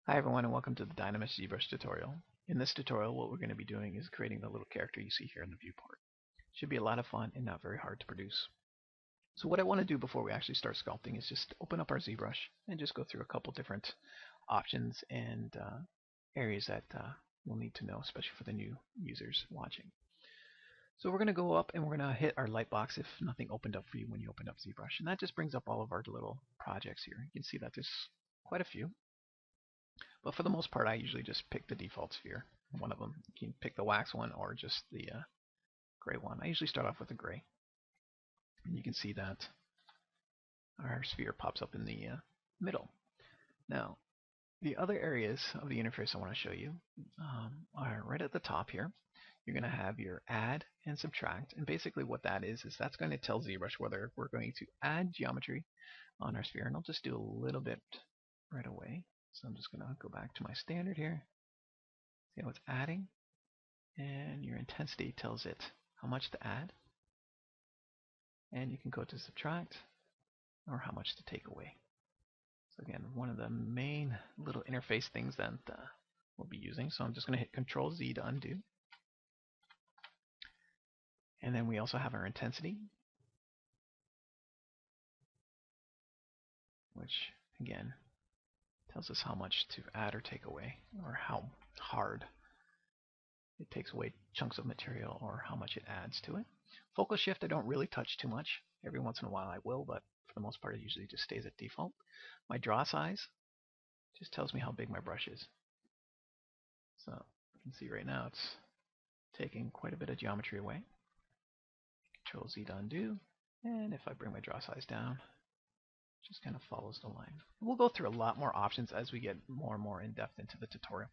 Hi everyone and welcome to the Dynamesh ZBrush tutorial. In this tutorial what we're going to be doing is creating the little character you see here in the viewport. Should be a lot of fun and not very hard to produce. So what I want to do before we actually start sculpting is just open up our ZBrush and just go through a couple different options and areas that we'll need to know, especially for the new users watching. So we're going to go up and we're going to hit our lightbox if nothing opened up for you when you opened up ZBrush, and that just brings up all of our little projects here. You can see that there's quite a few. But for the most part, I usually just pick the default sphere, one of them. You can pick the wax one or just the gray one. I usually start off with the gray. And you can see that our sphere pops up in the middle. Now, the other areas of the interface I want to show you are right at the top here. You're going to have your add and subtract. And basically what that is that's going to tell ZBrush whether we're going to add geometry on our sphere. And I'll just do a little bit right away. So I'm just going to go back to my standard here. See how it's adding? And your intensity tells it how much to add. And you can go to subtract or how much to take away. So again, one of the main little interface things that we'll be using. So I'm just going to hit Control Z to undo. And then we also have our intensity, which again tells us how much to add or take away, or how hard it takes away chunks of material or how much it adds to it. Focal shift I don't really touch too much. Every once in a while I will, but for the most part it usually just stays at default. My draw size just tells me how big my brush is. So you can see right now it's taking quite a bit of geometry away. Control Z to undo, and if I bring my draw size down, it just kind of follows the line. We'll go through a lot more options as we get more and more in depth into the tutorial.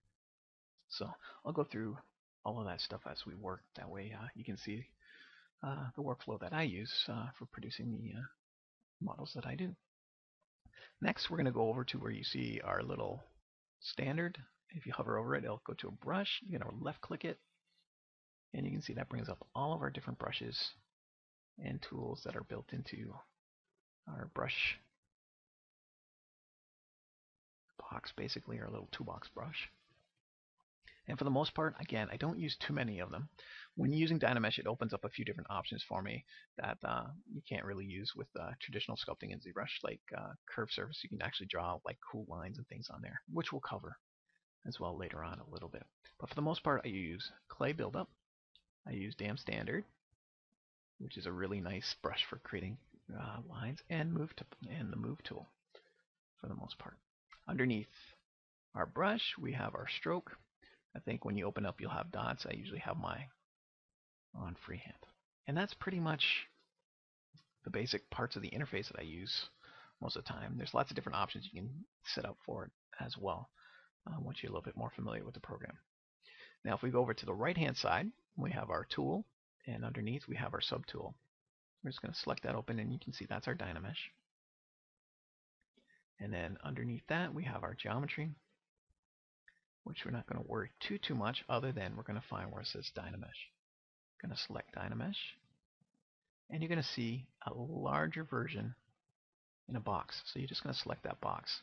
So I'll go through all of that stuff as we work. That way you can see the workflow that I use for producing the models that I do. Next, we're going to go over to where you see our little standard. If you hover over it, it'll go to a brush. You're going to left click it, and you can see that brings up all of our different brushes and tools that are built into our brush box, basically our little toolbox brush. And for the most part, again, I don't use too many of them. When you're using Dynamesh, it opens up a few different options for me that you can't really use with traditional sculpting in ZBrush, like curved surface. You can actually draw like cool lines and things on there, which we'll cover as well later on a little bit. But for the most part, I use clay buildup. I use Dam Standard, which is a really nice brush for creating lines, and the move tool for the most part. Underneath our brush, we have our stroke. I think when you open up, you'll have dots. I usually have mine on freehand. And that's pretty much the basic parts of the interface that I use most of the time. There's lots of different options you can set up for it as well once you're a little bit more familiar with the program. Now if we go over to the right hand side, we have our tool, and underneath we have our subtool. We're just going to select that open, and you can see that's our Dynamesh. And then underneath that we have our geometry, which we're not going to worry too much, other than we're going to find where it says Dynamesh. I'm going to select Dynamesh, and you're going to see a larger version in a box. So you're just going to select that box.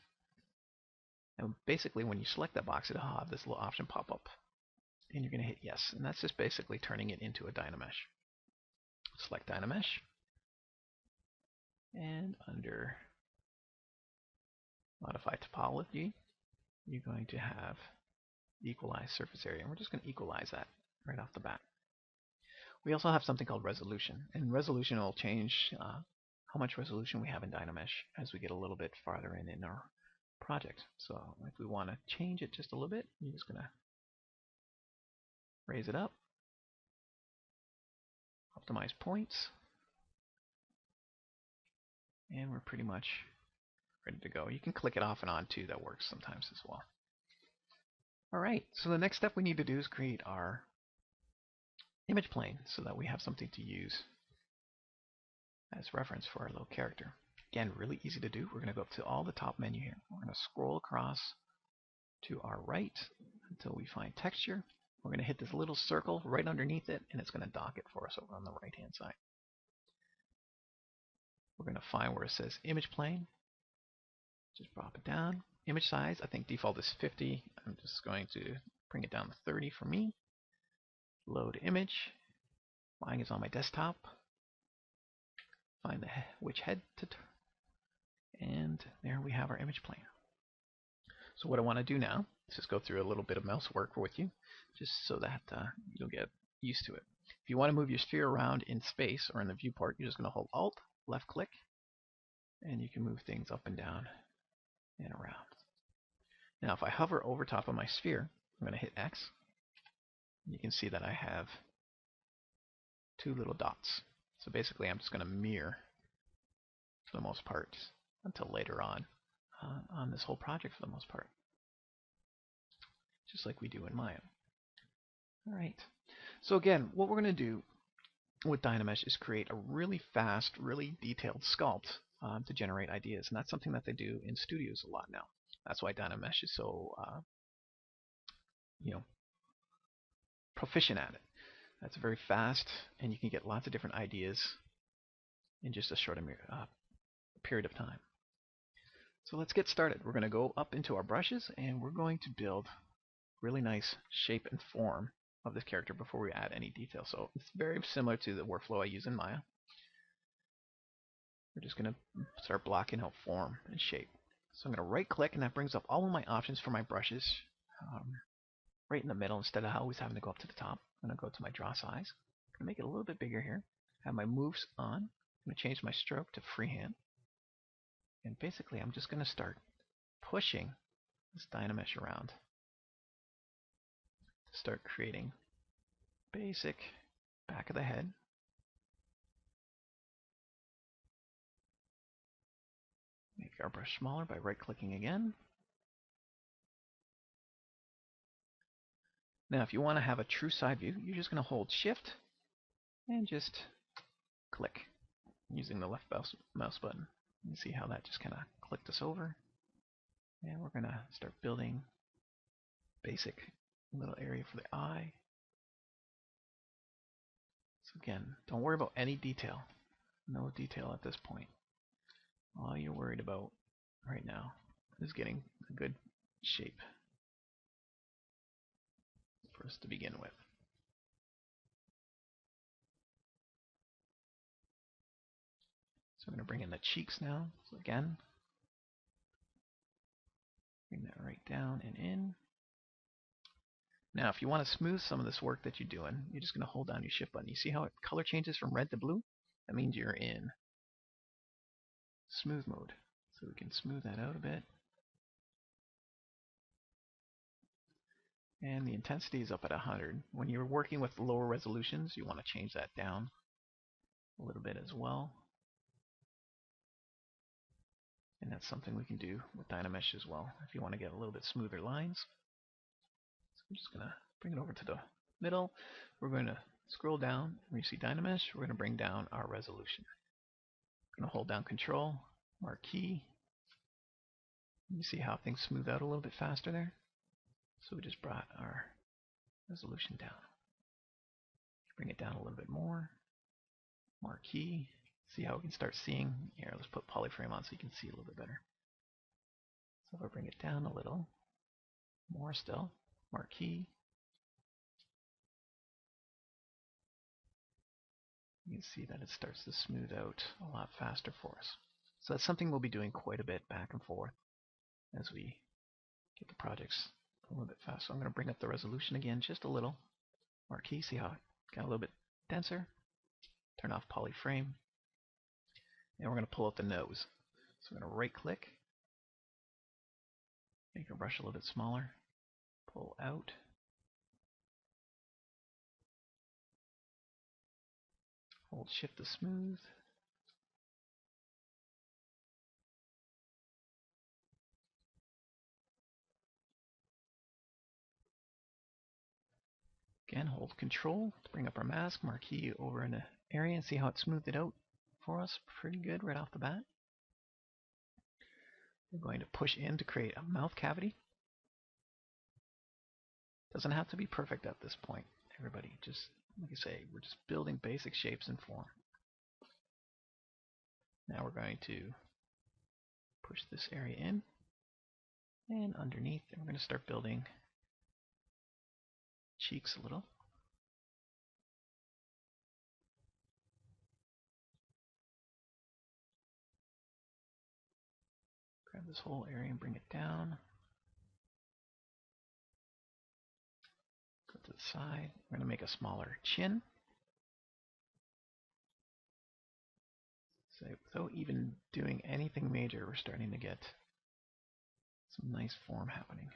And basically when you select that box, it'll have this little option pop up. And you're going to hit yes. And that's just basically turning it into a Dynamesh. Select Dynamesh. And under Modify Topology, you're going to have Equalize Surface Area. And we're just going to equalize that right off the bat. We also have something called resolution. And resolution will change how much resolution we have in Dynamesh as we get a little bit farther in our project. So if we want to change it just a little bit, you're just going to raise it up, optimize points, and we're pretty much ready to go. You can click it off and on too, that works sometimes as well. Alright, so the next step we need to do is create our image plane so that we have something to use as reference for our little character. Again, really easy to do. We're going to go up to all the top menu here. We're going to scroll across to our right until we find texture. We're going to hit this little circle right underneath it, and it's going to dock it for us over on the right hand side. We're going to find where it says image plane. Just drop it down. image size, I think default is 50. I'm just going to bring it down to 30 for me. Load image. Mine is on my desktop. Find which head to turn. And there we have our image plane. So what I want to do now is just go through a little bit of mouse work with you, just so that you'll get used to it. If you want to move your sphere around in space or in the viewport, you're just going to hold Alt, left click, and you can move things up and down and around. Now if I hover over top of my sphere, I'm going to hit X. You can see that I have two little dots. So basically I'm just going to mirror for the most part until later on this whole project for the most part. Just like we do in Maya. Alright. So again, what we're going to do with Dynamesh is create a really fast, really detailed sculpt to generate ideas. And that's something that they do in studios a lot now. That's why Dynamesh is so proficient at it. That's very fast, and you can get lots of different ideas in just a short period of time. So let's get started. We're going to go up into our brushes, and we're going to build really nice shape and form of this character before we add any detail. So it's very similar to the workflow I use in Maya. We're just going to start blocking out form and shape. So I'm going to right click, and that brings up all of my options for my brushes right in the middle instead of always having to go up to the top. I'm going to go to my draw size. I'm going to make it a little bit bigger here. Have my moves on. I'm going to change my stroke to freehand. And basically I'm just going to start pushing this Dynamesh around to start creating basic back of the head. Make our brush smaller by right clicking again. Now if you want to have a true side view, you're just going to hold shift and just click using the left mouse button. You see how that just kind of clicked us over. And we're going to start building basic little area for the eye. So again, don't worry about any detail. No detail at this point. All you're worried about right now is getting a good shape for us to begin with. So I'm going to bring in the cheeks now. So again, bring that right down and in. Now if you want to smooth some of this work that you're doing, you're just going to hold down your shift button. You see how it color changes from red to blue? That means you're in smooth mode. So we can smooth that out a bit. And the intensity is up at 100. When you're working with lower resolutions, you want to change that down a little bit as well. And that's something we can do with Dynamesh as well, if you want to get a little bit smoother lines. So I'm just going to bring it over to the middle. We're going to scroll down. Where you see Dynamesh, we're going to bring down our resolution. I'm going to hold down Control, Marquee. You see how things smooth out a little bit faster there? So we just brought our resolution down. Bring it down a little bit more. Marquee. See how we can start seeing? Here, let's put polyframe on so you can see a little bit better. So if I bring it down a little more still, Marquee. You can see that it starts to smooth out a lot faster for us. So that's something we'll be doing quite a bit back and forth as we get the projects a little bit fast. So I'm going to bring up the resolution again just a little. Marquee, see how it got a little bit denser. Turn off polyframe. And we're going to pull out the nose. So I'm going to right click. Make our brush a little bit smaller. Pull out. Hold shift to smooth. Again, hold Control to bring up our mask. Marquee over in the area and see how it smoothed it out for us. Pretty good right off the bat. We're going to push in to create a mouth cavity. Doesn't have to be perfect at this point, everybody. Just like I say, we're just building basic shapes and form. Now we're going to push this area in. And underneath, we're going to start building cheeks a little. Grab this whole area and bring it down. Go to the side. We're going to make a smaller chin. So without even doing anything major, we're starting to get some nice form happening.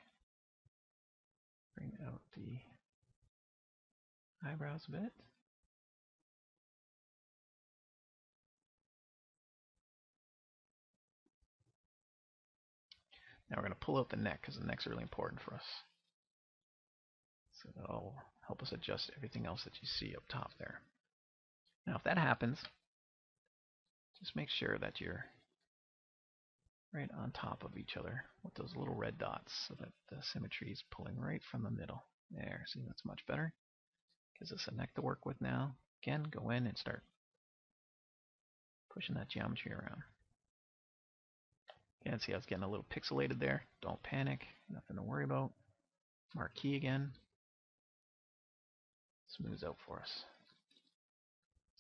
Bring out the eyebrows a bit. Now we're going to pull out the neck because the neck's really important for us. So that'll help us adjust everything else that you see up top there. Now if that happens, just make sure that you're right on top of each other with those little red dots so that the symmetry is pulling right from the middle. There, see, that's much better. Gives us a neck to work with now. Again, go in and start pushing that geometry around. Again, see how it's getting a little pixelated there. Don't panic, nothing to worry about. Marquee again. Smooths out for us.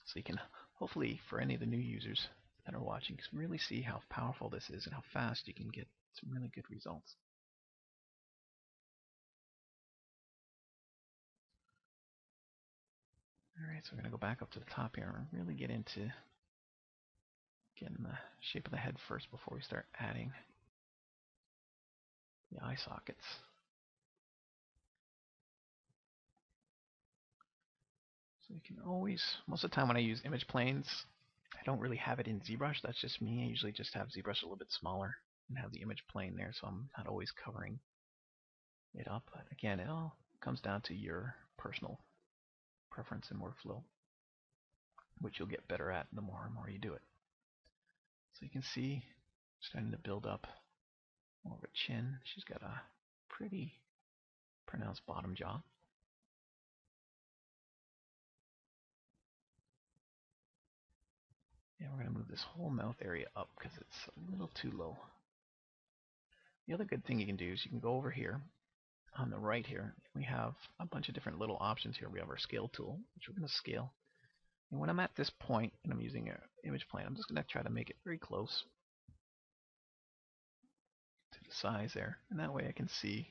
So you can, hopefully for any of the new users that are watching, really see how powerful this is and how fast you can get some really good results. Alright, so we're going to go back up to the top here and really get into getting the shape of the head first before we start adding the eye sockets. So you can always, most of the time when I use image planes, I don't really have it in ZBrush. That's just me. I usually just have ZBrush a little bit smaller and have the image plane there, so I'm not always covering it up. But again, it all comes down to your personal preference and workflow, which you'll get better at the more and more you do it. So you can see, starting to build up more of a chin. She's got a pretty pronounced bottom jaw. And we're going to move this whole mouth area up because it's a little too low. The other good thing you can do is you can go over here on the right here. We have a bunch of different little options here. We have our scale tool, which we're going to scale. And when I'm at this point and I'm using an image plane, I'm just going to try to make it very close to the size there. And that way I can see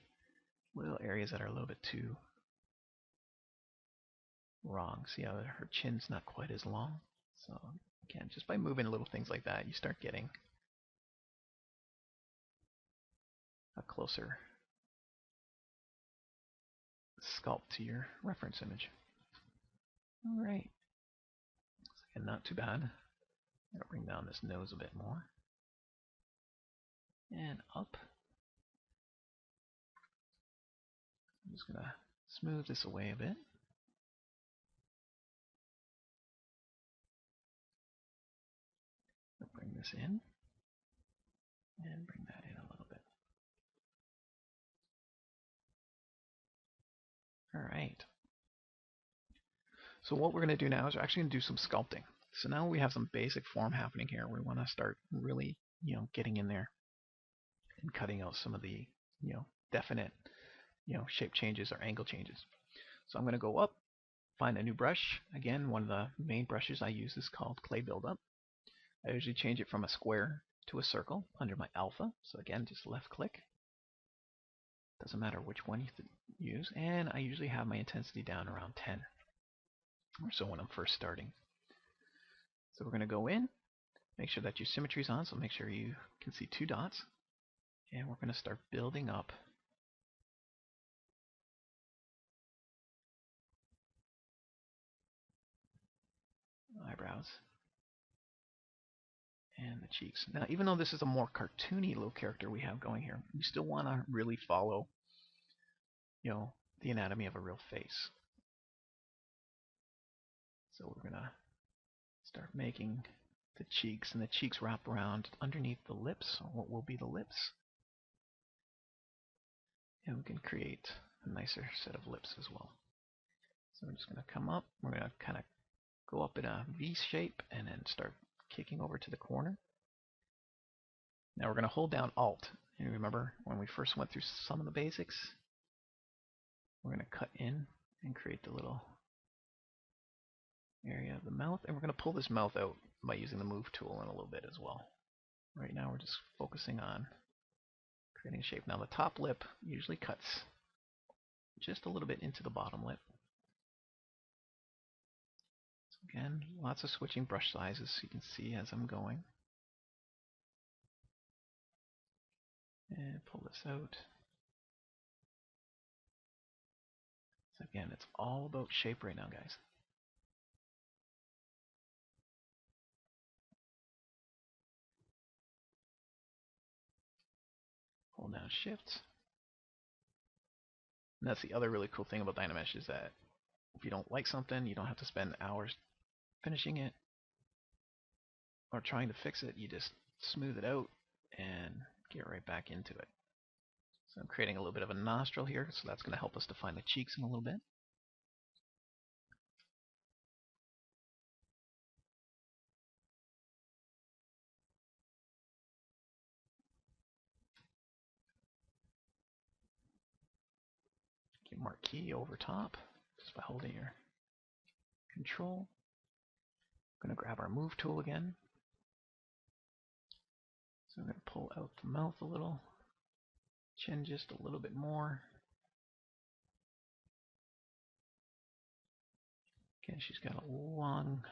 little areas that are a little bit too wrong. See how her chin's not quite as long? So again, just by moving little things like that, you start getting a closer sculpt to your reference image. Alright. And not too bad. I'm going to bring down this nose a bit more. And up. I'm just going to smooth this away a bit. Bring this in. And bring that in a little bit. Alright. So what we're going to do now is we're actually going to do some sculpting. So now we have some basic form happening here. We want to start really, getting in there and cutting out some of the, definite, shape changes or angle changes. So I'm going to go up, find a new brush. Again, one of the main brushes I use is called Clay Buildup. I usually change it from a square to a circle under my alpha. So again, just left click. Doesn't matter which one you use. And I usually have my intensity down around 10 or so when I'm first starting. So we're going to go in, make sure that your symmetry is on. So make sure you can see two dots. And we're going to start building up eyebrows and the cheeks. Now, even though this is a more cartoony little character we have going here, we still want to really follow, the anatomy of a real face. So we're going to start making the cheeks, and the cheeks wrap around underneath the lips, or what will be the lips. And we can create a nicer set of lips as well. So we're just going to come up, we're going to kind of go up in a V shape and then start kicking over to the corner. Now we're going to hold down Alt And remember when we first went through some of the basics, we're going to cut in and create the little area of the mouth, and we're going to pull this mouth out by using the move tool in a little bit as well. Right now we're just focusing on creating a shape. Now the top lip usually cuts just a little bit into the bottom lip. So again, lots of switching brush sizes so you can see as I'm going. And pull this out. So again, it's all about shape right now, guys. Hold down Shift. And that's the other really cool thing about Dynamesh is that if you don't like something, you don't have to spend hours finishing it or trying to fix it. You just smooth it out and get right back into it. So I'm creating a little bit of a nostril here, so that's going to help us define the cheeks in a little bit. Get marquee over top just by holding your control. I'm going to grab our move tool again. So I'm going to pull out the mouth a little, chin just a little bit more. Again, she's got a long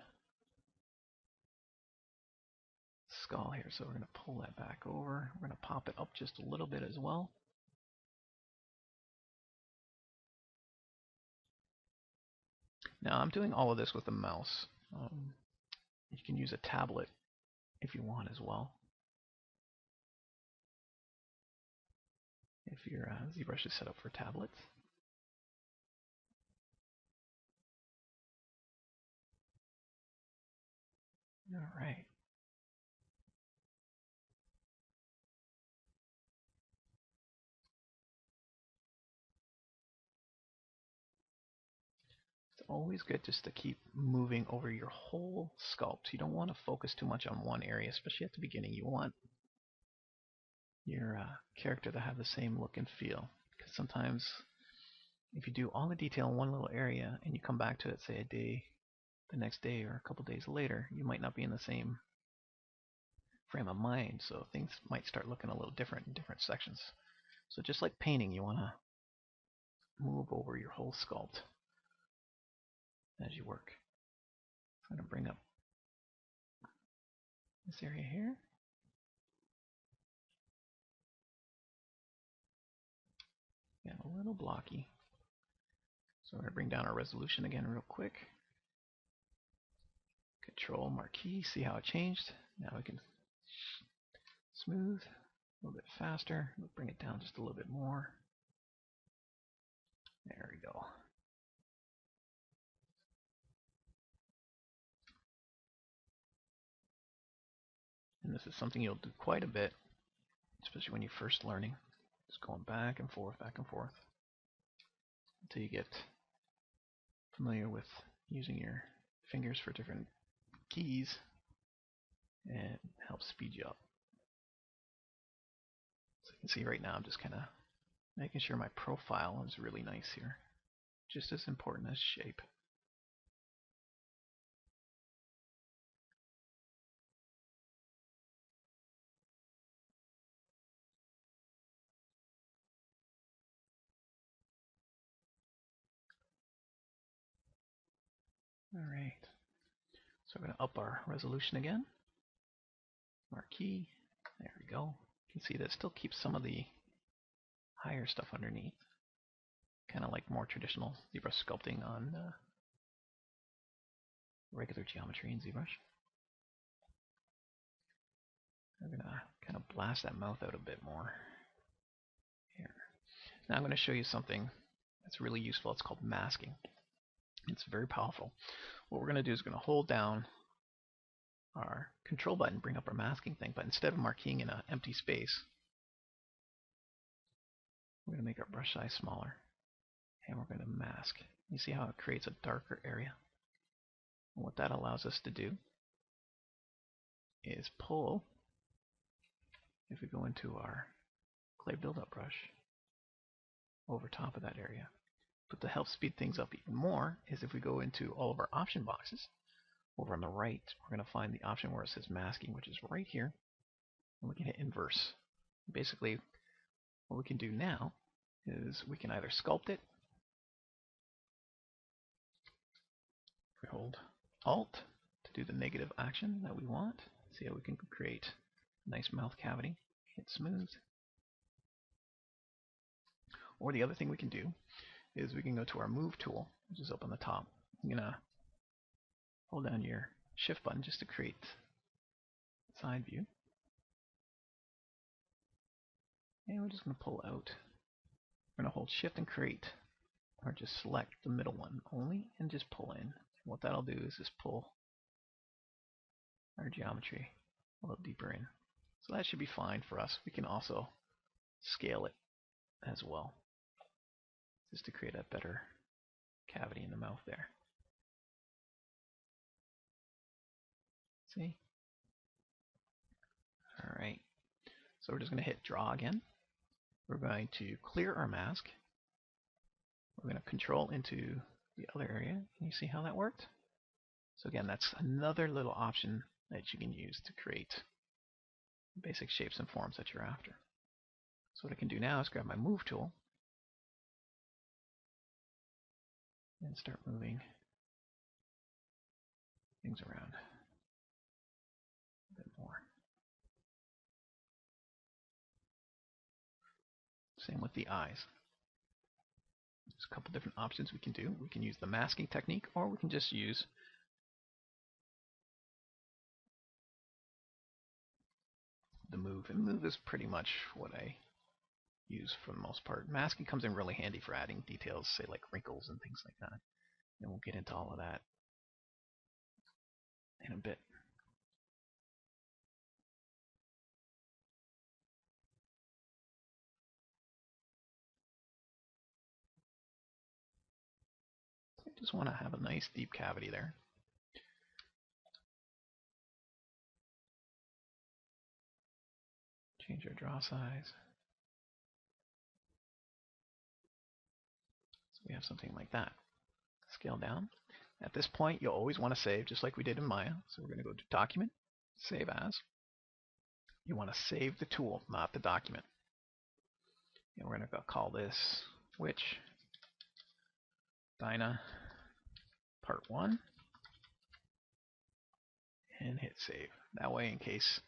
skull here, so we're going to pull that back over. We're going to pop it up just a little bit as well. Now I'm doing all of this with the mouse. You can use a tablet if you want as well. If your ZBrush is set up for tablets. Alright. It's always good just to keep moving over your whole sculpt. You don't want to focus too much on one area, especially at the beginning. You want your character to have the same look and feel. Because sometimes if you do all the detail in one little area and you come back to it, say the next day or a couple days later, you might not be in the same frame of mind, so things might start looking a little different in different sections. So just like painting, you want to move over your whole sculpt as you work. I'm going to bring up this area here. And a little blocky. So we're going to bring down our resolution again real quick. Control marquee, see how it changed. Now we can smooth a little bit faster. We'll bring it down just a little bit more. There we go. And this is something you'll do quite a bit, especially when you're first learning. Just going back and forth, until you get familiar with using your fingers for different keys, and it helps speed you up. So you can see right now I'm just kind of making sure my profile is really nice here. Just as important as shape. Alright, so we're going to up our resolution again. Marquee, there we go. You can see that it still keeps some of the higher stuff underneath. Kind of like more traditional ZBrush sculpting on regular geometry in ZBrush. I'm going to kind of blast that mouth out a bit more here. Now I'm going to show you something that's really useful. It's called masking. It's very powerful. What we're going to do is going to hold down our control button, bring up our masking thing, but instead of marking in an empty space, we're going to make our brush size smaller, and we're going to mask. You see how it creates a darker area? And what that allows us to do is pull, if we go into our clay buildup brush over top of that area. But to help speed things up even more is if we go into all of our option boxes, over on the right, we're going to find the option where it says masking, which is right here, and we can hit inverse. Basically, what we can do now is we can either sculpt it. We hold Alt to do the negative action that we want. See how we can create a nice mouth cavity. Hit smooth. Or the other thing we can do is we can go to our move tool, which is up on the top. You're going to hold down your shift button just to create side view. And we're just going to pull out. We're going to hold shift and create, or just select the middle one only and just pull in. And what that'll do is just pull our geometry a little deeper in. So that should be fine for us. We can also scale it as well, just to create a better cavity in the mouth there. See? Alright, so we're just going to hit draw again. We're going to clear our mask. We're going to control into the other area. Can you see how that worked? So again, that's another little option that you can use to create basic shapes and forms that you're after. So what I can do now is grab my move tool and start moving things around a bit more. Same with the eyes. There's a couple different options we can do. We can use the masking technique, or we can just use the move. And move is pretty much what I use for the most part. Masking comes in really handy for adding details, say like wrinkles and things like that. And we'll get into all of that in a bit. So I just want to have a nice deep cavity there. Change our draw size. So we have something like that. Scale down. At this point, you'll always want to save, just like we did in Maya. So we're going to go to Document, Save As. You want to save the tool, not the document. And we're going to call this Which Dyna Part 1 and hit save. That way, in case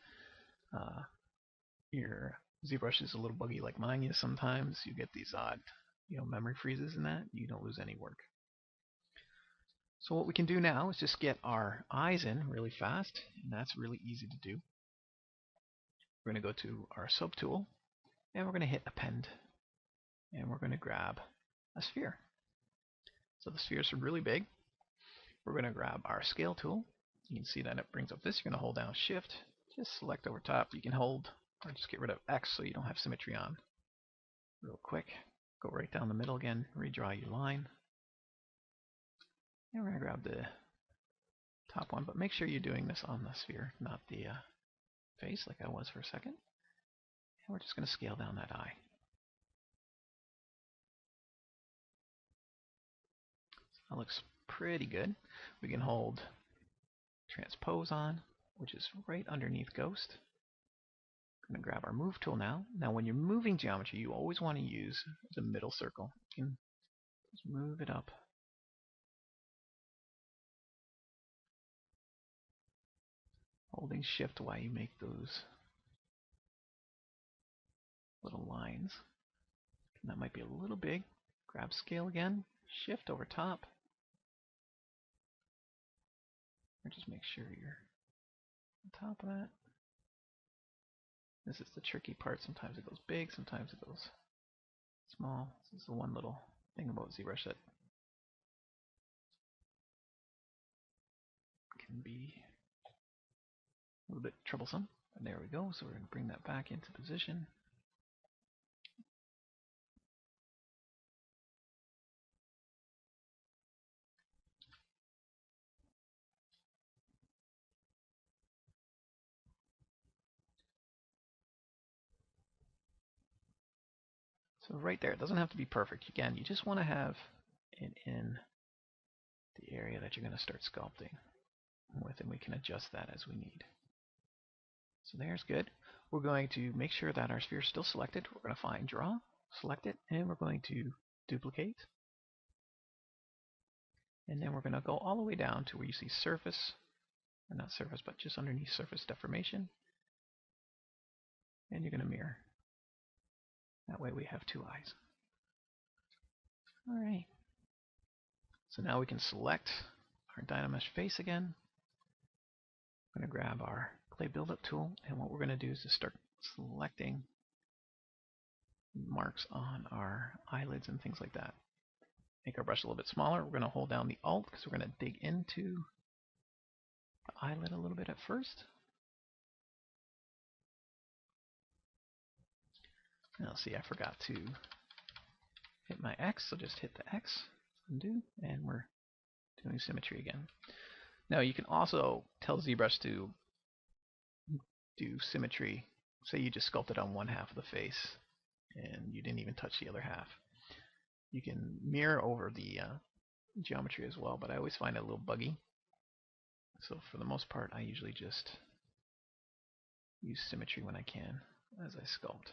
your ZBrush is a little buggy like mine is sometimes, you get these odd memory freezes and that, you don't lose any work. So what we can do now is just get our eyes in really fast, and that's really easy to do. We're going to go to our subtool, and we're going to hit Append, and we're going to grab a sphere. So the spheres are really big. We're going to grab our scale tool. You can see that it brings up this. You're going to hold down Shift, just select over top. You can hold or just get rid of X so you don't have symmetry on. Real quick, go right down the middle again, redraw your line. And we're going to grab the top one, but make sure you're doing this on the sphere, not the face like I was for a second. And we're just going to scale down that eye. So that looks pretty good. We can hold Transpose on, which is right underneath Ghost. I'm going to grab our Move tool now. Now when you're moving geometry, you always want to use the middle circle. You can just move it up. Holding Shift while you make those little lines. And that might be a little big. Grab Scale again, Shift over top. Or just make sure you're on top of that. This is the tricky part. Sometimes it goes big, sometimes it goes small. This is the one little thing about ZBrush that can be a little bit troublesome. And there we go. So we're going to bring that back into position. So right there, it doesn't have to be perfect. Again, you just want to have it in the area that you're going to start sculpting with, and we can adjust that as we need. So there's good. We're going to make sure that our sphere is still selected. We're going to find Draw, select it, and we're going to duplicate. And then we're going to go all the way down to where you see Surface, or not Surface, but just underneath Surface Deformation. And you're going to mirror. That way we have two eyes. Alright. So now we can select our Dynamesh face again. I'm going to grab our clay buildup tool, and what we're going to do is just start selecting marks on our eyelids and things like that. Make our brush a little bit smaller. We're going to hold down the Alt because we're going to dig into the eyelid a little bit at first. Now see, I forgot to hit my X, so just hit the X, undo, and we're doing symmetry again. Now you can also tell ZBrush to do symmetry. Say you just sculpted on one half of the face and you didn't even touch the other half. You can mirror over the geometry as well, but I always find it a little buggy. So for the most part, I usually just use symmetry when I can as I sculpt.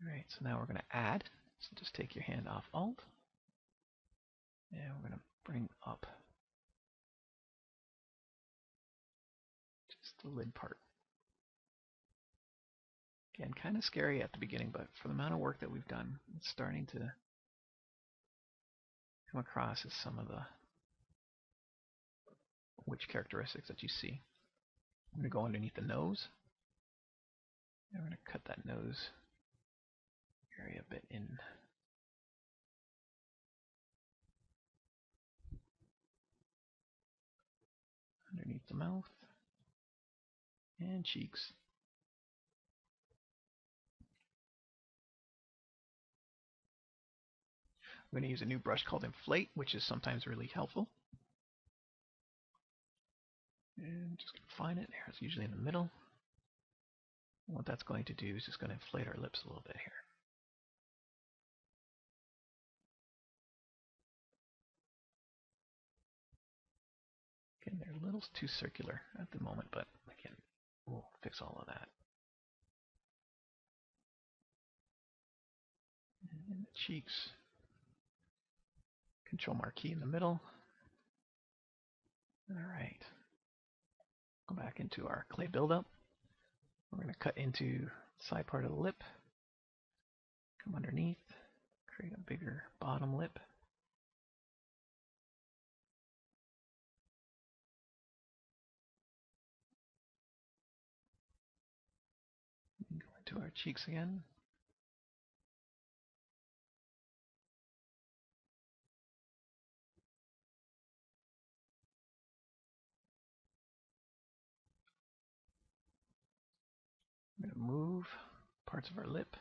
Alright, so now we're going to add. So just take your hand off Alt, and we're going to bring up just the lid part. Again, kind of scary at the beginning, but for the amount of work that we've done, it's starting to come across as some of the witch characteristics that you see. I'm going to go underneath the nose, and we're going to cut that nose area a bit in. Underneath the mouth and cheeks. I'm going to use a new brush called Inflate, which is sometimes really helpful. And just going to find it. There, it's usually in the middle. And what that's going to do is just going to inflate our lips a little bit here. Again, they're a little too circular at the moment, but again, we'll fix all of that. And the cheeks. Control marquee in the middle. Alright. Go back into our clay buildup. We're going to cut into the side part of the lip. Come underneath. Create a bigger bottom lip. And go into our cheeks again. I'm going to move parts of our lip.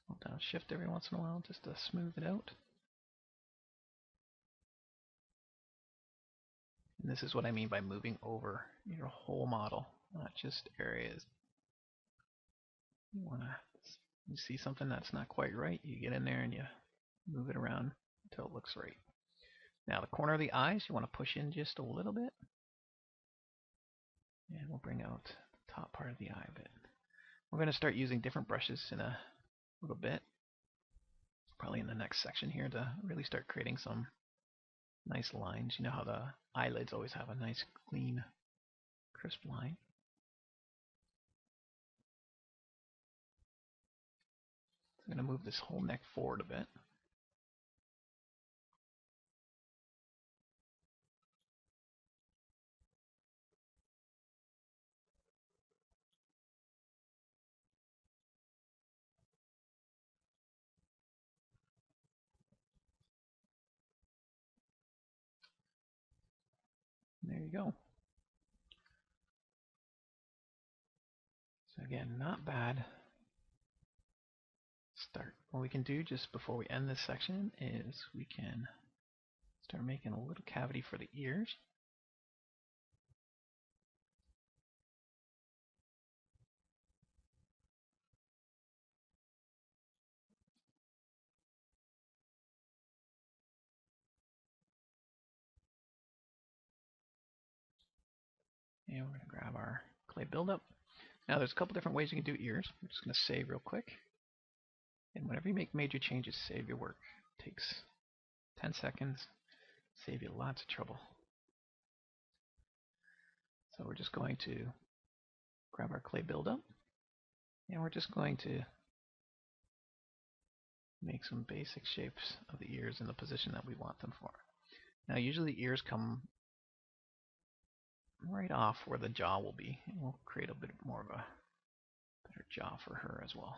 Hold down Shift every once in a while just to smooth it out. And this is what I mean by moving over your whole model, not just areas. You see something that's not quite right, you get in there and you move it around until it looks right. Now the corner of the eyes, you want to push in just a little bit. And we'll bring out the top part of the eye a bit. We're going to start using different brushes in a little bit. Probably in the next section here to really start creating some nice lines. You know how the eyelids always have a nice clean, crisp line. I'm going to move this whole neck forward a bit. There you go. So again, not bad. Start. What we can do just before we end this section is we can start making a little cavity for the ears. And we're going to grab our clay buildup. Now there's a couple different ways you can do ears. I'm just going to save real quick. And whenever you make major changes, save your work. It takes 10 seconds. Save you lots of trouble. So we're just going to grab our clay buildup. And we're just going to make some basic shapes of the ears in the position that we want them for. Now usually the ears come right off where the jaw will be, and we'll create a bit more of a better jaw for her as well.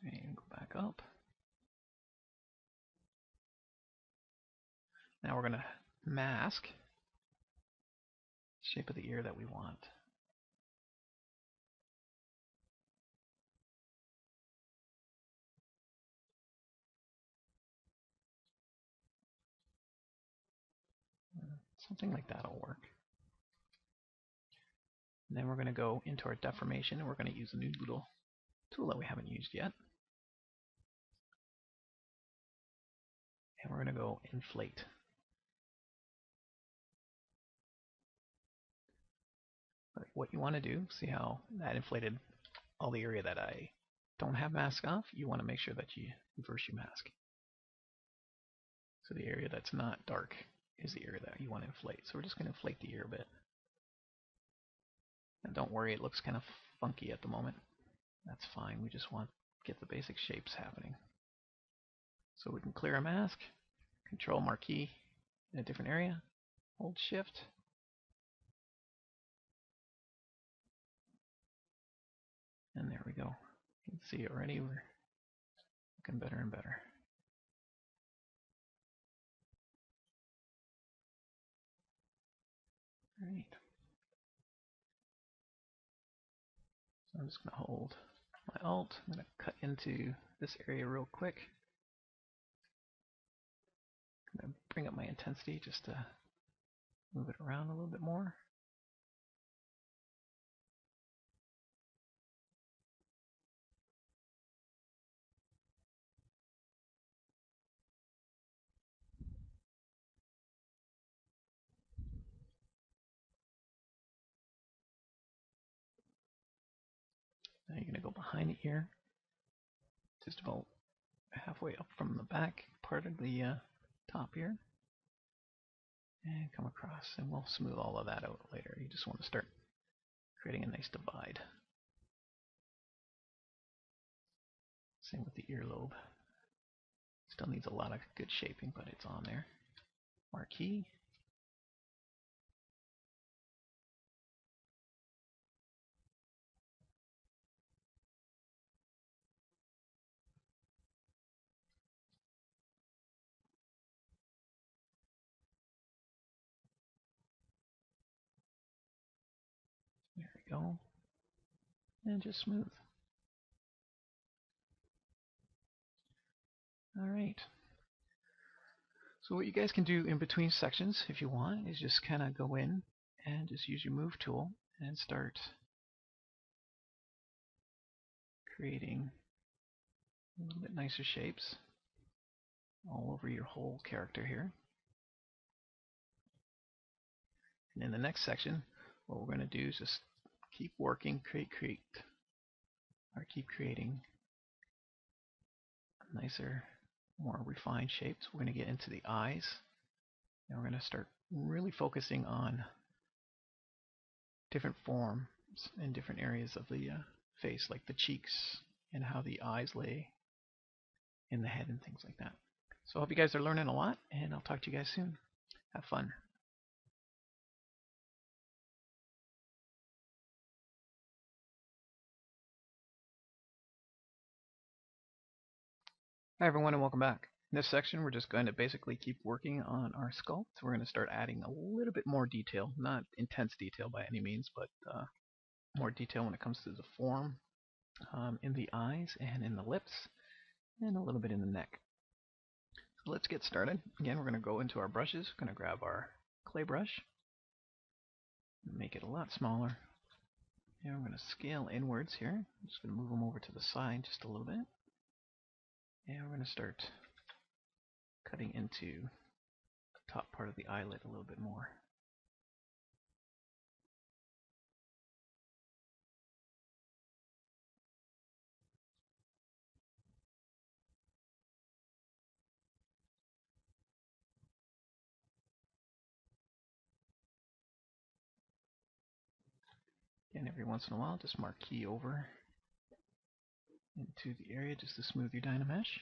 And go back up. Now we're going to mask the shape of the ear that we want. Something like that will work. And then we're going to go into our deformation, and we're going to use a new little tool that we haven't used yet. And we're going to go inflate. But what you want to do, see how that inflated all the area that I don't have mask off? You want to make sure that you reverse your mask. So the area that's not dark is the area that you want to inflate. So we're just going to inflate the ear a bit. And don't worry, it looks kind of funky at the moment. That's fine. We just want to get the basic shapes happening. So we can clear a mask, Control Marquee in a different area, hold Shift. And there we go. You can see already we're looking better and better. Alright. So I'm just going to hold my Alt. I'm going to cut into this area real quick. I'm going to bring up my intensity just to move it around a little bit more. Now you're going to go behind the ear, just about halfway up from the back part of the top here, and come across, and we'll smooth all of that out later. You just want to start creating a nice divide. Same with the earlobe. Still needs a lot of good shaping, but it's on there. Marquee. There we go. And just smooth. Alright. So what you guys can do in between sections, if you want, is just kind of go in and just use your move tool and start creating a little bit nicer shapes all over your whole character here. And in the next section, what we're going to do is just keep working, keep creating nicer, more refined shapes. We're going to get into the eyes, and we're going to start really focusing on different forms in different areas of the face, like the cheeks and how the eyes lay in the head and things like that. So I hope you guys are learning a lot, and I'll talk to you guys soon. Have fun. Hi everyone, and welcome back. In this section, we're just going to basically keep working on our sculpt. We're going to start adding a little bit more detail, not intense detail by any means, but more detail when it comes to the form in the eyes and in the lips, and a little bit in the neck. let's get started. Again, we're going to go into our brushes. We're going to grab our clay brush, make it a lot smaller. And we're going to scale inwards here. I'm just going to move them over to the side just a little bit. And we're going to start cutting into the top part of the eyelid a little bit more. And every once in a while, just marquee over into the area just to smooth your Dynamesh.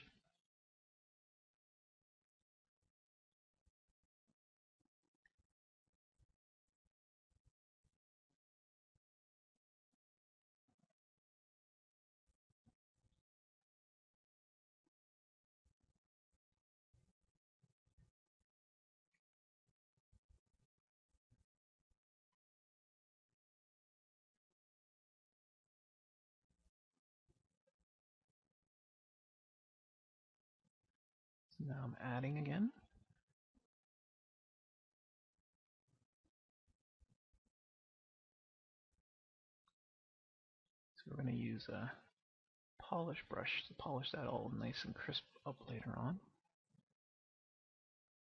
So now I'm adding again. So we're going to use a polish brush to polish that all nice and crisp up later on.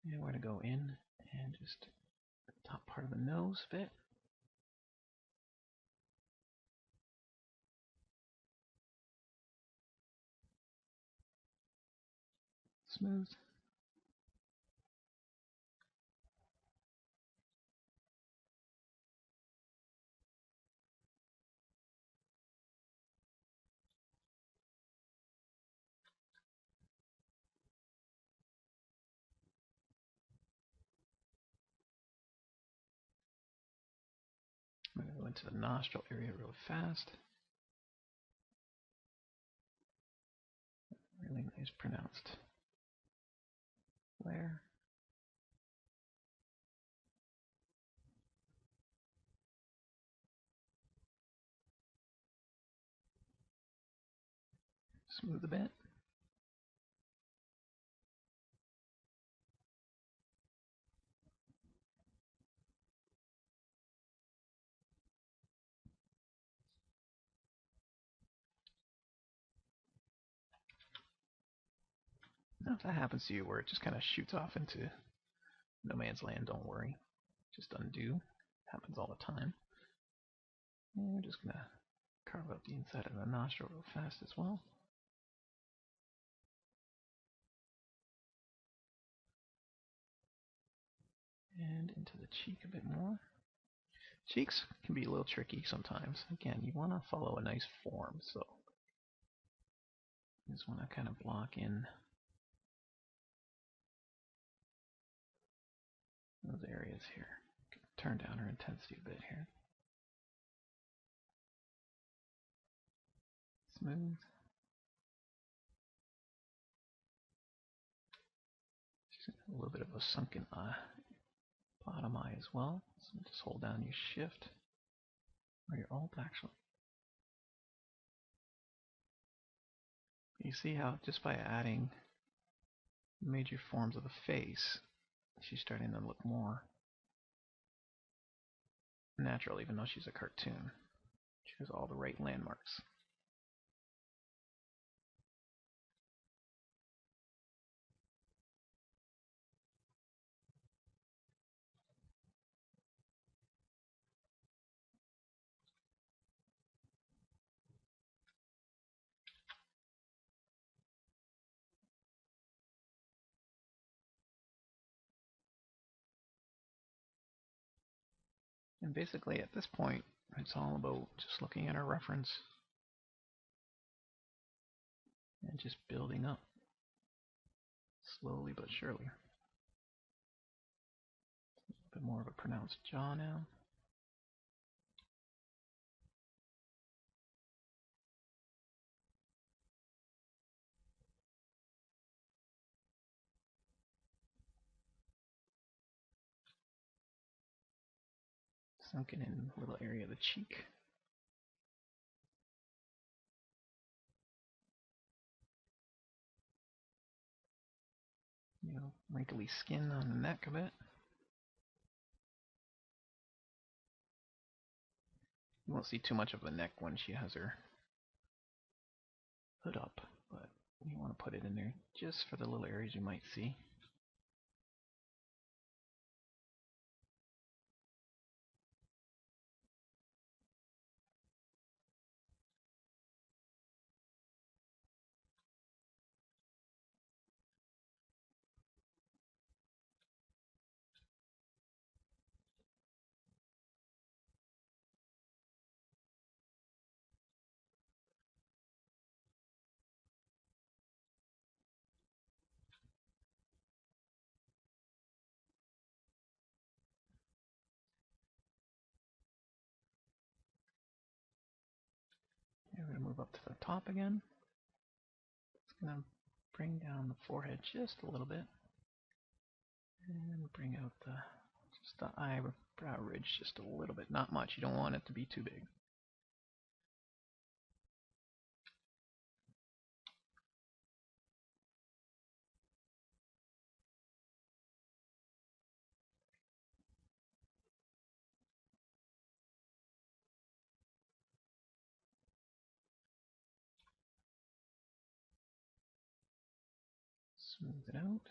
And we're going to go in and just the top part of the nose bit. Smooth. I'm going to go into the nostril area real fast. Really nice pronounced flare. Smooth a bit. Now if that happens to you where it just kind of shoots off into no man's land, don't worry. Just undo. Happens all the time. And we're just going to carve out the inside of the nostril real fast as well. And into the cheek a bit more. Cheeks can be a little tricky sometimes. Again, you want to follow a nice form, so you just want to kind of block in those areas here. Turn down our intensity a bit here. Smooth. A little bit of a sunken bottom eye as well. So just hold down your shift or your alt actually. You see how just by adding major forms of the face, she's starting to look more natural, even though she's a cartoon. She has all the right landmarks. And basically at this point, it's all about just looking at our reference and just building up slowly but surely. A bit more of a pronounced jaw now. Sunken in a little area of the cheek. wrinkly skin on the neck a bit. You won't see too much of the neck when she has her hood up, but you want to put it in there just for the little areas you might see. We're going to move up to the top again. It's going to bring down the forehead just a little bit. And bring out just the eyebrow ridge just a little bit. Not much. You don't want it to be too big. Smooth it out.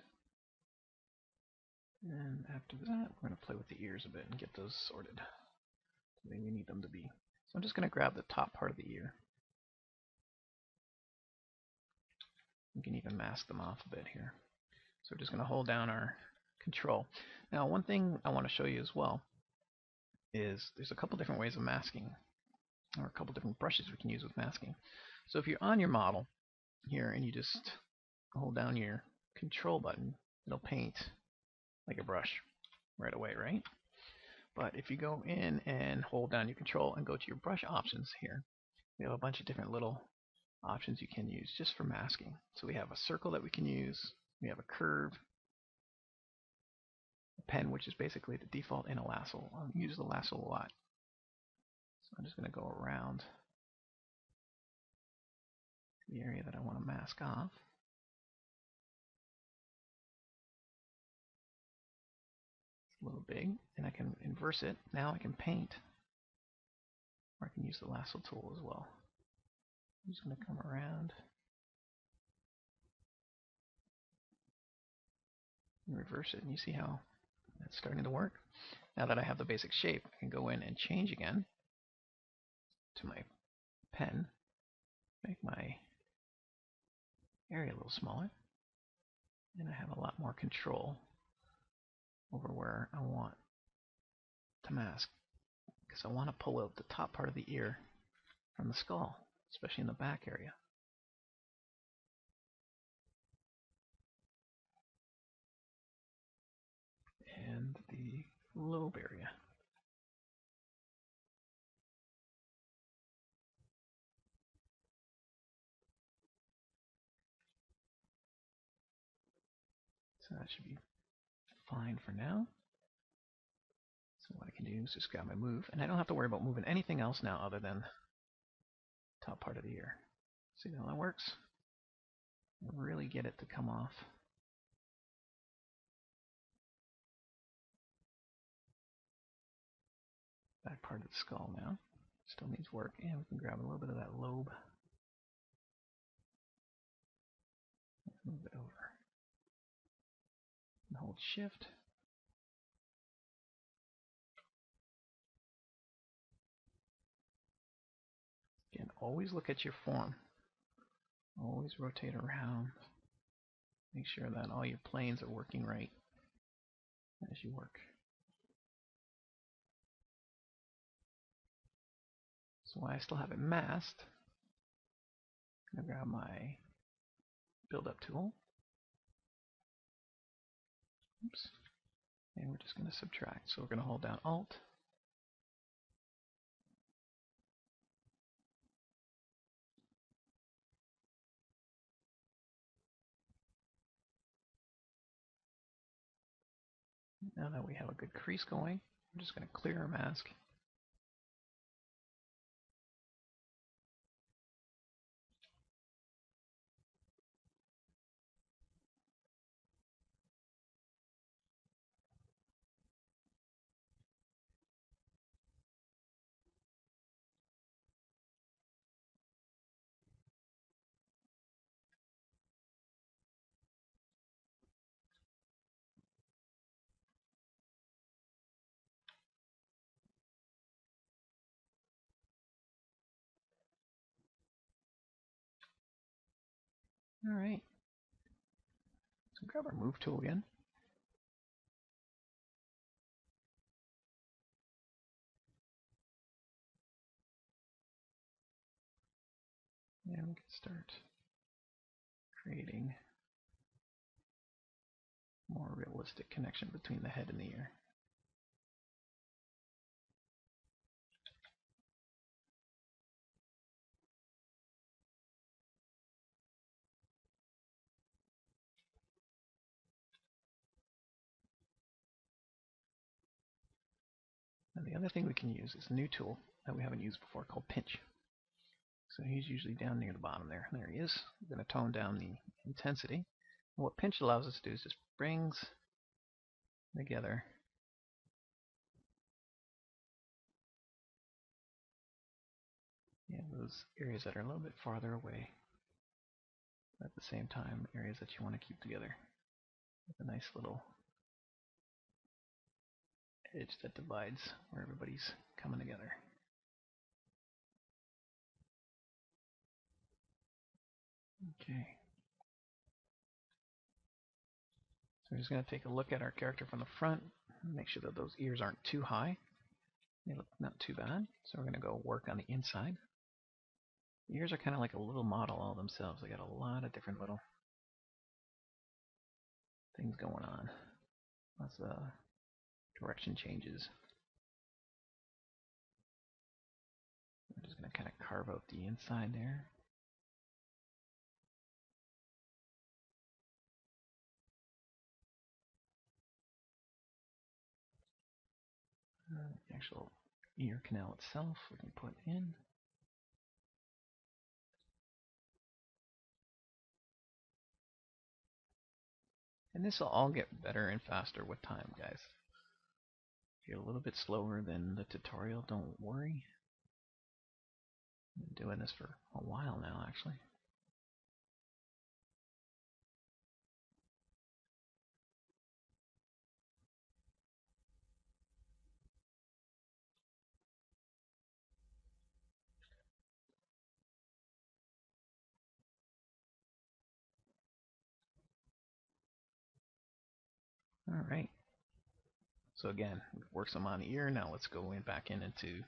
And after that, we're going to play with the ears a bit and get those sorted the way we need them to be. So I'm just going to grab the top part of the ear. We can even mask them off a bit here. So we're just going to hold down our control. Now, one thing I want to show you as well is there's a couple different ways of masking, or a couple different brushes we can use with masking. So if you're on your model here and you just hold down your control button, it'll paint like a brush right away, right? But if you go in and hold down your control and go to your brush options here, we have a bunch of different little options you can use just for masking. So we have a circle that we can use, we have a curve, a pen, which is basically the default, and a lasso. I use the lasso a lot. So I'm just going to go around the area that I want to mask off. It's a little big, and I can inverse it. Now I can paint, or I can use the lasso tool as well. I'm just going to come around and reverse it, and you see how that's starting to work. Now that I have the basic shape, I can go in and change again to my pen, make my area a little smaller, and I have a lot more control over where I want to mask, because I want to pull out the top part of the ear from the skull, especially in the back area. And the lobe area. So that should be fine for now. So what I can do is just grab my move, and I don't have to worry about moving anything else now other than the top part of the ear. See how that works? Really get it to come off. Back part of the skull now. Still needs work, and we can grab a little bit of that lobe. Move it over. And hold shift. Again, always look at your form. Always rotate around. Make sure that all your planes are working right as you work. So while I still have it masked, I'm going to grab my build up tool. Oops. And we're just going to subtract. So we're going to hold down Alt. Now that we have a good crease going, we're just going to clear our mask. Alright, so grab our move tool again. And we can start creating more realistic connection between the head and the ear. And the other thing we can use is a new tool that we haven't used before called pinch. So he's usually down near the bottom there. There he is. We're going to tone down the intensity. And what pinch allows us to do is just brings together those areas that are a little bit farther away, but at the same time areas that you want to keep together with a nice little edge that divides where everybody's coming together. Okay. So we're just going to take a look at our character from the front, make sure that those ears aren't too high. They look not too bad. So we're going to go work on the inside. The ears are kind of like a little model all themselves. They got a lot of different little things going on. Lots of direction changes. I'm just going to kind of carve out the inside there. The actual ear canal itself we can put in. And this will all get better and faster with time, guys. If you're a little bit slower than the tutorial, don't worry. I've been doing this for a while now, actually. Alright. So again, we've worked some on the ear. Now let's go back into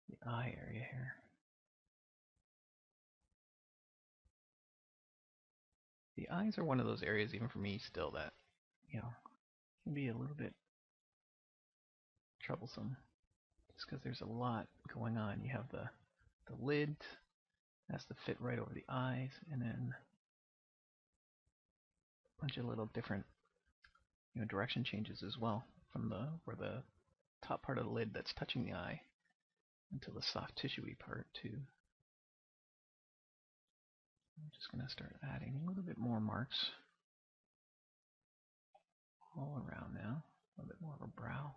the eye area here. The eyes are one of those areas, even for me still, that, can be a little bit troublesome. Just because there's a lot going on. You have the lid, has to fit right over the eyes, and then a bunch of little different direction changes as well, from where the top part of the lid that's touching the eye until the soft tissuey part too. I'm just going to start adding a little bit more marks all around now. A little bit more of a brow.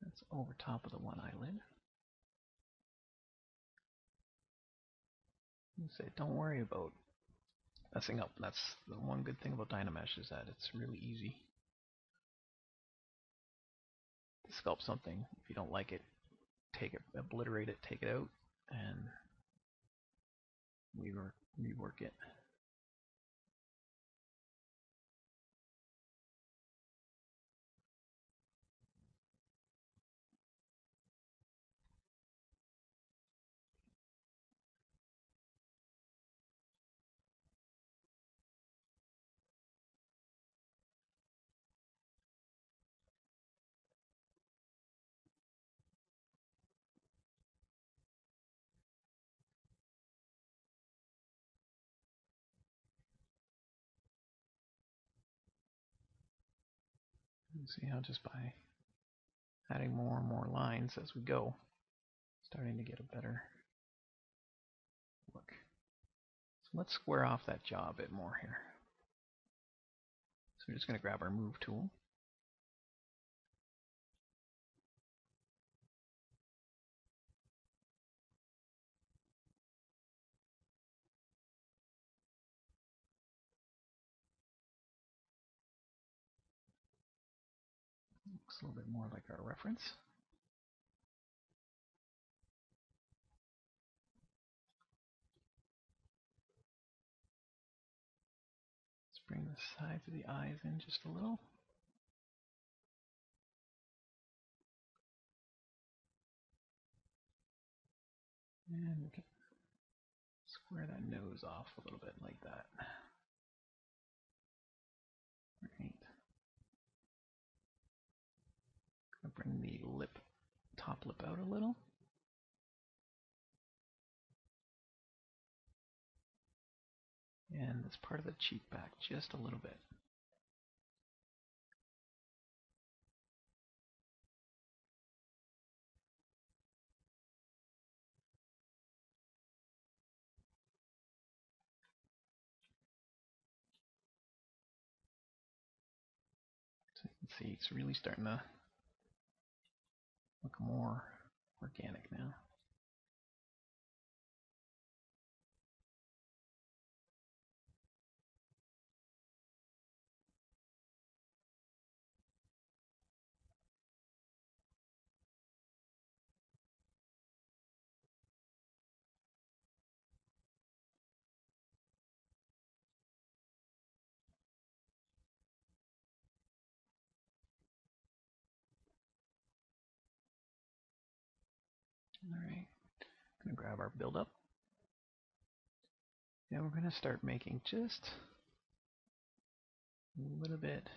That's over top of the one eyelid. You say, don't worry about messing up. That's the one good thing about Dynamesh, is that it's really easy to sculpt something. If you don't like it, take it, obliterate it, take it out, and rework it. And see how just by adding more and more lines as we go, starting to get a better look. So let's square off that jaw a bit more here. So we're just going to grab our move tool. Looks a little bit more like our reference. bring the sides of the eyes in just a little. And we can square that nose off a little bit like that. Right. Bring the top lip out a little. And this part of the cheek back just a little bit. So you can see it's really starting to look more organic now. Alright, I'm going to grab our build-up. Now we're going to start making just a little bit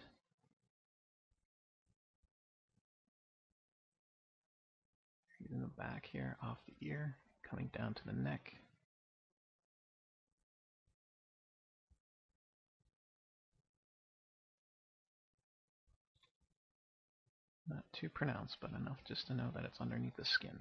in the back here, off the ear, coming down to the neck. Not too pronounced, but enough just to know that it's underneath the skin.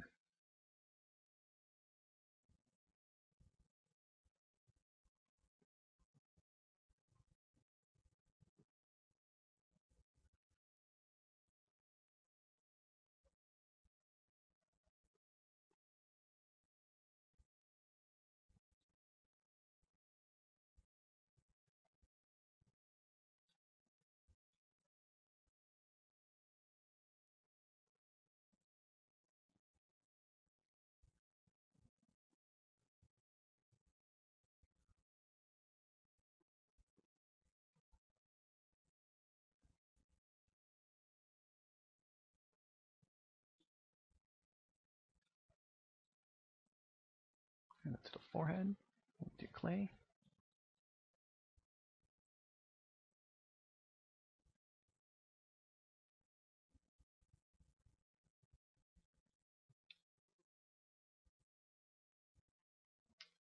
And that's the forehead. We'll do clay.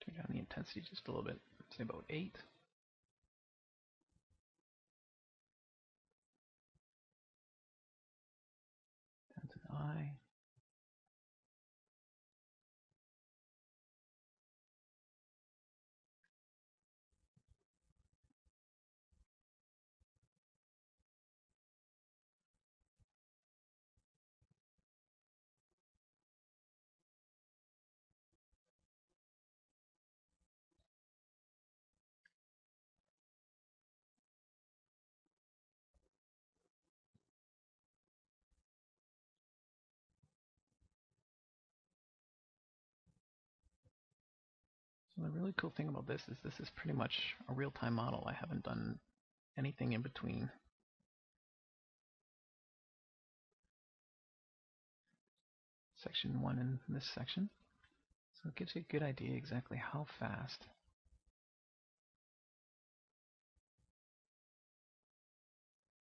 Turn down the intensity just a little bit. Say about 8. Down to the eye. So the really cool thing about this is pretty much a real-time model. I haven't done anything in between. Section 1 and this section. So it gives you a good idea exactly how fast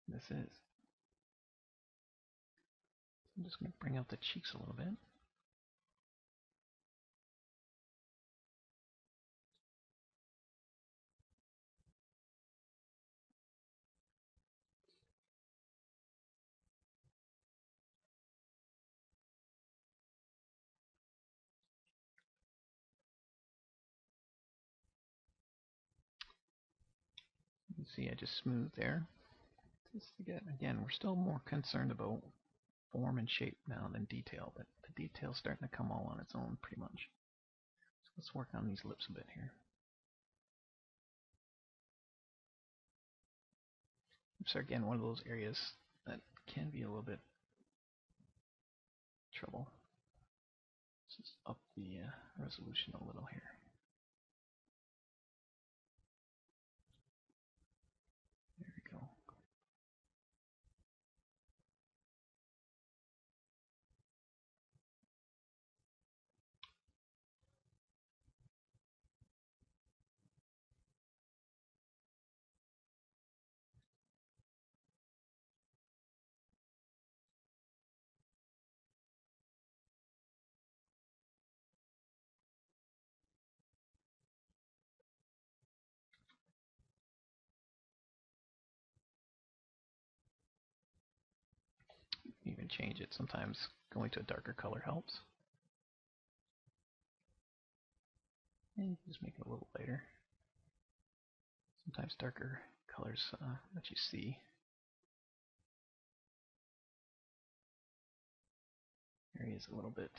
this is. So I'm just going to bring out the cheeks a little bit. You can see I just smoothed there. Just to get, again, we're still more concerned about form and shape now than detail, but the detail's starting to come all on its own pretty much. So let's work on these lips a bit here. Lips are again one of those areas that can be a little bit trouble. Let's just up the resolution a little here. change it. Sometimes going to a darker color helps. And you can just make it a little lighter. Sometimes darker colors let you see. Areas a little bit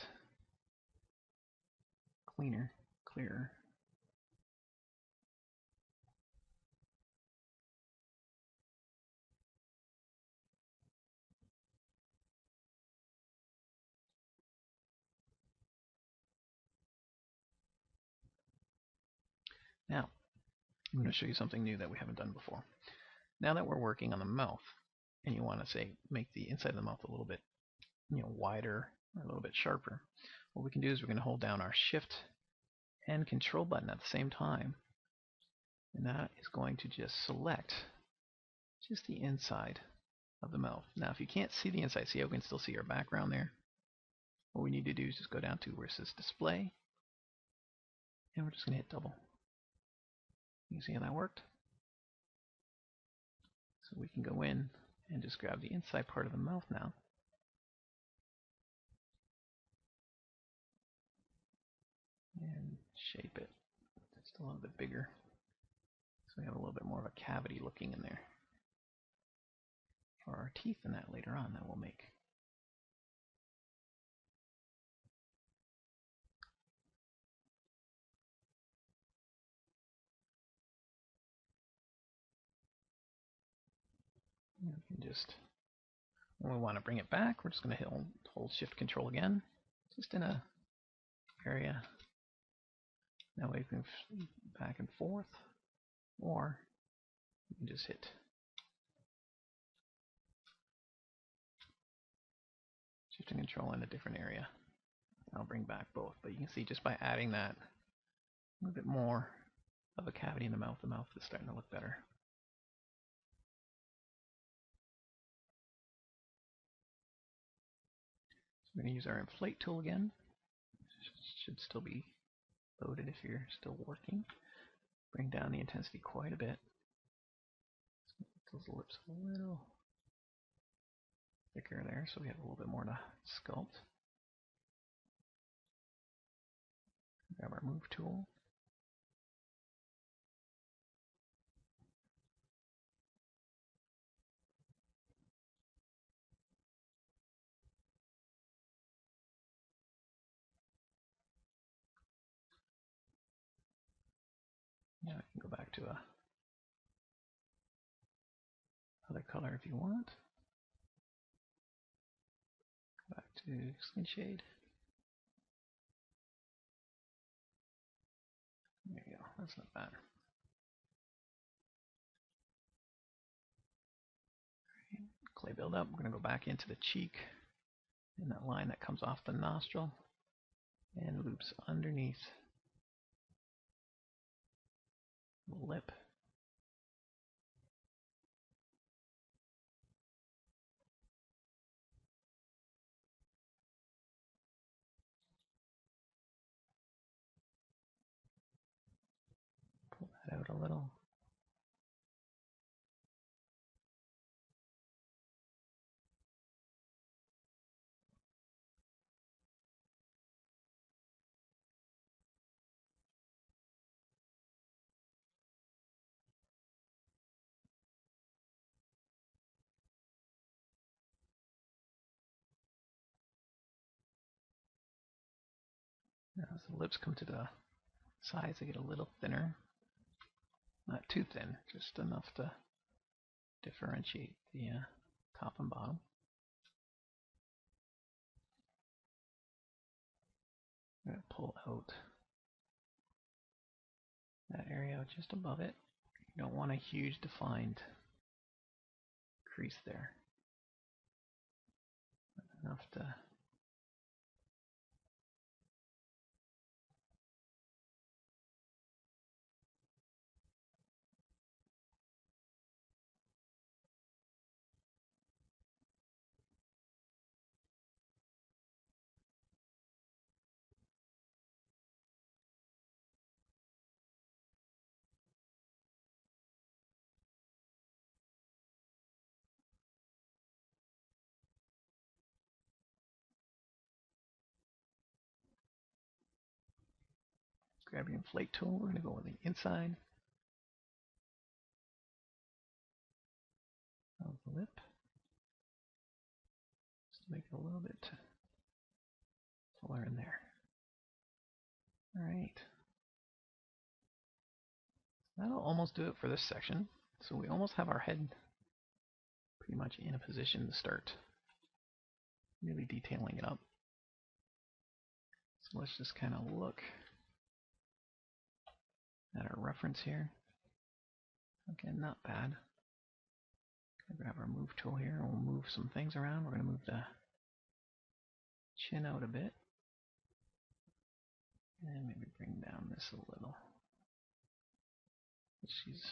cleaner, clearer. Now, I'm going to show you something new that we haven't done before. Now that we're working on the mouth, and you want to say make the inside of the mouth a little bit, wider or a little bit sharper, what we can do is we're going to hold down our Shift and Control button at the same time, and that is going to just select just the inside of the mouth. Now, if you can't see the inside, see how we can still see our background there? What we need to do is just go down to where it says Display, and we're just going to hit double. You see how that worked? So we can go in and just grab the inside part of the mouth now. And shape it just a little bit bigger. So we have a little bit more of a cavity looking in there. For our teeth in that later on that we'll make. And we can just, when we want to bring it back, we're just going to hold Shift Control again, just in a area. That way we can back and forth, or you can just hit Shift and Control in a different area. I'll bring back both, but you can see just by adding that a little bit more of a cavity in the mouth is starting to look better. So we're going to use our Inflate tool again. Should still be loaded if you're still working. Bring down the intensity quite a bit. Those lips a little thicker there, so we have a little bit more to sculpt. Grab our Move tool. Now I can go back to a other color if you want. Go back to Skin Shade. There you go, that's not bad. Clay buildup, we're going to go back into the cheek in that line that comes off the nostril and loops underneath the lip. Pull that out a little. Now as the lips come to the sides, they get a little thinner. Not too thin, just enough to differentiate the top and bottom. I'm going to pull out that area just above it. You don't want a huge defined crease there. Enough to grab your inflate tool. We're going to go with the inside of the lip. Just make it a little bit fuller in there. Alright. That'll almost do it for this section. So we almost have our head pretty much in a position to start really detailing it up. So let's just kind of look at our reference here. Okay, not bad. Grab our move tool here and we'll move some things around. We're going to move the chin out a bit. And maybe bring down this a little. She's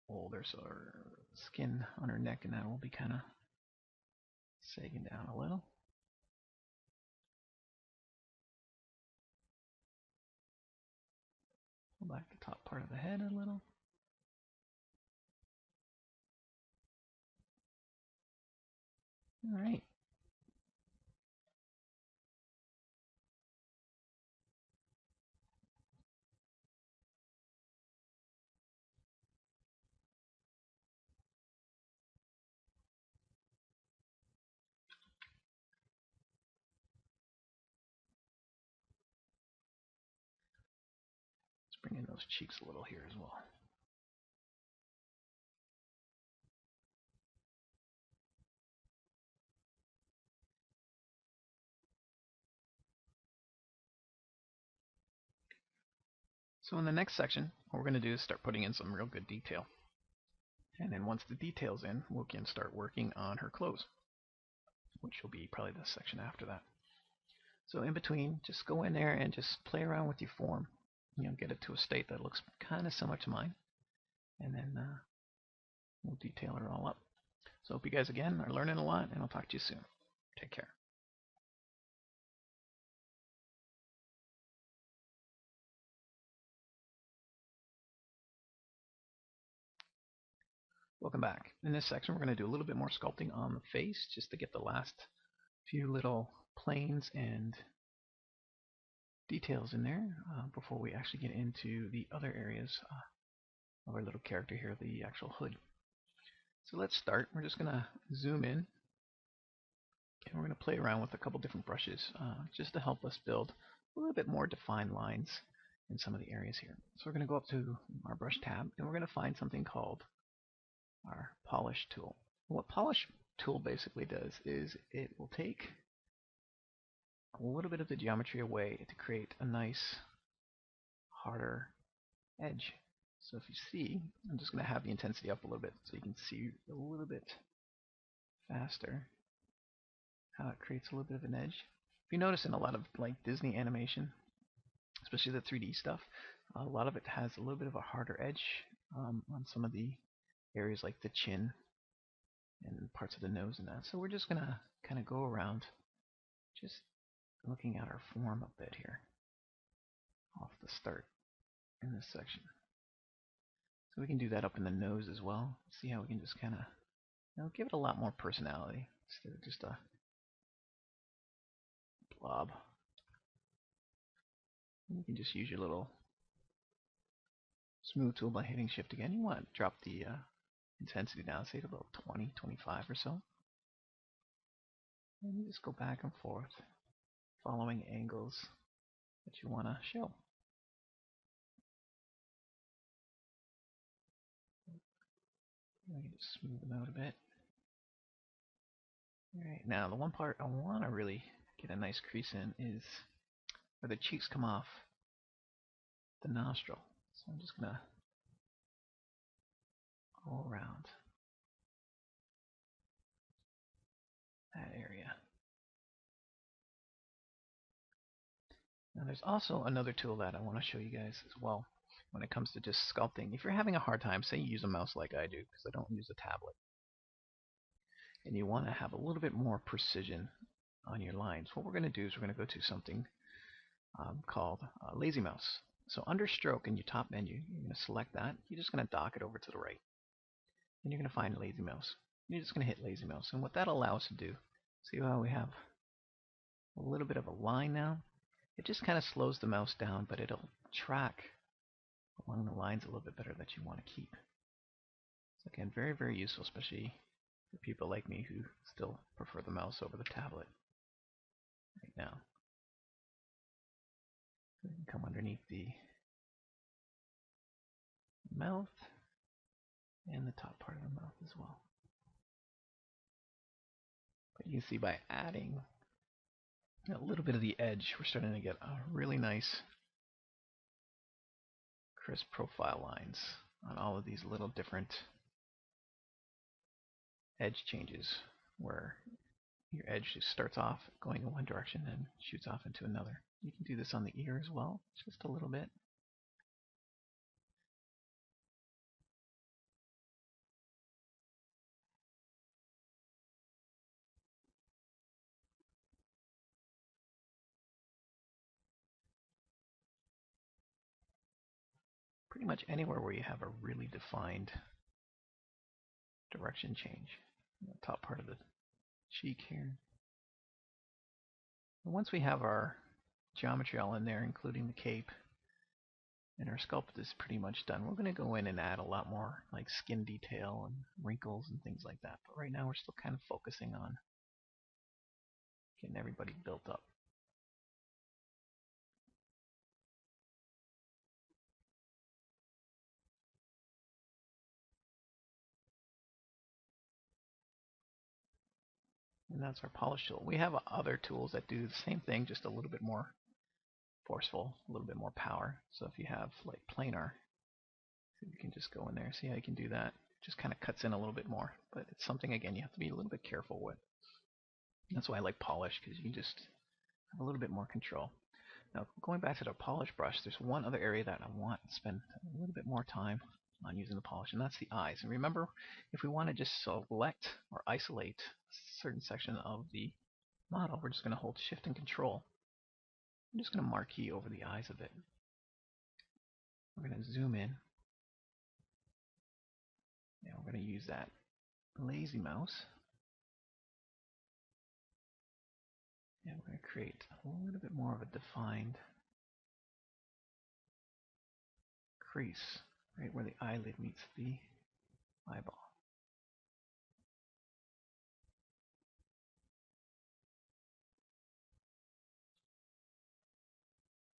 older, so her skin on her neck and that will be kind of sagging down a little. Pull back the top part of the head a little. Alright. Let's bring in those cheeks a little here as well. So in the next section, what we're going to do is start putting in some real good detail. And then once the detail's in, we can start working on her clothes, which will be probably the section after that. So in between, just go in there and just play around with your form. You know, get it to a state that looks kind of similar to mine. And then we'll detail her all up. So hope you guys again are learning a lot, and I'll talk to you soon. Take care. Welcome back. In this section, we're going to do a little bit more sculpting on the face, just to get the last few little planes and details in there before we actually get into the other areas of our little character here, the actual hood. So let's start. We're just going to zoom in, and we're going to play around with a couple different brushes just to help us build a little bit more defined lines in some of the areas here. So we're going to go up to our brush tab, and we're going to find something called our polish tool. What polish tool basically does is it will take a little bit of the geometry away to create a nice harder edge. So if you see, I'm just going to have the intensity up a little bit so you can see a little bit faster how it creates a little bit of an edge. If you notice in a lot of like Disney animation, especially the 3D stuff, a lot of it has a little bit of a harder edge on some of the areas like the chin and parts of the nose and that. So we're just going to kind of go around just looking at our form a bit here off the start in this section. So we can do that up in the nose as well. See how we can just kind of give it a lot more personality instead of just a blob. And you can just use your little smooth tool by hitting shift again. You want to drop the intensity down, say to about 20, 25 or so. And you just go back and forth, following angles that you want to show. I can just smooth them out a bit. Alright, now the one part I want to really get a nice crease in is where the cheeks come off the nostril. So I'm just going to go around that area. Now there's also another tool that I want to show you guys as well when it comes to just sculpting. If you're having a hard time, say you use a mouse like I do, because I don't use a tablet, and you want to have a little bit more precision on your lines, what we're going to do is we're going to go to something called Lazy Mouse. So under Stroke in your top menu, you're going to select that. You're just going to dock it over to the right. And you're going to find Lazy Mouse. You're just going to hit Lazy Mouse. And what that allows us to do, see how we have a little bit of a line now? It just kind of slows the mouse down, but it'll track along the lines a little bit better that you want to keep. So again, very, very useful, especially for people like me who still prefer the mouse over the tablet right now. So we can come underneath the mouth and the top part of the mouth as well. But you can see by adding a little bit of the edge, we're starting to get a really nice crisp profile lines on all of these little different edge changes where your edge just starts off going in one direction and shoots off into another. You can do this on the ear as well, just a little bit. Pretty much anywhere where you have a really defined direction change. The top part of the cheek here. And once we have our geometry all in there, including the cape, and our sculpt is pretty much done, we're going to go in and add a lot more like skin detail and wrinkles and things like that. But right now we're still kind of focusing on getting everybody built up. And that's our polish tool. We have other tools that do the same thing, just a little bit more forceful, a little bit more power. So if you have like planar, you can just go in there, see how you can do that. Just kind of cuts in a little bit more, but it's something again you have to be a little bit careful with. That's why I like polish, because you can just have a little bit more control. Now going back to the polish brush, there's one other area that I want to spend a little bit more time on using the polish, and that's the eyes. And remember, if we want to just select or isolate a certain section of the model, we're just going to hold Shift and Control. I'm just going to marquee over the eyes of it. We're going to zoom in. And we're going to use that lazy mouse. And we're going to create a little bit more of a defined crease right where the eyelid meets the eyeball.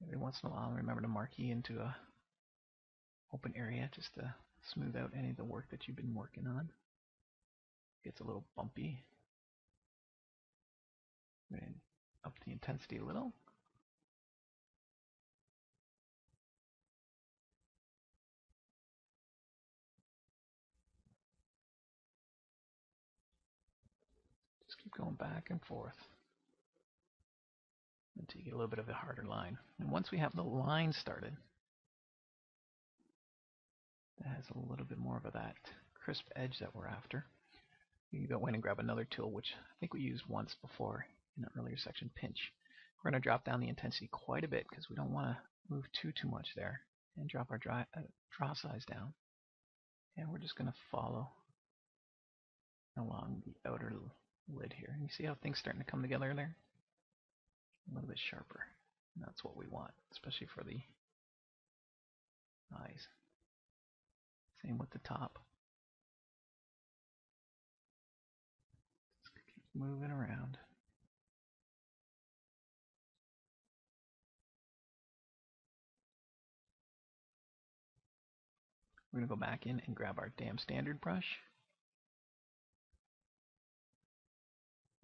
Every once in a while, remember to marquee into a open area just to smooth out any of the work that you've been working on. It gets a little bumpy. And up the intensity a little. Just keep going back and forth until you get a little bit of a harder line. And once we have the line started, that has a little bit more of that crisp edge that we're after, you can go in and grab another tool, which I think we used once before in an earlier section, pinch. We're going to drop down the intensity quite a bit because we don't want to move too much there, and drop our draw size down. And we're just going to follow along the outer lid here. And you see how things starting to come together there? A little bit sharper. And that's what we want, especially for the eyes. Same with the top. Just keep moving around. We're going to go back in and grab our damn standard brush.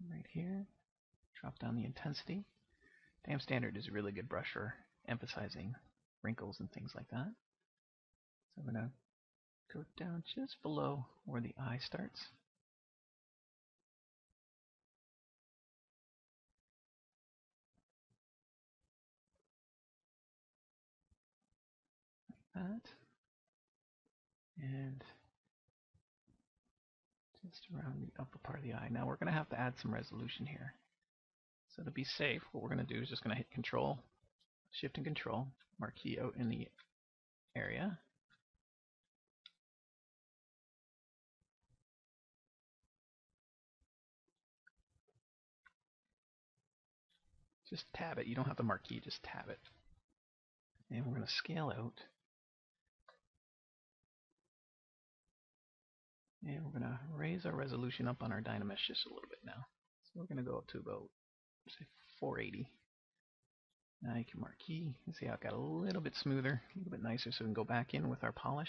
Right here. Drop down the intensity. Damn standard is a really good brush for emphasizing wrinkles and things like that. So I'm going to go down just below where the eye starts. Like that. And just around the upper part of the eye. Now we're going to have to add some resolution here. So to be safe, what we're going to do is just going to hit Control, Shift and Control, marquee out in the area. Just tab it. You don't have the marquee, just tab it. And we're going to scale out. And we're going to raise our resolution up on our Dynamesh just a little bit now. So we're going to go up to about, say, 480. Now you can marquee. You see how it got a little bit smoother, a little bit nicer, so we can go back in with our polish.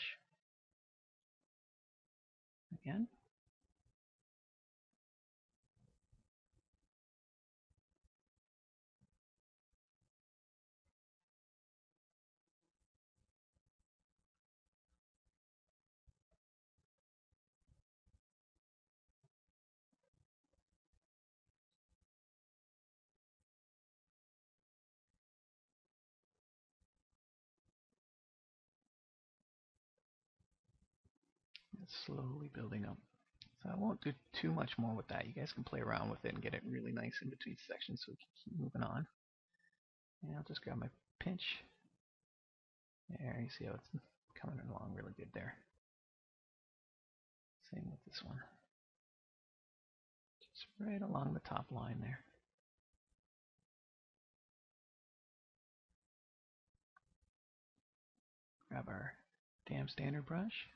Again. It's slowly building up. So I won't do too much more with that. You guys can play around with it and get it really nice in between sections so we can keep moving on. And I'll just grab my pinch. There, you see how it's coming along really good there. Same with this one. Just right along the top line there. Grab our damn standard brush.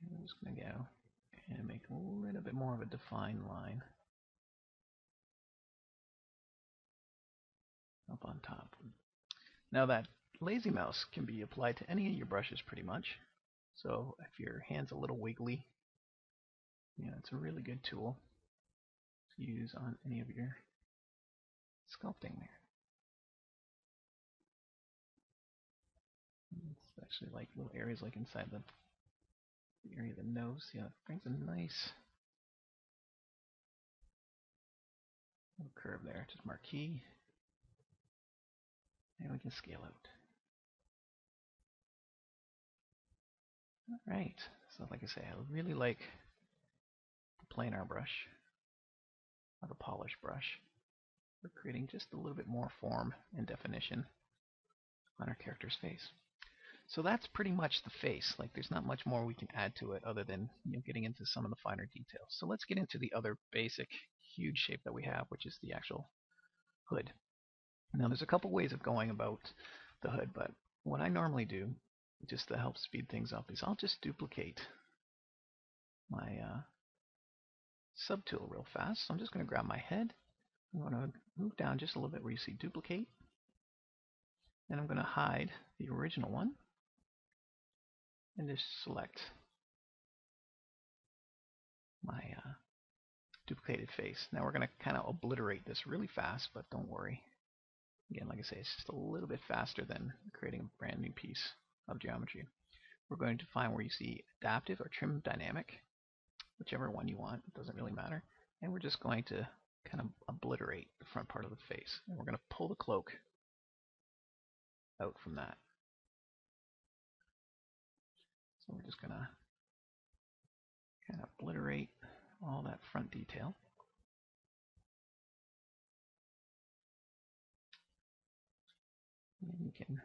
And we're just going to go and make a little bit more of a defined line up on top. Now that lazy mouse can be applied to any of your brushes pretty much. So if your hand's a little wiggly, it's a really good tool to use on any of your sculpting there. It's actually like little areas like inside the area of the nose. Yeah, it brings a nice little curve there. Just marquee. And we can scale out. Alright, so like I say, I really like the planar brush, or the polish brush, for creating just a little bit more form and definition on our character's face. So that's pretty much the face. Like, there's not much more we can add to it other than getting into some of the finer details. So let's get into the other basic huge shape that we have, which is the actual hood. Now there's a couple ways of going about the hood, but what I normally do, just to help speed things up, is I'll just duplicate my subtool real fast. So I'm just going to grab my head. I'm going to move down just a little bit where you see duplicate. And I'm going to hide the original one. And just select my duplicated face. Now we're going to kind of obliterate this really fast, but don't worry. Again, like I say, it's just a little bit faster than creating a brand new piece of geometry. We're going to find where you see adaptive or trim dynamic, whichever one you want, it doesn't really matter. And we're just going to kind of obliterate the front part of the face. And we're going to pull the cloak out from that. So we're just going to kind of obliterate all that front detail. And you can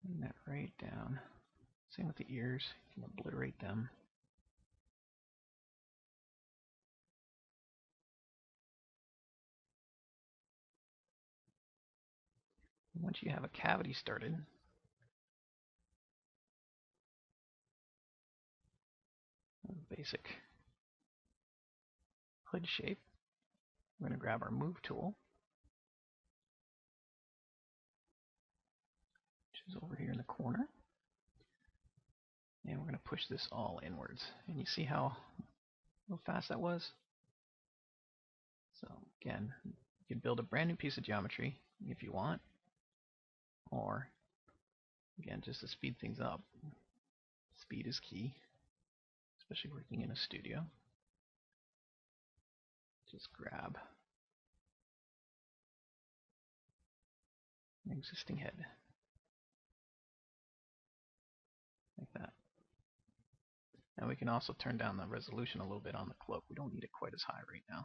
bring that right down. Same with the ears, you can obliterate them. Once you have a cavity started, basic hood shape, we're going to grab our move tool, which is over here in the corner, and we're going to push this all inwards. And you see how fast that was? So again, you can build a brand new piece of geometry if you want, or again, just to speed things up. Speed is key, especially working in a studio. Just grab an existing head, like that. Now we can also turn down the resolution a little bit on the cloak. We don't need it quite as high right now.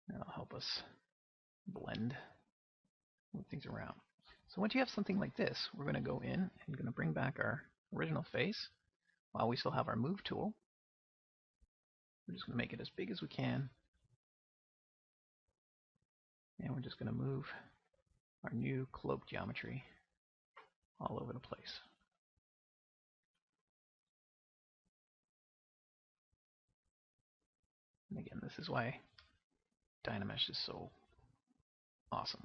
That'll help us blend, move things around. So once you have something like this, we're going to go in and going to bring back our original face while we still have our move tool. We're just going to make it as big as we can. And we're just going to move our new cloak geometry all over the place. And again, this is why Dynamesh is so awesome.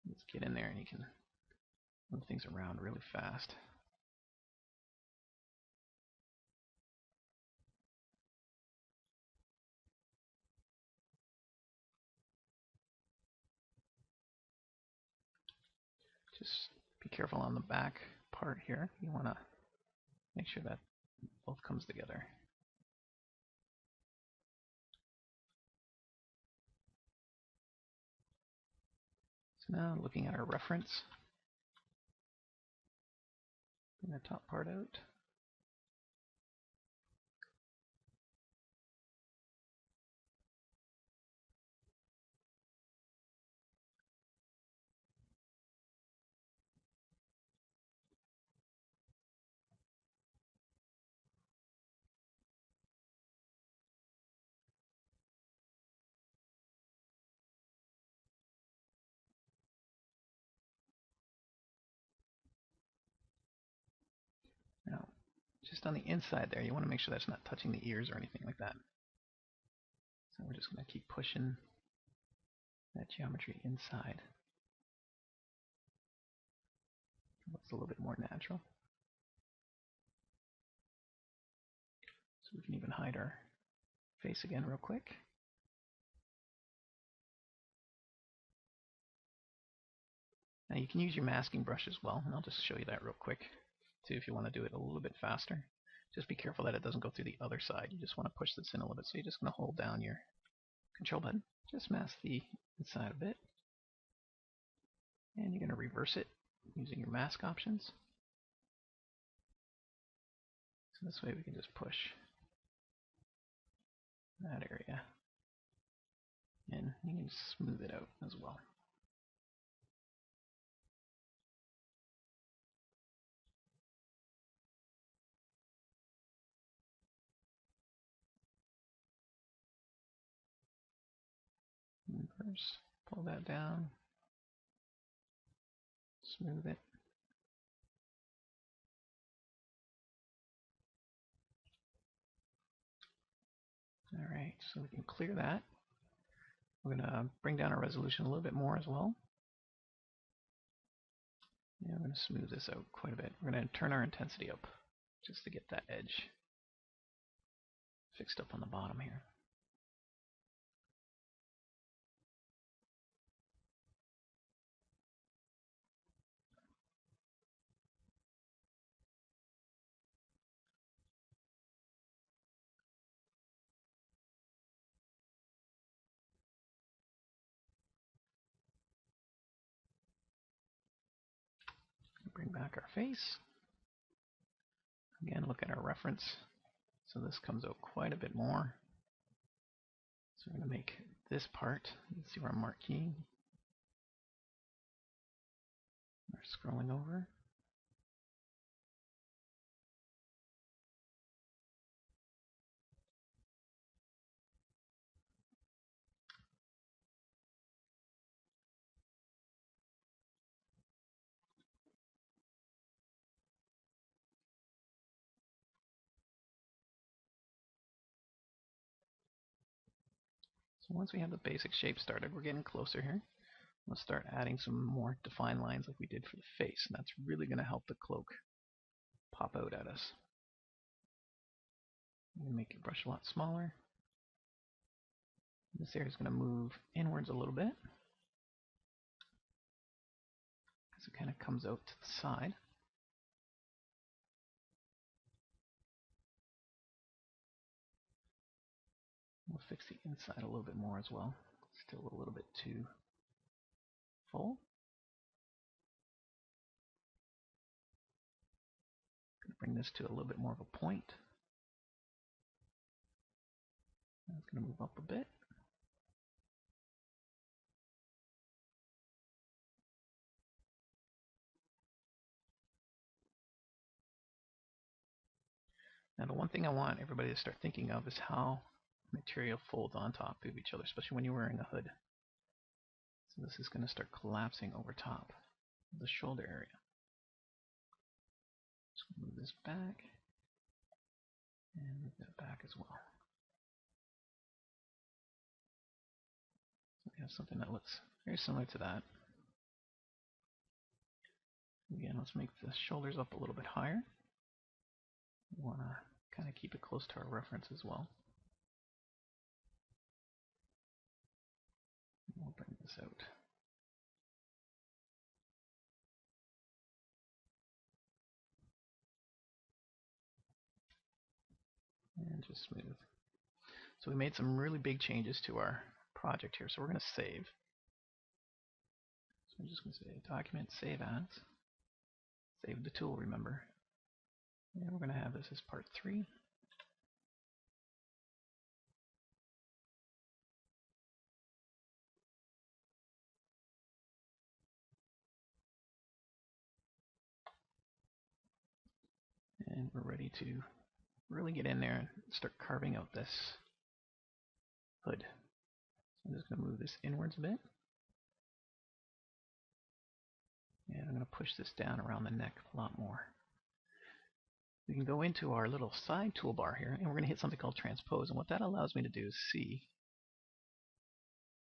Let's get in there and you can move things around really fast. Just be careful on the back part here. You want to make sure that both comes together. So now looking at our reference, bring the top part out. Now, just on the inside there, you want to make sure that's not touching the ears or anything like that. So we're just going to keep pushing that geometry inside. It looks a little bit more natural. So we can even hide our face again real quick. Now you can use your masking brush as well, and I'll just show you that real quick too if you want to do it a little bit faster. Just be careful that it doesn't go through the other side. You just want to push this in a little bit. So you're just going to hold down your control button. Just mask the inside a bit. And you're going to reverse it using your mask options. So this way we can just push that area. And you can smooth it out as well. Reverse, pull that down, smooth it. Alright, so we can clear that. We're going to bring down our resolution a little bit more as well. Yeah, I'm going to smooth this out quite a bit. We're going to turn our intensity up just to get that edge fixed up on the bottom here. Bring back our face. Again, look at our reference. So this comes out quite a bit more. So we're going to make this part, you see where I'm marking, or scrolling over. So once we have the basic shape started, we're getting closer here. Let's start adding some more defined lines like we did for the face, and that's really going to help the cloak pop out at us. I'm going to make your brush a lot smaller. This area is going to move inwards a little bit as it kind of comes out to the side. We'll fix the inside a little bit more as well. Still a little bit too full. Going to bring this to a little bit more of a point. It's going to move up a bit. Now the one thing I want everybody to start thinking of is how material folds on top of each other, especially when you're wearing a hood. So this is going to start collapsing over top of the shoulder area. Just move this back and move that back as well. So we have something that looks very similar to that. Again, let's make the shoulders up a little bit higher. We want to kind of keep it close to our reference as well. And we'll bring this out. And just smooth. So we made some really big changes to our project here, so we're going to save. So I'm just going to say document, save as. Save the tool, remember. And we're going to have this as part 3. And we're ready to really get in there and start carving out this hood. So I'm just going to move this inwards a bit. And I'm going to push this down around the neck a lot more. We can go into our little side toolbar here, and we're going to hit something called Transpose. And what that allows me to do is see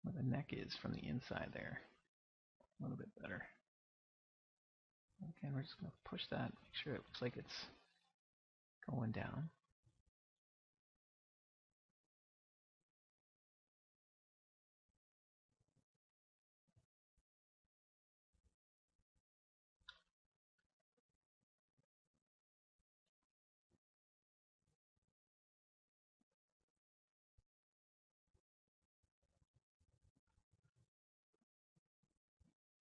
where the neck is from the inside there a little bit better. Okay, we're just going to push that, make sure it looks like it's going down.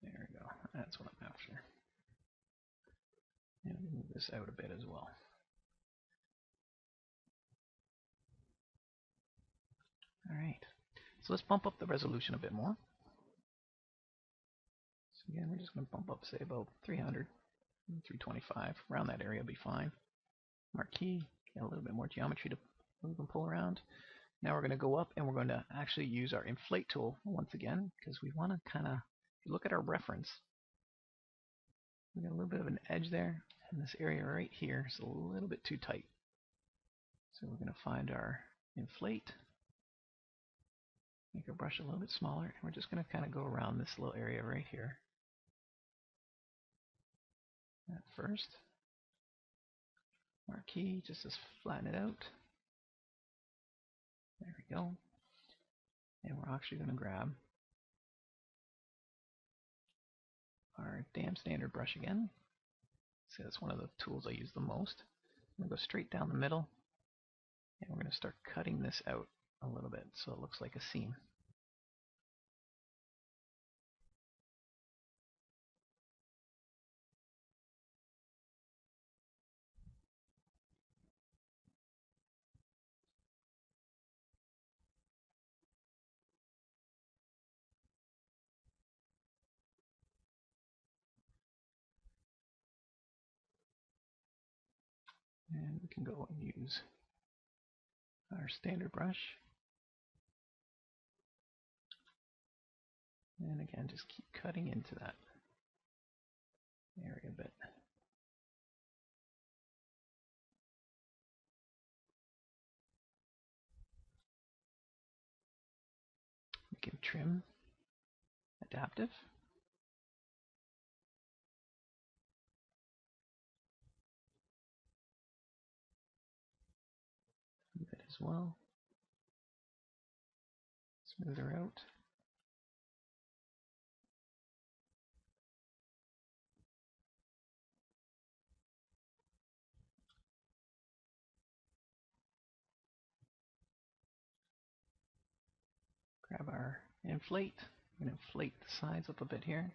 There we go. That's what I'm after. And move this out a bit as well. Alright, so let's bump up the resolution a bit more. So again, we're just going to bump up, say, about 300, 325. Around that area will be fine. Marquee, get a little bit more geometry to move and pull around. Now we're going to go up and we're going to actually use our inflate tool once again, because we want to kind of, if you look at our reference, we got a little bit of an edge there, and this area right here is a little bit too tight. So we're going to find our inflate, make our brush a little bit smaller, and we're just going to kind of go around this little area right here. At first, marquee, just to flatten it out. There we go. And we're actually going to grab our damn standard brush again. See, that's one of the tools I use the most. I'm going to go straight down the middle, and we're going to start cutting this out a little bit so it looks like a seam. And we can go and use our standard brush. And again, just keep cutting into that area a bit. We can trim adaptive. A bit as well. Smooth her out. Grab our inflate. I'm going to inflate the sides up a bit here.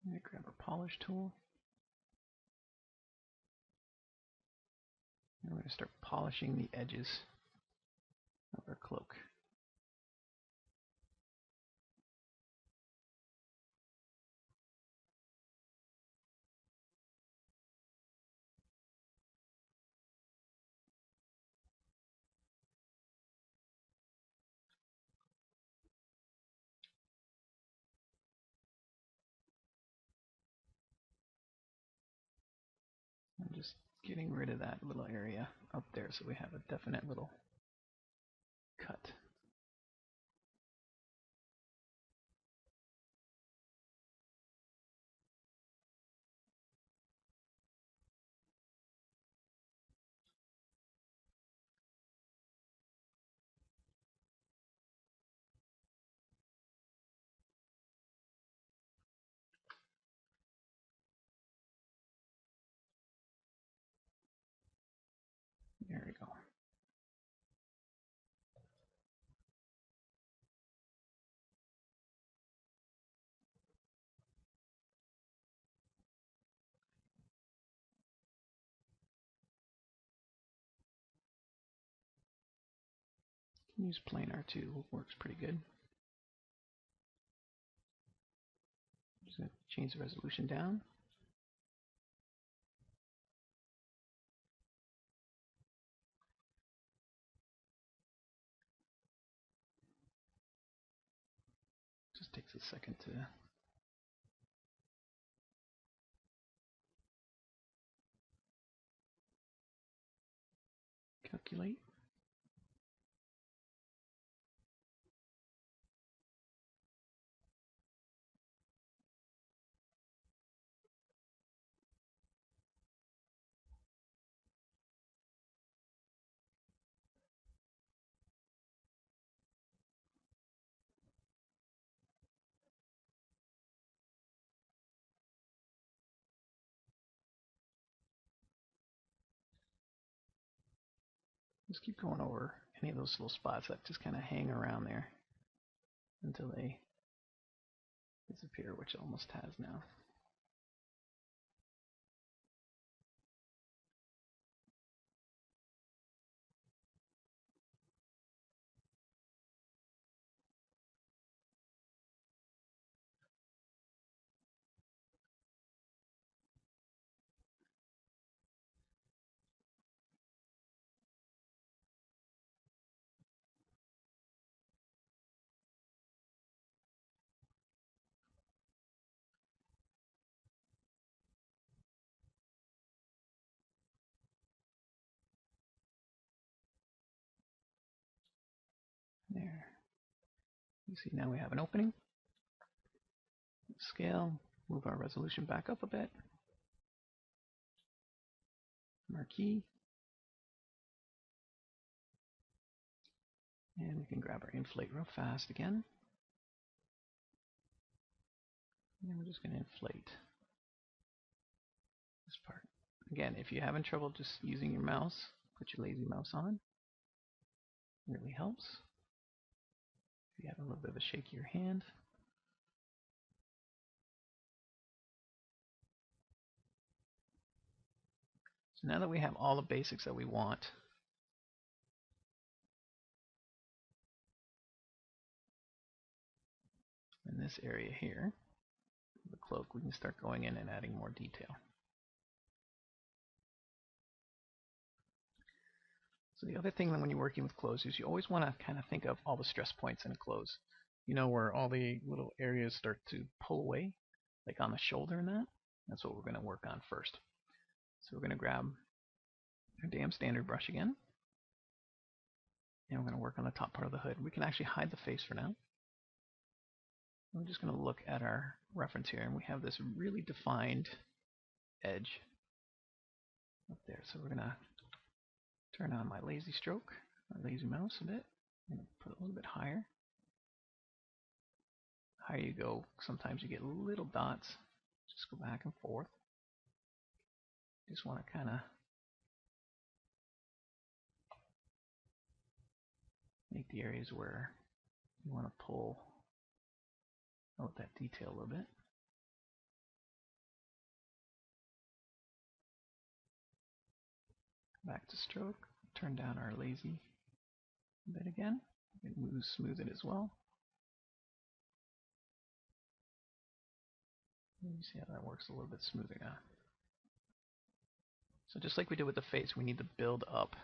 I'm going to grab our polish tool. And we're going to start polishing the edges of our cloak. I'm just getting rid of that little area up there so we have a definite little cut. There we go. You can use planar too, works pretty good. Just going to change the resolution down. Just takes a second to calculate. Just keep going over any of those little spots that just kind of hang around there until they disappear, which it almost has now. There. You see now we have an opening. Scale, move our resolution back up a bit. Marquee. And we can grab our inflate real fast again. And we're just going to inflate this part. Again, if you're having trouble just using your mouse, put your lazy mouse on. It really helps. If you have a little bit of a shakier hand. So now that we have all the basics that we want, in this area here, the cloak, we can start going in and adding more detail. So the other thing when you're working with clothes is you always want to kind of think of all the stress points in a clothes. You know, where all the little areas start to pull away, like on the shoulder and that. That's what we're going to work on first. So we're going to grab our damn standard brush again. And we're going to work on the top part of the hood. We can actually hide the face for now. I'm just going to look at our reference here, and we have this really defined edge up there. So we're going to turn on my lazy stroke, my lazy mouse a bit. I'm going to put it a little bit higher. Higher you go, sometimes you get little dots. Just go back and forth. Just want to kind of make the areas where you want to pull out that detail a little bit. Back to stroke. Turn down our lazy a bit again. And smooth it as well. You see how that works a little bit smoother now. So just like we did with the face, we need to build up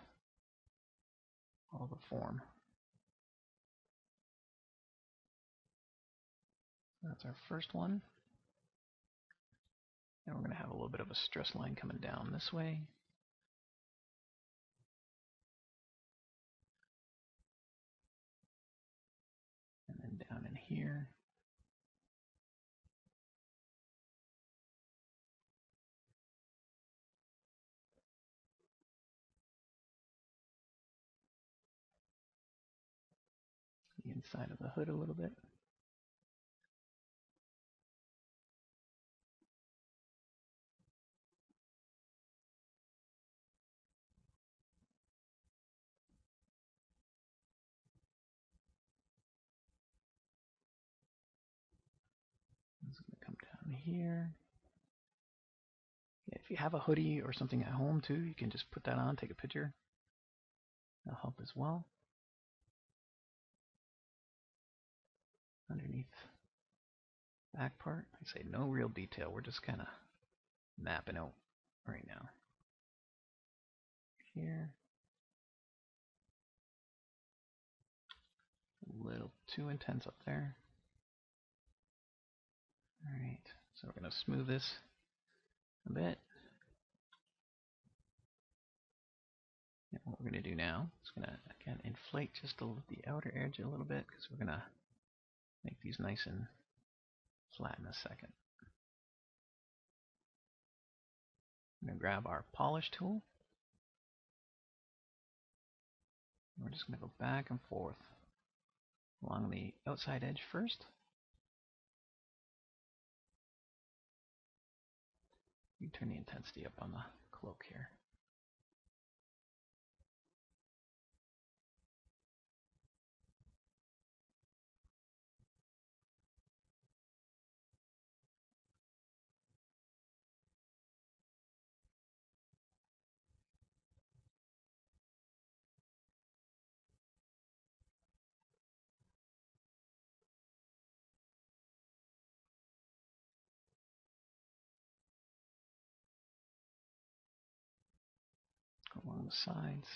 all the form. That's our first one. And we're going to have a little bit of a stress line coming down this way. And then down in here. The inside of the hood a little bit. It's going to come down here. If you have a hoodie or something at home too, you can just put that on, take a picture. That'll help as well. Underneath back part, like I say, no real detail. We're just kind of mapping out right now. Here. A little too intense up there. Alright, so we're going to smooth this a bit. And what we're going to do now is going to, again, inflate just the outer edge a little bit because we're going to make these nice and flat in a second. I'm going to grab our polish tool. We're just going to go back and forth along the outside edge first. You turn the intensity up on the cloak here. Along the sides.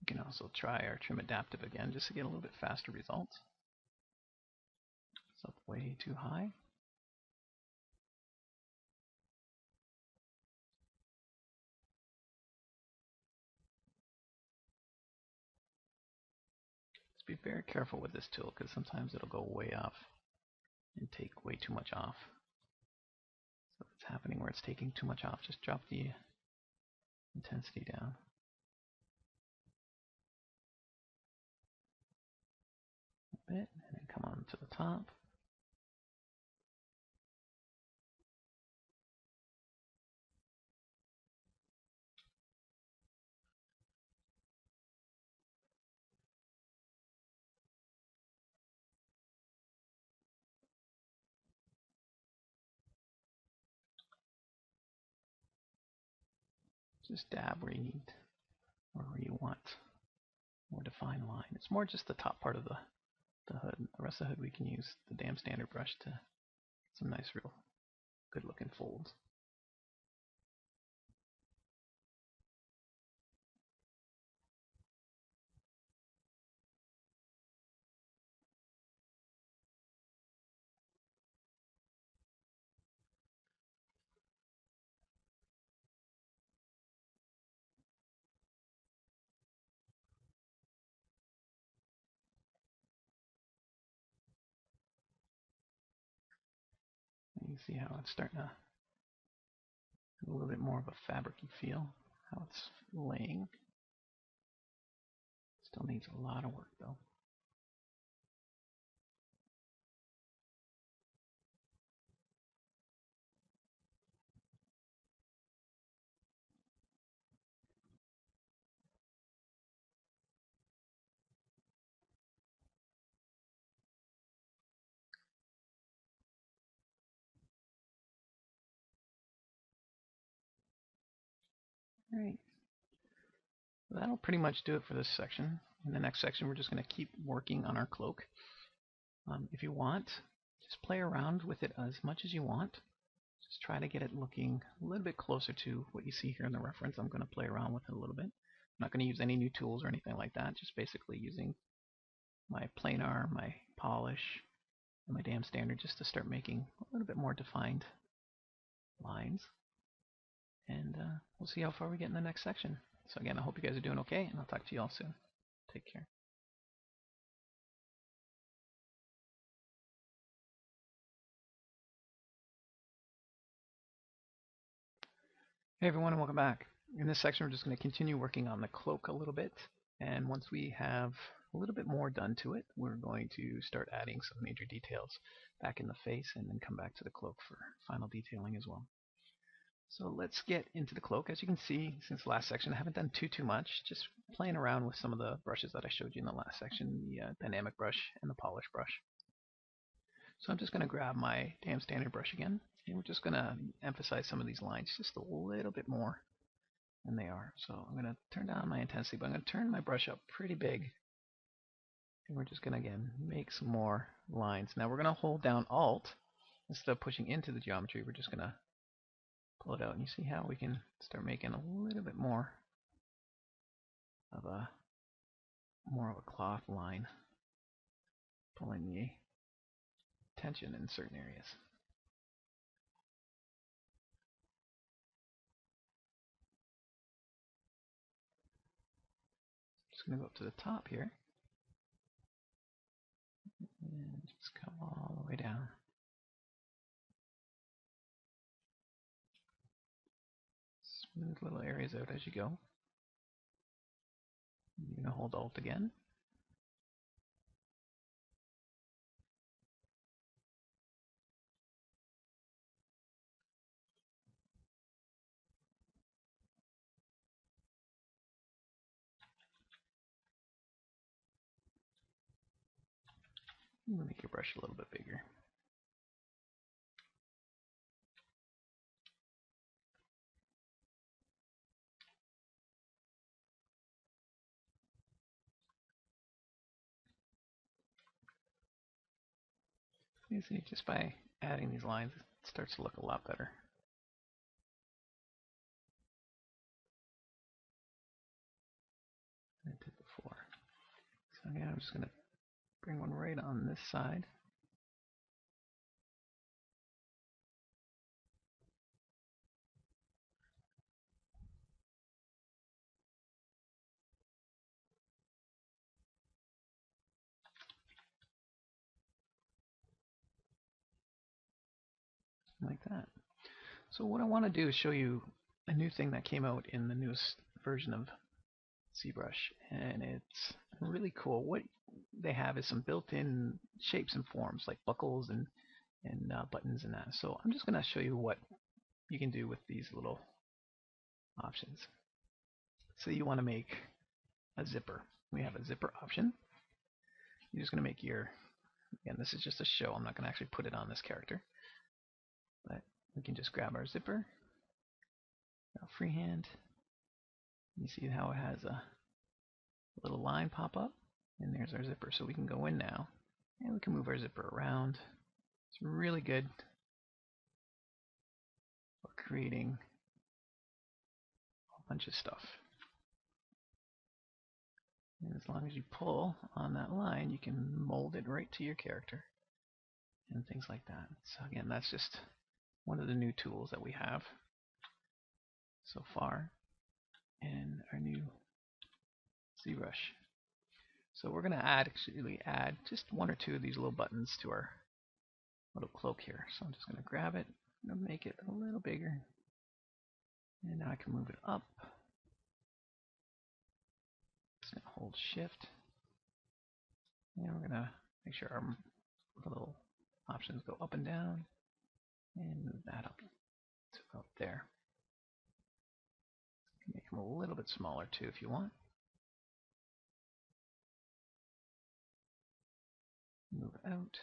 You can also try our trim adaptive again just to get a little bit faster results. It's up way too high. Just be very careful with this tool because sometimes it'll go way off and take way too much off. So if it's happening where it's taking too much off, just drop the intensity down. A bit, and then come on to the top. Just dab where you need or where you want more defined line. It's more just the top part of the hood. The rest of the hood we can use the damn standard brush to get some nice, real good looking folds. You can see how it's starting to have a little bit more of a fabric-y feel, how it's laying. Still needs a lot of work though. Alright, that'll pretty much do it for this section. In the next section, we're just going to keep working on our cloak. If you want, just play around with it as much as you want. Just try to get it looking a little bit closer to what you see here in the reference. I'm going to play around with it a little bit. I'm not going to use any new tools or anything like that, just basically using my planar, my polish, and my dam standard just to start making a little bit more defined lines. And we'll see how far we get in the next section. So again, I hope you guys are doing okay, and I'll talk to you all soon. Take care. Hey everyone, and welcome back. In this section, we're just going to continue working on the cloak a little bit, and once we have a little bit more done to it, we're going to start adding some major details back in the face, and then come back to the cloak for final detailing as well. So let's get into the cloak. As you can see, since the last section, I haven't done too much, just playing around with some of the brushes that I showed you in the last section, the dynamic brush and the polish brush. So I'm just going to grab my dam standard brush again, and we're just going to emphasize some of these lines just a little bit more than they are. So I'm going to turn down my intensity, but I'm going to turn my brush up pretty big, and we're just going to, again, make some more lines. Now we're going to hold down Alt. Instead of pushing into the geometry, we're just going to pull it out, and you see how we can start making a little bit more of a cloth line, pulling the tension in certain areas. Just going to go up to the top here and just come all the way down. Smooth little areas out as you go. You're going to hold Alt again. Make your brush a little bit bigger. You see, just by adding these lines, it starts to look a lot better than it did before. So again, I'm just going to bring one right on this side. Like that. So what I want to do is show you a new thing that came out in the newest version of ZBrush, and it's really cool. What they have is some built-in shapes and forms like buckles and buttons and that. So I'm just going to show you what you can do with these little options. So you want to make a zipper. We have a zipper option. You're just going to make your, again, this is just a show. I'm not going to actually put it on this character. But we can just grab our zipper, our freehand. You see how it has a little line pop up, and there's our zipper. So we can go in now, and we can move our zipper around. It's really good for creating a bunch of stuff. And as long as you pull on that line, you can mold it right to your character and things like that. So again, that's just one of the new tools that we have so far in our new ZBrush. So we're going to actually add just one or two of these little buttons to our little cloak here. So I'm just going to grab it and make it a little bigger. And now I can move it up. Just going to hold Shift. And we're going to make sure our little options go up and down. And move that up to about there. Make them a little bit smaller too if you want. Move it out.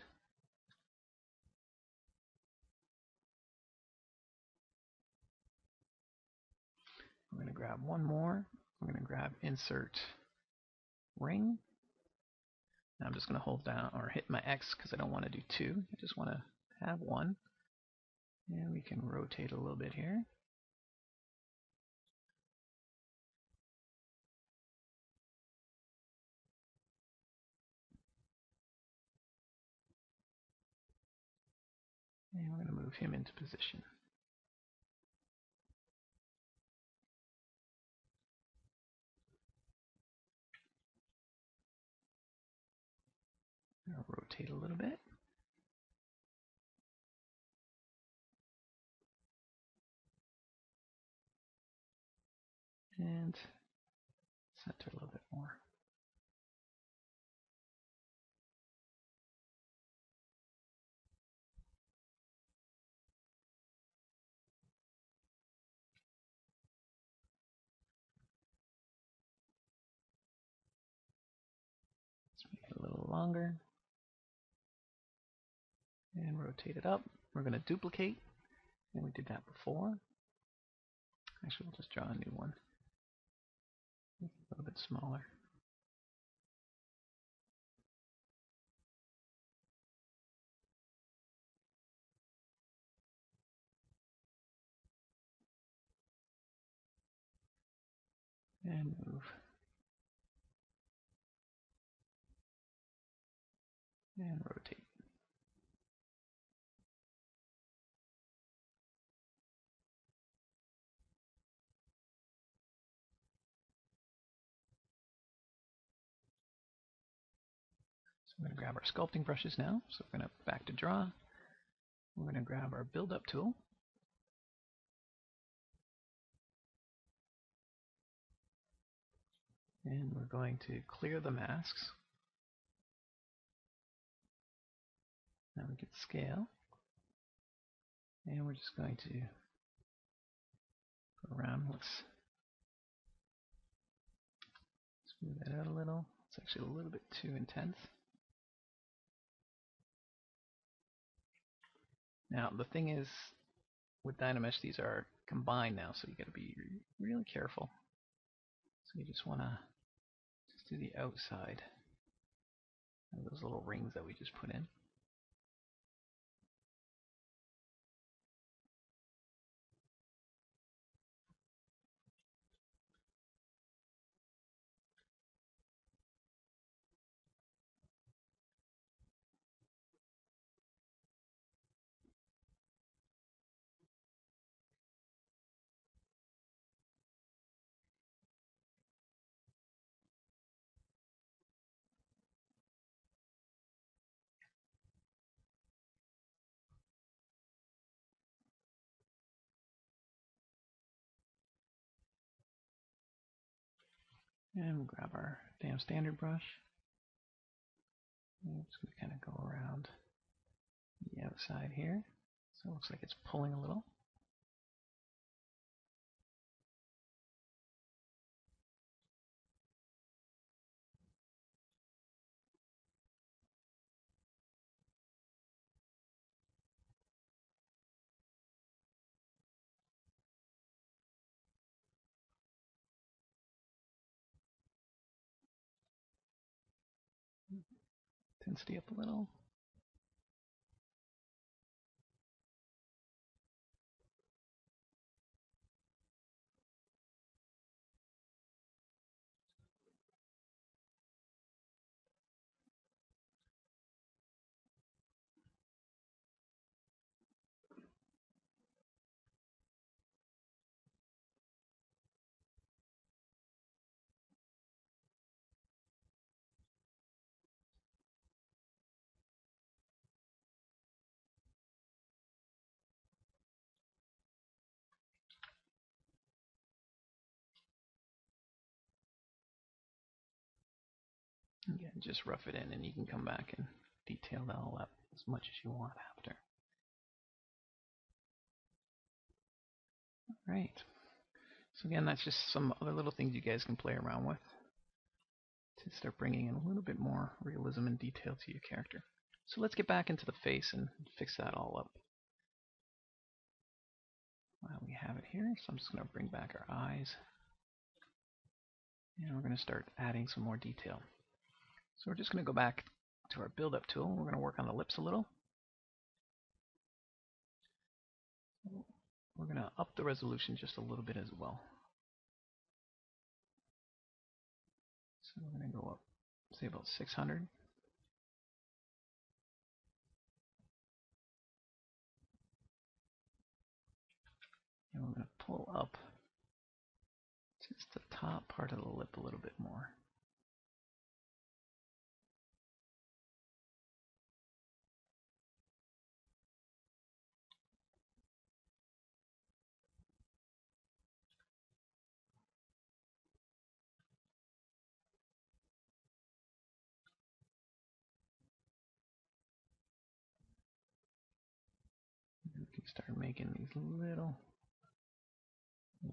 We're going to grab one more. We're going to grab Insert Ring. Now I'm just going to hold down or hit my X because I don't want to do two. I just want to have one. And we can rotate a little bit here. And we're going to move him into position. I'll rotate a little bit. And center a little bit more. Let's make it a little longer. And rotate it up. We're going to duplicate. And we did that before. Actually, we'll just draw a new one. A little bit smaller. And move. And rotate. So we're going to grab our sculpting brushes now. So we're going to back to draw. We're going to grab our build up tool. And we're going to clear the masks. Now we can scale. And we're just going to go around. Let's smooth that out a little. It's actually a little bit too intense. Now the thing is, with Dynamesh, these are combined now, so you got to be really careful. So you just want to just do the outside of those little rings that we just put in. And we'll grab our damn standard brush. And it's going to kind of go around the outside here. So it looks like it's pulling a little. Intensity up a little. Again, just rough it in, and you can come back and detail that all up as much as you want after. Alright. So again, that's just some other little things you guys can play around with to start bringing in a little bit more realism and detail to your character. So let's get back into the face and fix that all up while we have have it here, so I'm just going to bring back our eyes. And we're going to start adding some more detail. So we're just going to go back to our build-up tool. We're going to work on the lips a little. We're going to up the resolution just a little bit as well. So we're going to go up, say about 600. And we're going to pull up just the top part of the lip a little bit more. We can start making these little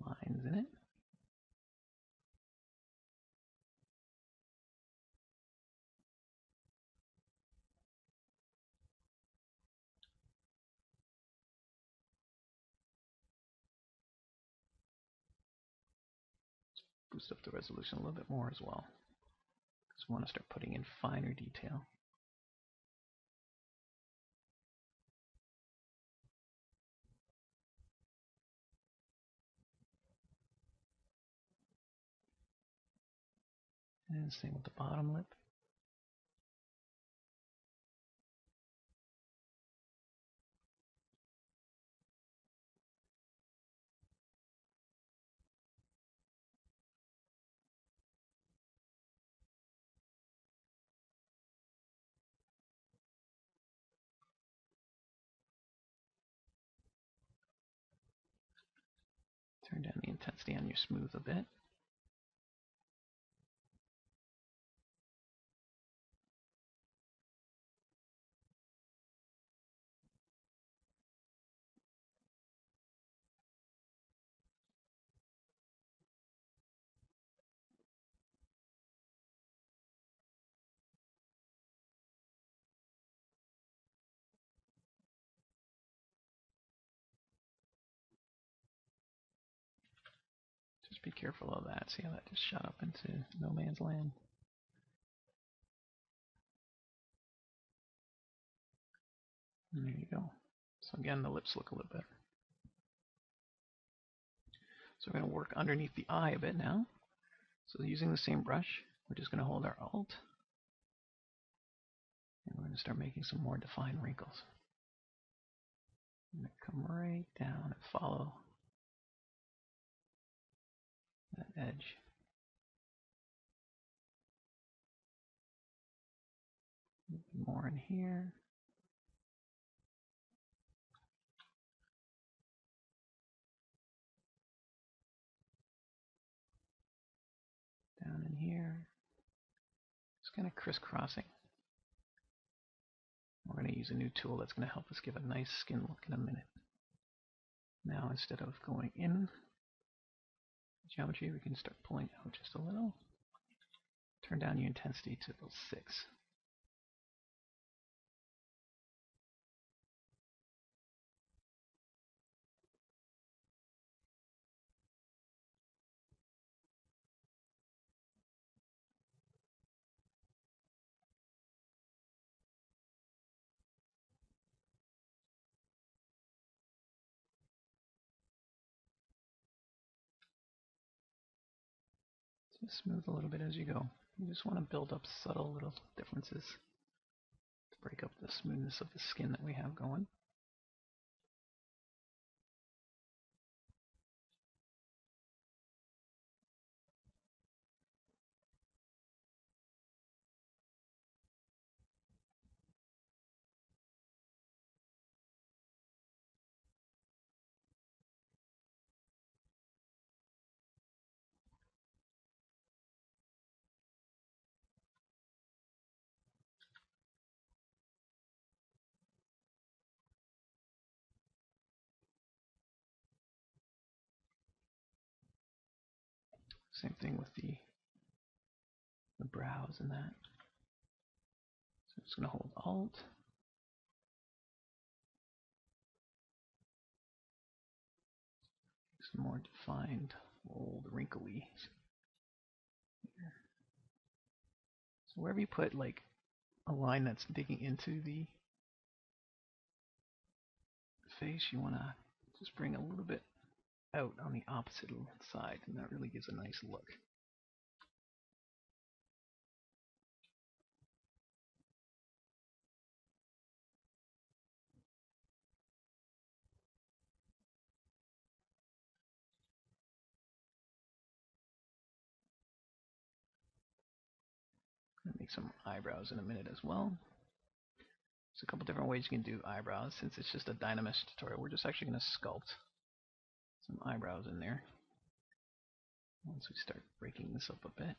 lines in it. Boost up the resolution a little bit more as well, because we want to start putting in finer detail. And same with the bottom lip. Turn down the intensity on your smooth a bit. Just be careful of that. See how that just shot up into no man's land? And there you go. So again, the lips look a little better. So we're going to work underneath the eye a bit now. So using the same brush, we're just going to hold our Alt. And we're going to start making some more defined wrinkles. I'm going to come right down and follow that edge. More in here. Down in here. Just kind of crisscrossing. We're going to use a new tool that's going to help us give a nice skin look in a minute. Now instead of going in geometry, we can start pulling out just a little. Turn down your intensity to about 6. Just smooth a little bit as you go. You just want to build up subtle little differences to break up the smoothness of the skin that we have going. Same thing with the brows and that. So I'm just going to hold Alt. some more defined, old, wrinkly. So wherever you put like a line that's digging into the face, you want to just bring a little bit out on the opposite side, and that really gives a nice look. I'll make some eyebrows in a minute as well. There's a couple different ways you can do eyebrows. Since it's just a Dynamesh tutorial, we're just actually going to sculpt some eyebrows in there once we start breaking this up a bit.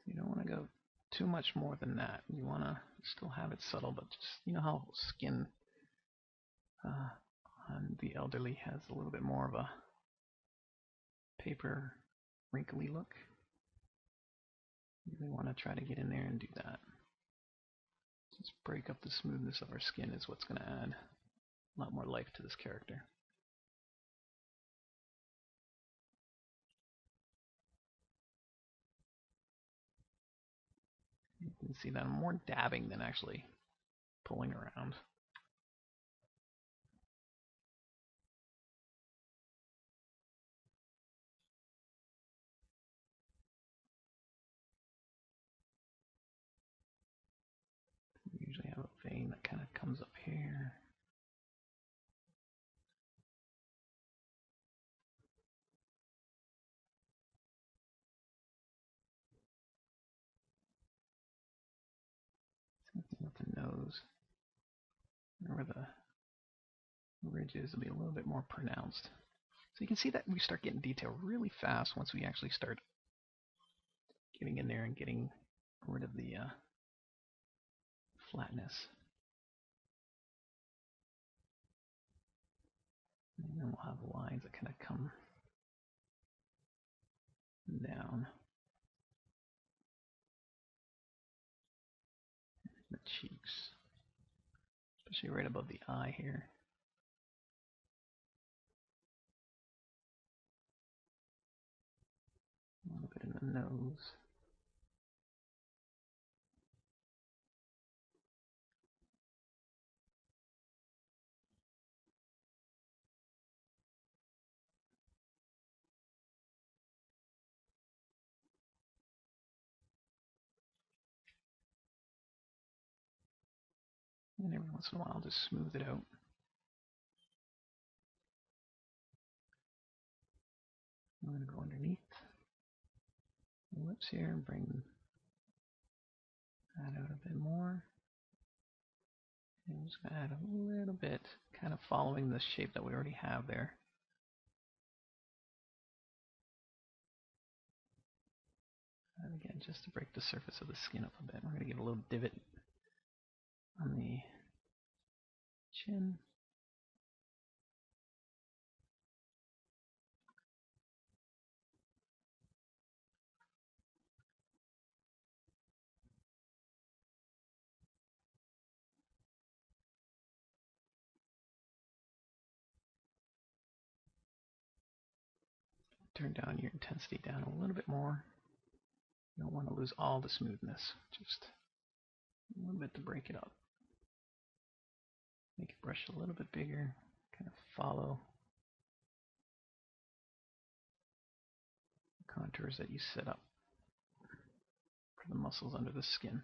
You don't want to go too much more than that. You want to still have it subtle, but just, you know how skin on the elderly has a little bit more of a paper wrinkly look. You really want to try to get in there and do that. Just break up the smoothness of our skin is what's going to add a lot more life to this character. You can see that I'm more dabbing than actually pulling around. We usually have a vein that kind of comes up here. Same thing with the nose. Where the ridges will be a little bit more pronounced. So you can see that we start getting detail really fast once we actually start getting in there and getting rid of the flatness. And then we'll have lines that kind of come down the cheeks, especially right above the eye here. A little bit in the nose. And every once in a while, just smooth it out. I'm going to go underneath the lips here and bring that out a bit more. And I'm just going to add a little bit, kind of following the shape that we already have there. And again, just to break the surface of the skin up a bit, we're going to give a little divot on the chin. Turn down your intensity down a little bit more. You don't want to lose all the smoothness, just a little bit to break it up. Make your brush a little bit bigger, kind of follow the contours that you set up for the muscles under the skin.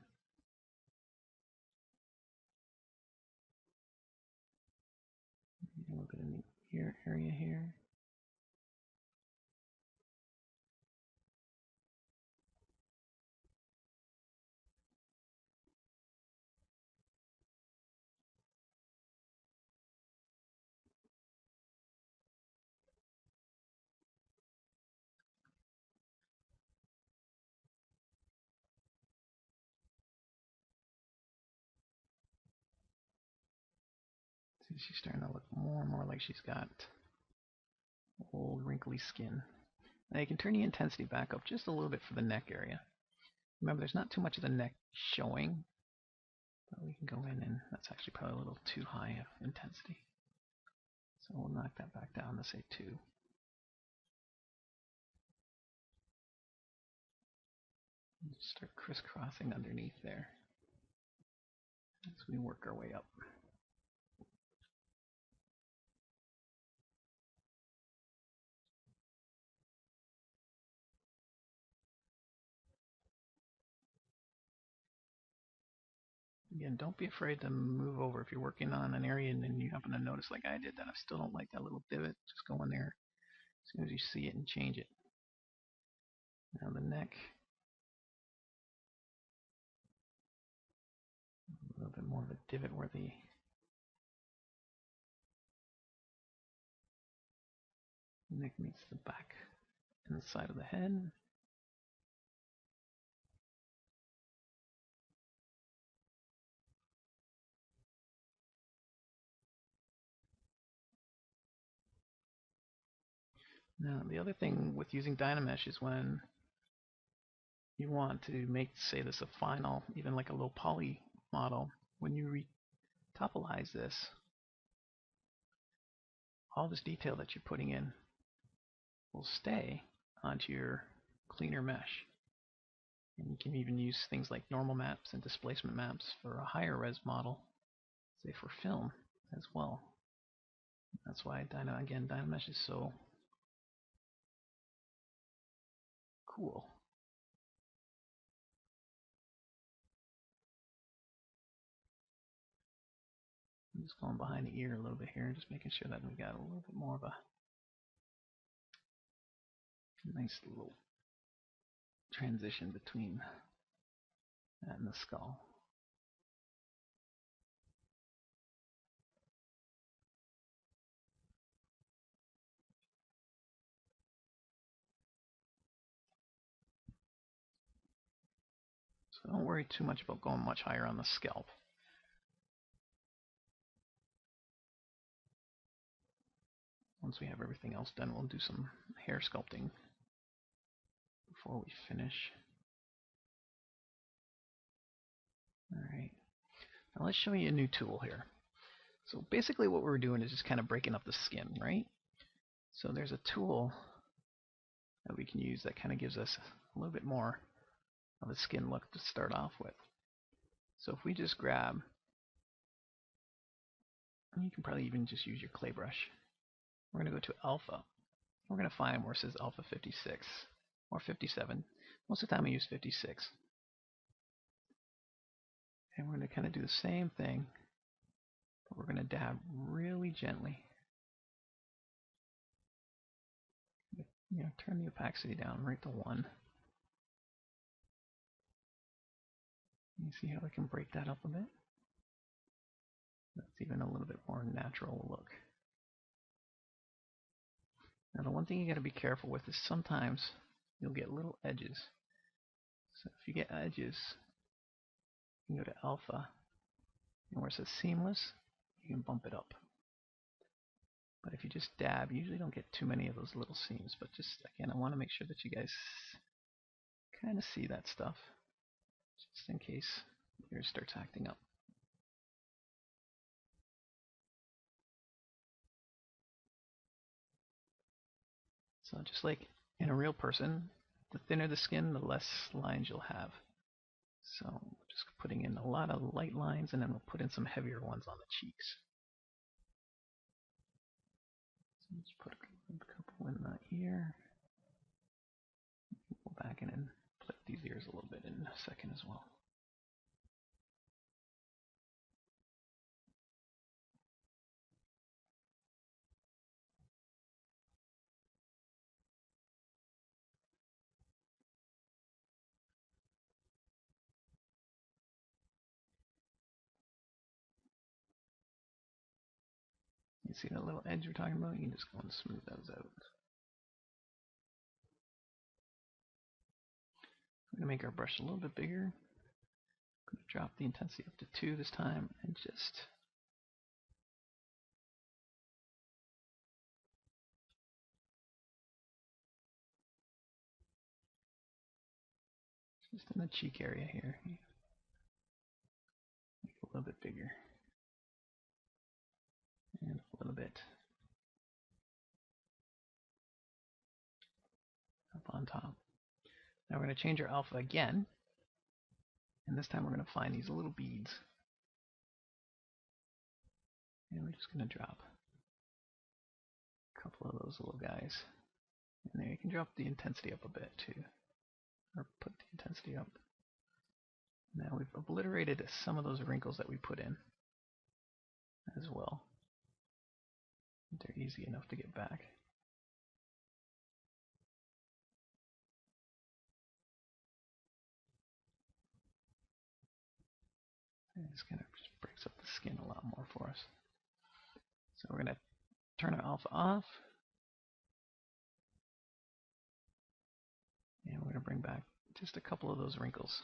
A little bit in the ear area here. She's starting to look more and more like she's got old wrinkly skin. Now you can turn the intensity back up just a little bit for the neck area. Remember, there's not too much of the neck showing, but we can go in, and that's actually probably a little too high of intensity. So we'll knock that back down to say 2. And just start crisscrossing underneath there as we work our way up. Again, don't be afraid to move over. If you're working on an area and then you happen to notice, like I did, that I still don't like that little divot, just go in there as soon as you see it and change it. Now the neck, a little bit more of a divot where the neck meets the back and the side of the head. Now, the other thing with using Dynamesh is when you want to make, say, this a final, even like a low poly model, when you retopolize this, all this detail that you're putting in will stay onto your cleaner mesh. And you can even use things like normal maps and displacement maps for a higher res model, say for film as well. That's why Dynamesh is so cool. I'm just going behind the ear a little bit here, just making sure that we got a little bit more of a nice little transition between that and the skull. So don't worry too much about going much higher on the scalp. Once we have everything else done, we'll do some hair sculpting before we finish. Alright, now let's show you a new tool here. So basically what we're doing is just kind of breaking up the skin, right? So there's a tool that we can use that kind of gives us a little bit more of a skin look to start off with. So if we just grab, you can probably even just use your clay brush. We're going to go to alpha. We're going to find where it says alpha 56 or 57. Most of the time I use 56. And we're going to kind of do the same thing, but we're going to dab really gently. Turn the opacity down right to 1. You see how I can break that up a bit? That's even a little bit more natural look. Now the one thing you got to be careful with is sometimes you'll get little edges. So if you get edges, you can go to alpha, and where it says seamless, you can bump it up. But if you just dab, you usually don't get too many of those little seams. But just, again, I want to make sure that you guys kind of see that stuff, just in case yours starts acting up. So just like in a real person, the thinner the skin, the less lines you'll have. So just putting in a lot of light lines, and then we'll put in some heavier ones on the cheeks. So let's put a couple in the ear. Go back in and play these ears a little bit in a second as well. You see that little edge we're talking about? You can just go and smooth those out. I'm going to make our brush a little bit bigger. I'm going to drop the intensity up to 2 this time and just Just in the cheek area here. Make it a little bit bigger. And a little bit up on top. Now we're going to change our alpha again. And this time we're going to find these little beads. And we're just going to drop a couple of those little guys. And there you can drop the intensity up a bit too. Or put the intensity up. Now we've obliterated some of those wrinkles that we put in as well. They're easy enough to get back. And this kind of just breaks up the skin a lot more for us. So we're going to turn our alpha off. And we're going to bring back just a couple of those wrinkles.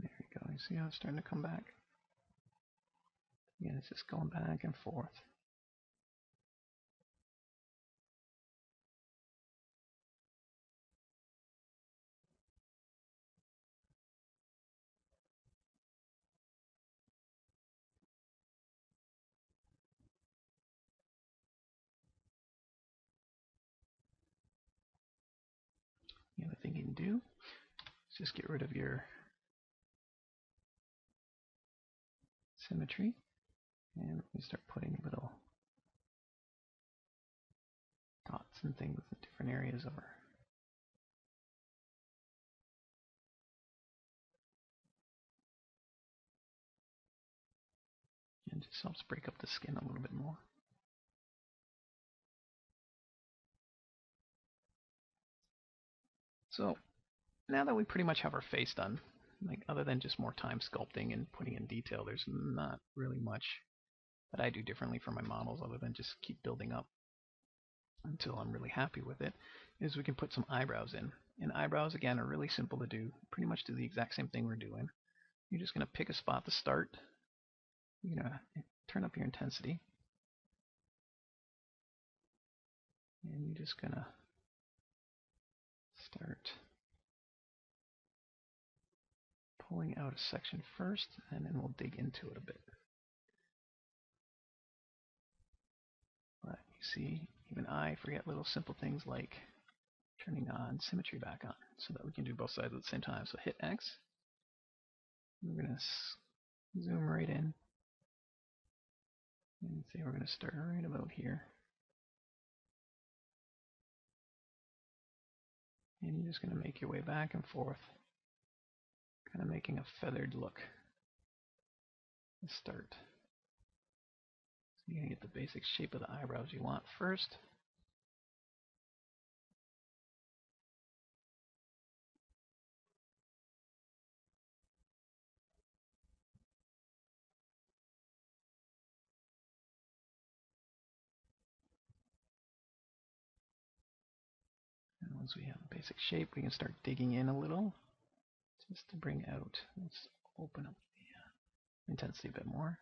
There we go. You see how it's starting to come back? Again, it's just going back and forth. The other thing you can do is just get rid of your symmetry. And we start putting little dots and things in different areas of our. And just helps break up the skin a little bit more. So now that we pretty much have our face done, like other than just more time sculpting and putting in detail, there's not really much that I do differently for my models other than just keep building up until I'm really happy with it, is we can put some eyebrows in. And eyebrows, again, are really simple to do. Pretty much do the exact same thing we're doing. You're just going to pick a spot to start. You're going to turn up your intensity. And you're just going to start pulling out a section first, and then we'll dig into it a bit. But you see, even I forget little simple things like turning on symmetry back on so that we can do both sides at the same time. So hit X. We're going to zoom right in. And say we're going to start right about here. And you're just going to make your way back and forth, kind of making a feathered look to start. So you're going to get the basic shape of the eyebrows you want first. And once we have a basic shape, we can start digging in a little just to bring out, let's open up the intensity a bit more.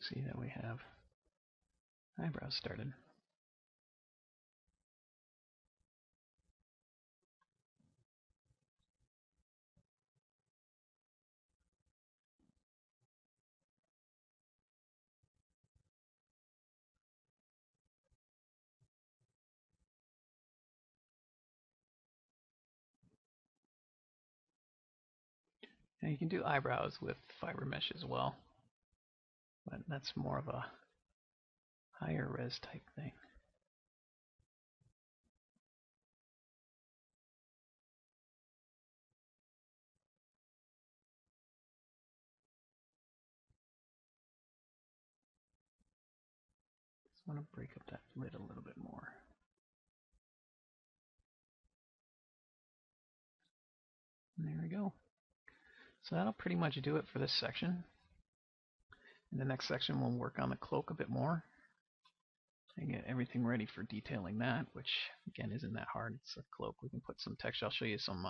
See that we have eyebrows started. Now you can do eyebrows with fiber mesh as well, but that's more of a higher res type thing. Just want to break up that lid a little bit more. And there we go. So that'll pretty much do it for this section. In the next section we'll work on the cloak a bit more and get everything ready for detailing that, which again isn't that hard. It's a cloak. We can put some texture. I'll show you some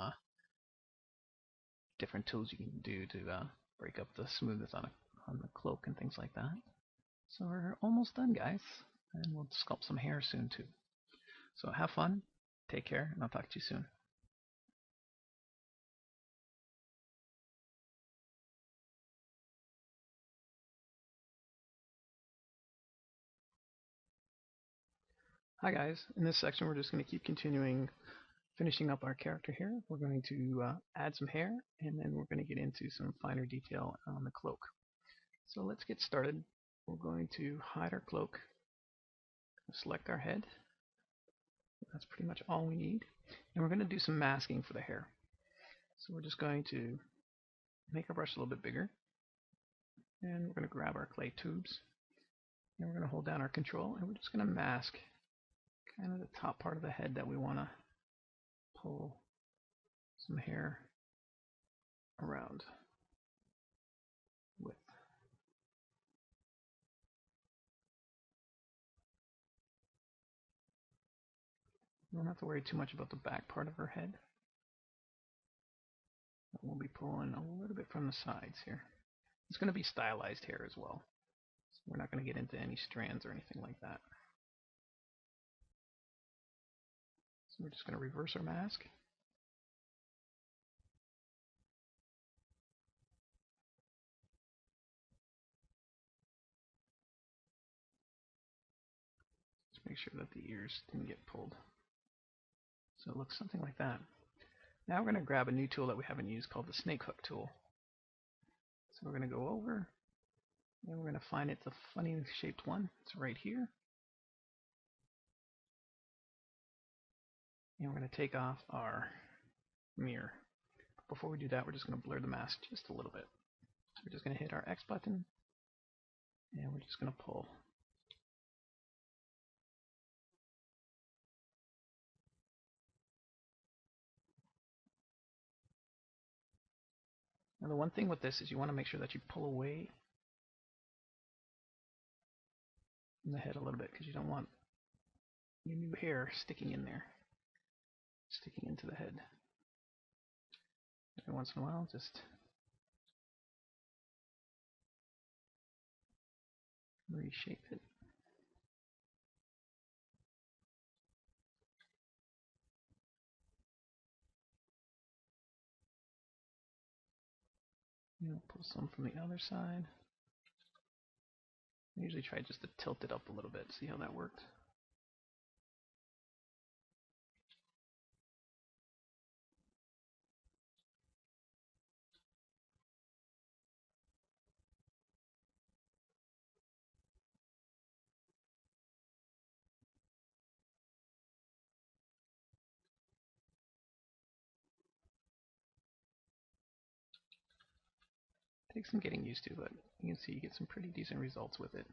different tools you can do to break up the smoothness on the cloak and things like that. So we're almost done, guys, and we'll sculpt some hair soon too. So have fun, take care, and I'll talk to you soon. Hi guys, in this section we're just going to keep finishing up our character here. We're going to add some hair, and then we're going to get into some finer detail on the cloak. So let's get started. We're going to hide our cloak, select our head. That's pretty much all we need. And we're going to do some masking for the hair. So we're just going to make our brush a little bit bigger, and we're going to grab our clay tubes, and we're going to hold down our control, and we're just going to mask kind of the top part of the head that we want to pull some hair around with. We don't have to worry too much about the back part of her head. We'll be pulling a little bit from the sides here. It's going to be stylized hair as well. So we're not going to get into any strands or anything like that. So we're just going to reverse our mask. Just make sure that the ears didn't get pulled. So it looks something like that. Now we're going to grab a new tool that we haven't used called the snake hook tool. So we're going to go over, and we're going to find it's a funny shaped one. It's right here. And we're going to take off our mirror. Before we do that, we're just going to blur the mask just a little bit. So we're just going to hit our X button, and we're just going to pull. Now the one thing with this is you want to make sure that you pull away from the head a little bit, because you don't want your new hair sticking in there, sticking into the head. Every once in a while, just reshape it. Pull some from the other side. I usually try just to tilt it up a little bit, see how that worked. Takes some getting used to, but you can see you get some pretty decent results with it.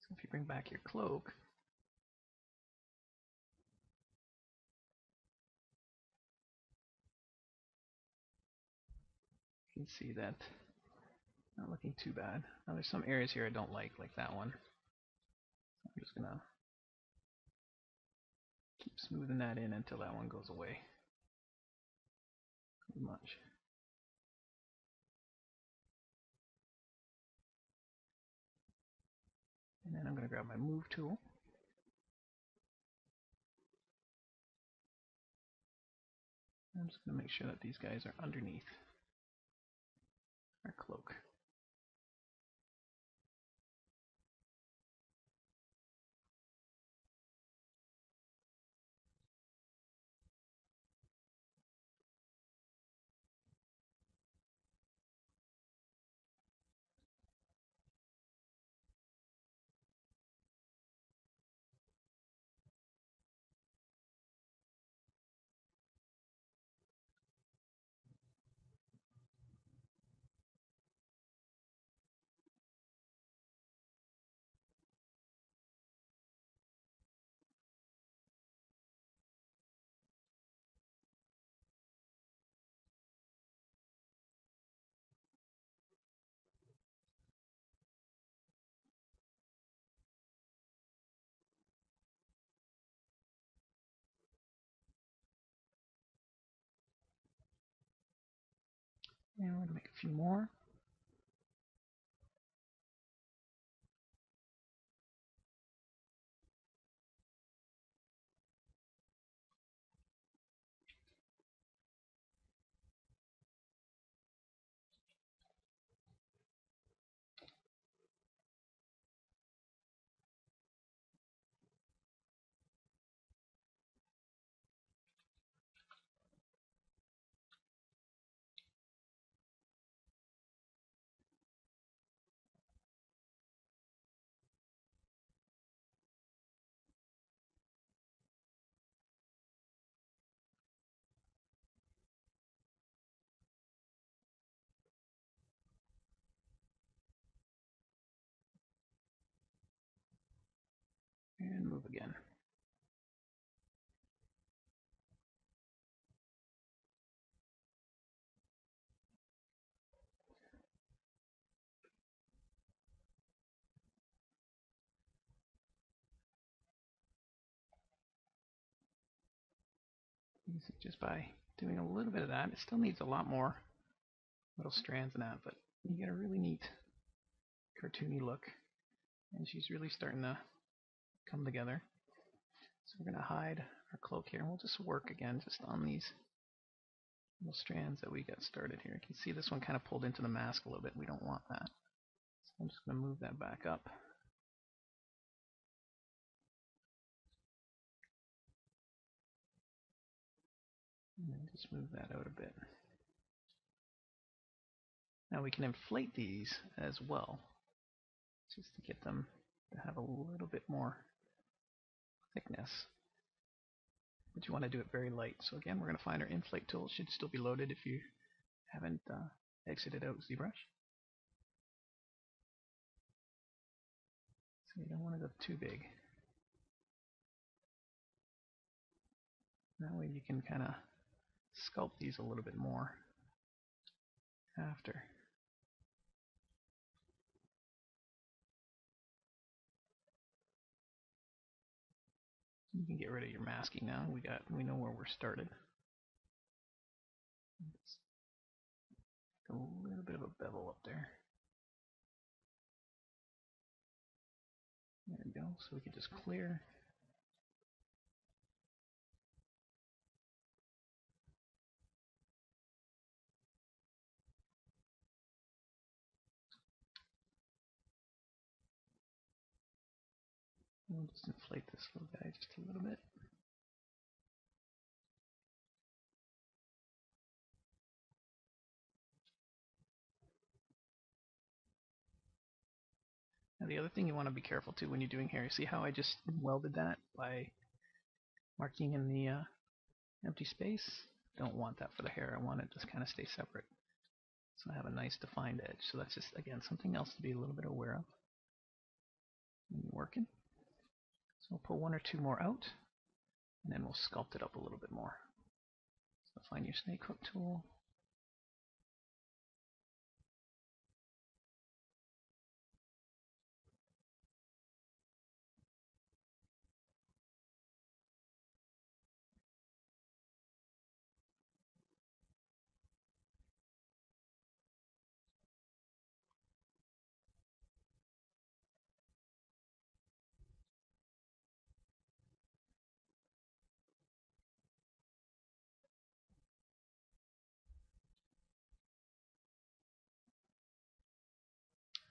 So if you bring back your cloak, you can see that not looking too bad. Now there's some areas here I don't like that one. I'm just gonna Keep smoothing that in until that one goes away. Pretty much. And then I'm going to grab my move tool. I'm just going to make sure that these guys are underneath our cloak. And we're going to make a few more. And move again. Just by doing a little bit of that, it still needs a lot more little strands in that, but you get a really neat cartoony look, and she's really starting to come together. So we're going to hide our cloak here, and we'll just work again just on these little strands that we got started here. You can see this one kind of pulled into the mask a little bit. We don't want that. So I'm just going to move that back up. And then just move that out a bit. Now we can inflate these as well, just to get them to have a little bit more thickness. But you want to do it very light. So again, we're going to find our inflate tool. It should still be loaded if you haven't exited out ZBrush. So you don't want to go too big. That way you can kind of sculpt these a little bit more after. You can get rid of your masking now. We know where we're started. A little bit of a bevel up there. There we go. So we can just clear. We'll just inflate this little guy just a little bit. Now the other thing you want to be careful too when you're doing hair, you see how I just welded that by marking in the empty space? Don't want that for the hair. I want it to kind of stay separate. So I have a nice defined edge. So that's just, again, something else to be a little bit aware of when you're working. So we'll pull one or two more out, and then we'll sculpt it up a little bit more. So find your snake hook tool.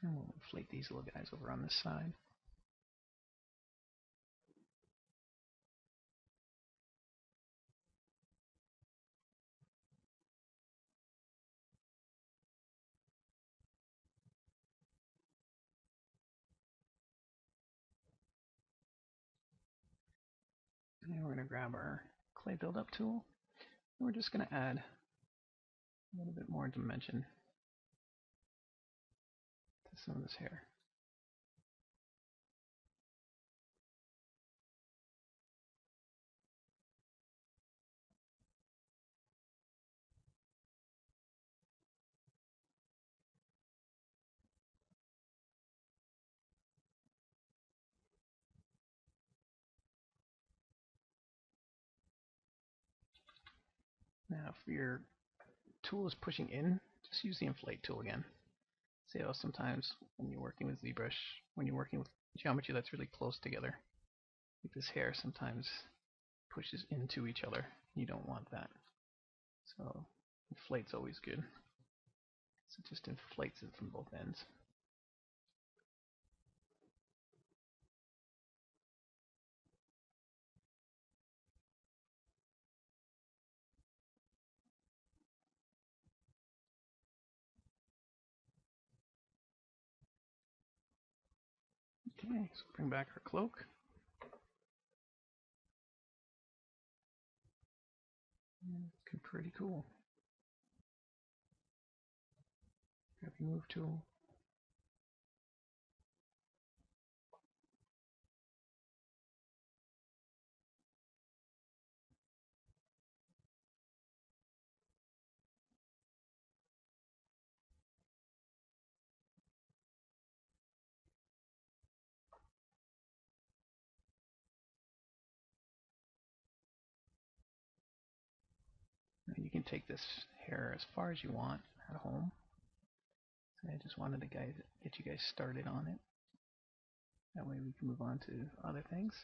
And we'll inflate these little guys over on this side. And we're going to grab our clay build-up tool. And we're just going to add a little bit more dimension to some of this hair. Now, if your tool is pushing in, just use the inflate tool again. See how sometimes when you're working with ZBrush, when you're working with geometry that's really close together, like this hair sometimes pushes into each other. You don't want that. So inflate's always good. So it just inflates it from both ends. Okay, so bring back our cloak. Looking pretty cool. Grab your move tool. Now you can take this hair as far as you want at home. So I just wanted to get you guys started on it. That way we can move on to other things.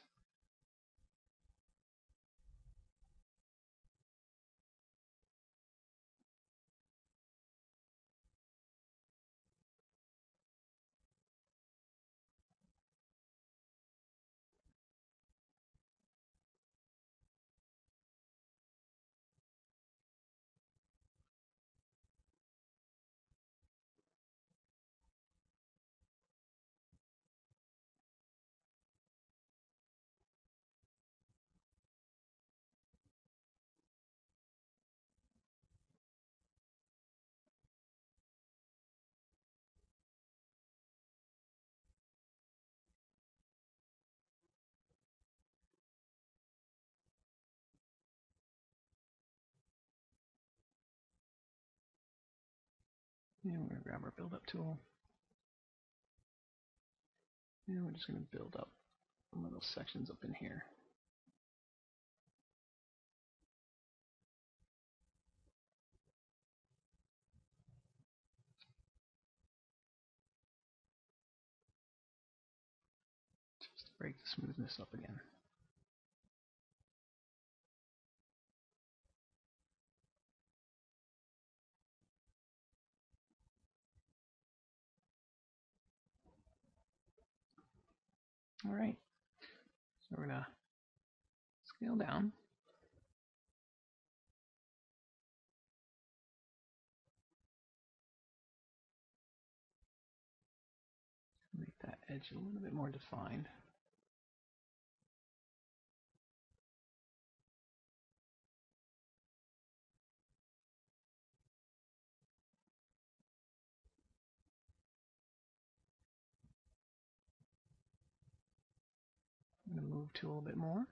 And we're going to grab our build up tool. And we're just going to build up little sections up in here. Just to break the smoothness up again. Alright, so we're going to scale down. Make that edge a little bit more defined. I'm going to move to a little bit more.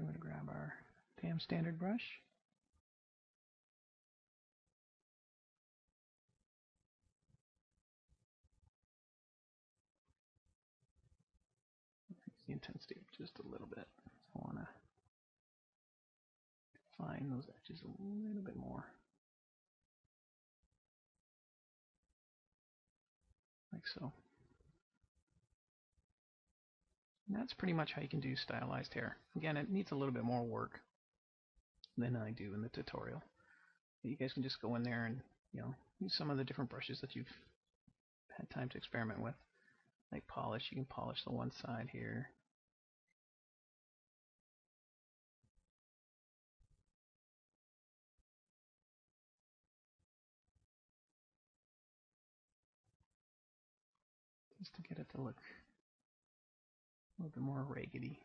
we're going to grab our damn standard brush. Increase the intensity just a little bit. I want to define those edges a little bit more. Like so. And that's pretty much how you can do stylized hair. Again, it needs a little bit more work than I do in the tutorial. But you guys can just go in there and, use some of the different brushes that you've had time to experiment with. Like polish, you can polish the one side here. Just to get it to look a little bit more raggedy.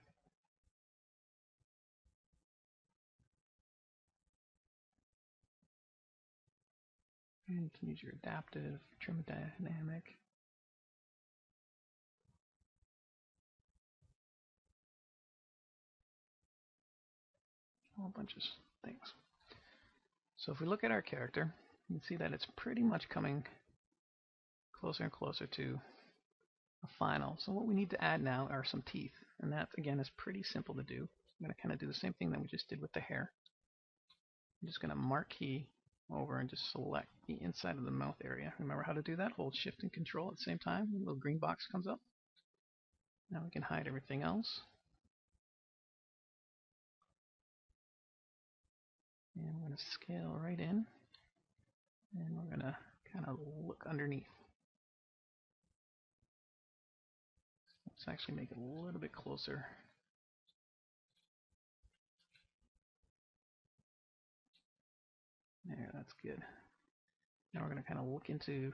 And you can use your adaptive, trim dynamic. A whole bunch of things. So if we look at our character, you can see that it's pretty much coming closer and closer to a final. So what we need to add now are some teeth. And that, again, is pretty simple to do. I'm going to kind of do the same thing that we just did with the hair. I'm just going to marquee over and just select the inside of the mouth area. Remember how to do that? Hold Shift and Control at the same time. A little green box comes up. Now we can hide everything else. And we're going to scale right in. And we're going to kind of look underneath. Let's actually make it a little bit closer. There, that's good. Now we're going to kind of look into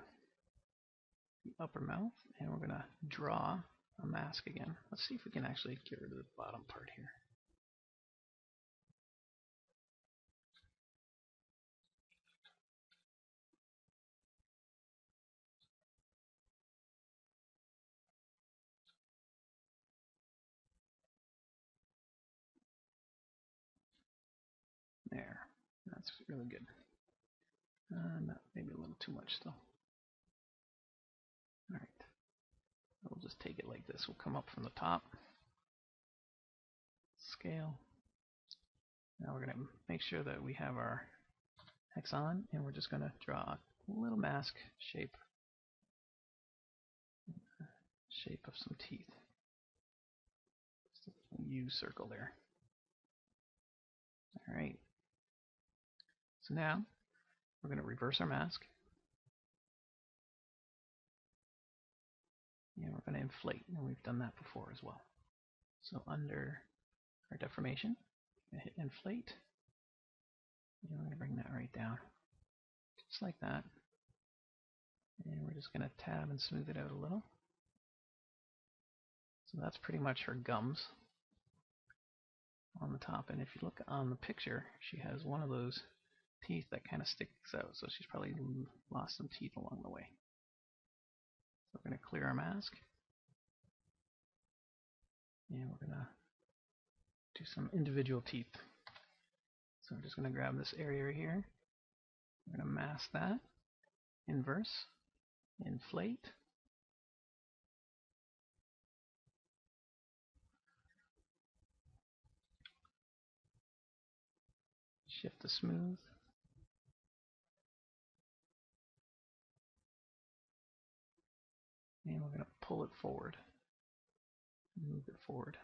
the upper mouth, and we're going to draw a mask again. Let's see if we can actually get rid of the bottom part here. There, that's really good. Maybe a little too much still. Alright, we'll just take it like this. We'll come up from the top, scale. Now we're going to make sure that we have our hex on, and we're just going to draw a little mask shape of some teeth. Just a U circle there. Alright, so now we're going to reverse our mask. And we're going to inflate, and we've done that before as well. So under our deformation, we're going to hit inflate, and we're going to bring that right down, just like that. And we're just going to tab and smooth it out a little. So that's pretty much her gums on the top. And if you look on the picture, she has one of those teeth that kind of sticks out, so she's probably lost some teeth along the way. So we're going to clear our mask, and we're going to do some individual teeth. So we're just going to grab this area right here. We're going to mask that, inverse, inflate, shift to smooth, and we're going to pull it forward, move it forward.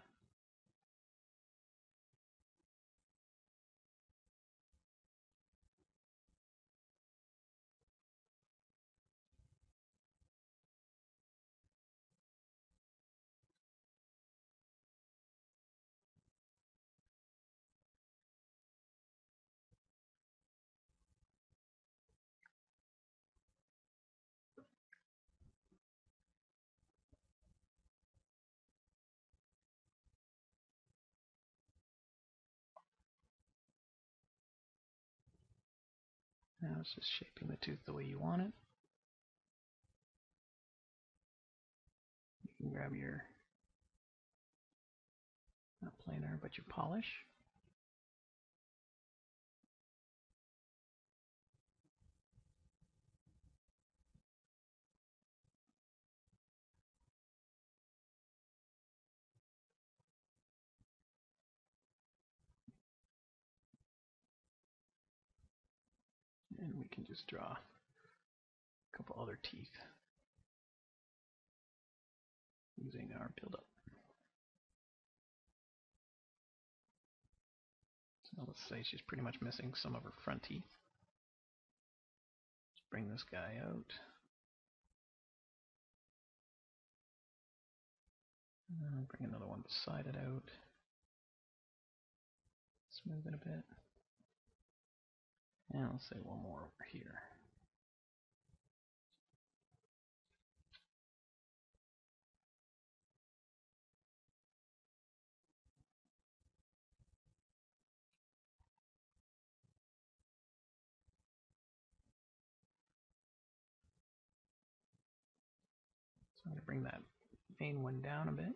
Now it's just shaping the tooth the way you want it. You can grab your, not planer, but your polish. can just draw a couple other teeth using our build-up. So let's say she's pretty much missing some of her front teeth. Let's bring this guy out. Bring another one beside it out. Smooth it a bit. And let's say one more over here. So I'm going to bring that main one down a bit.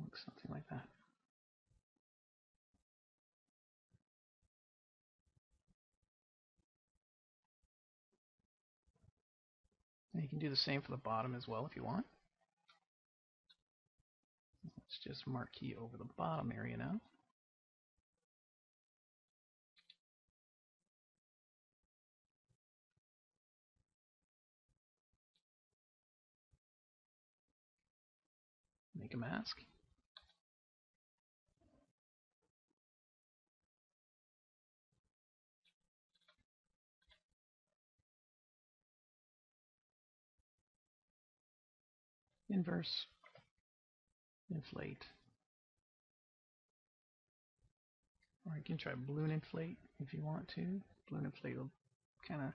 Looks something like that. And you can do the same for the bottom as well if you want. Let's just marquee over the bottom area now. Make a mask. Inverse. Inflate. Or you can try balloon inflate if you want to. Balloon inflate will kind of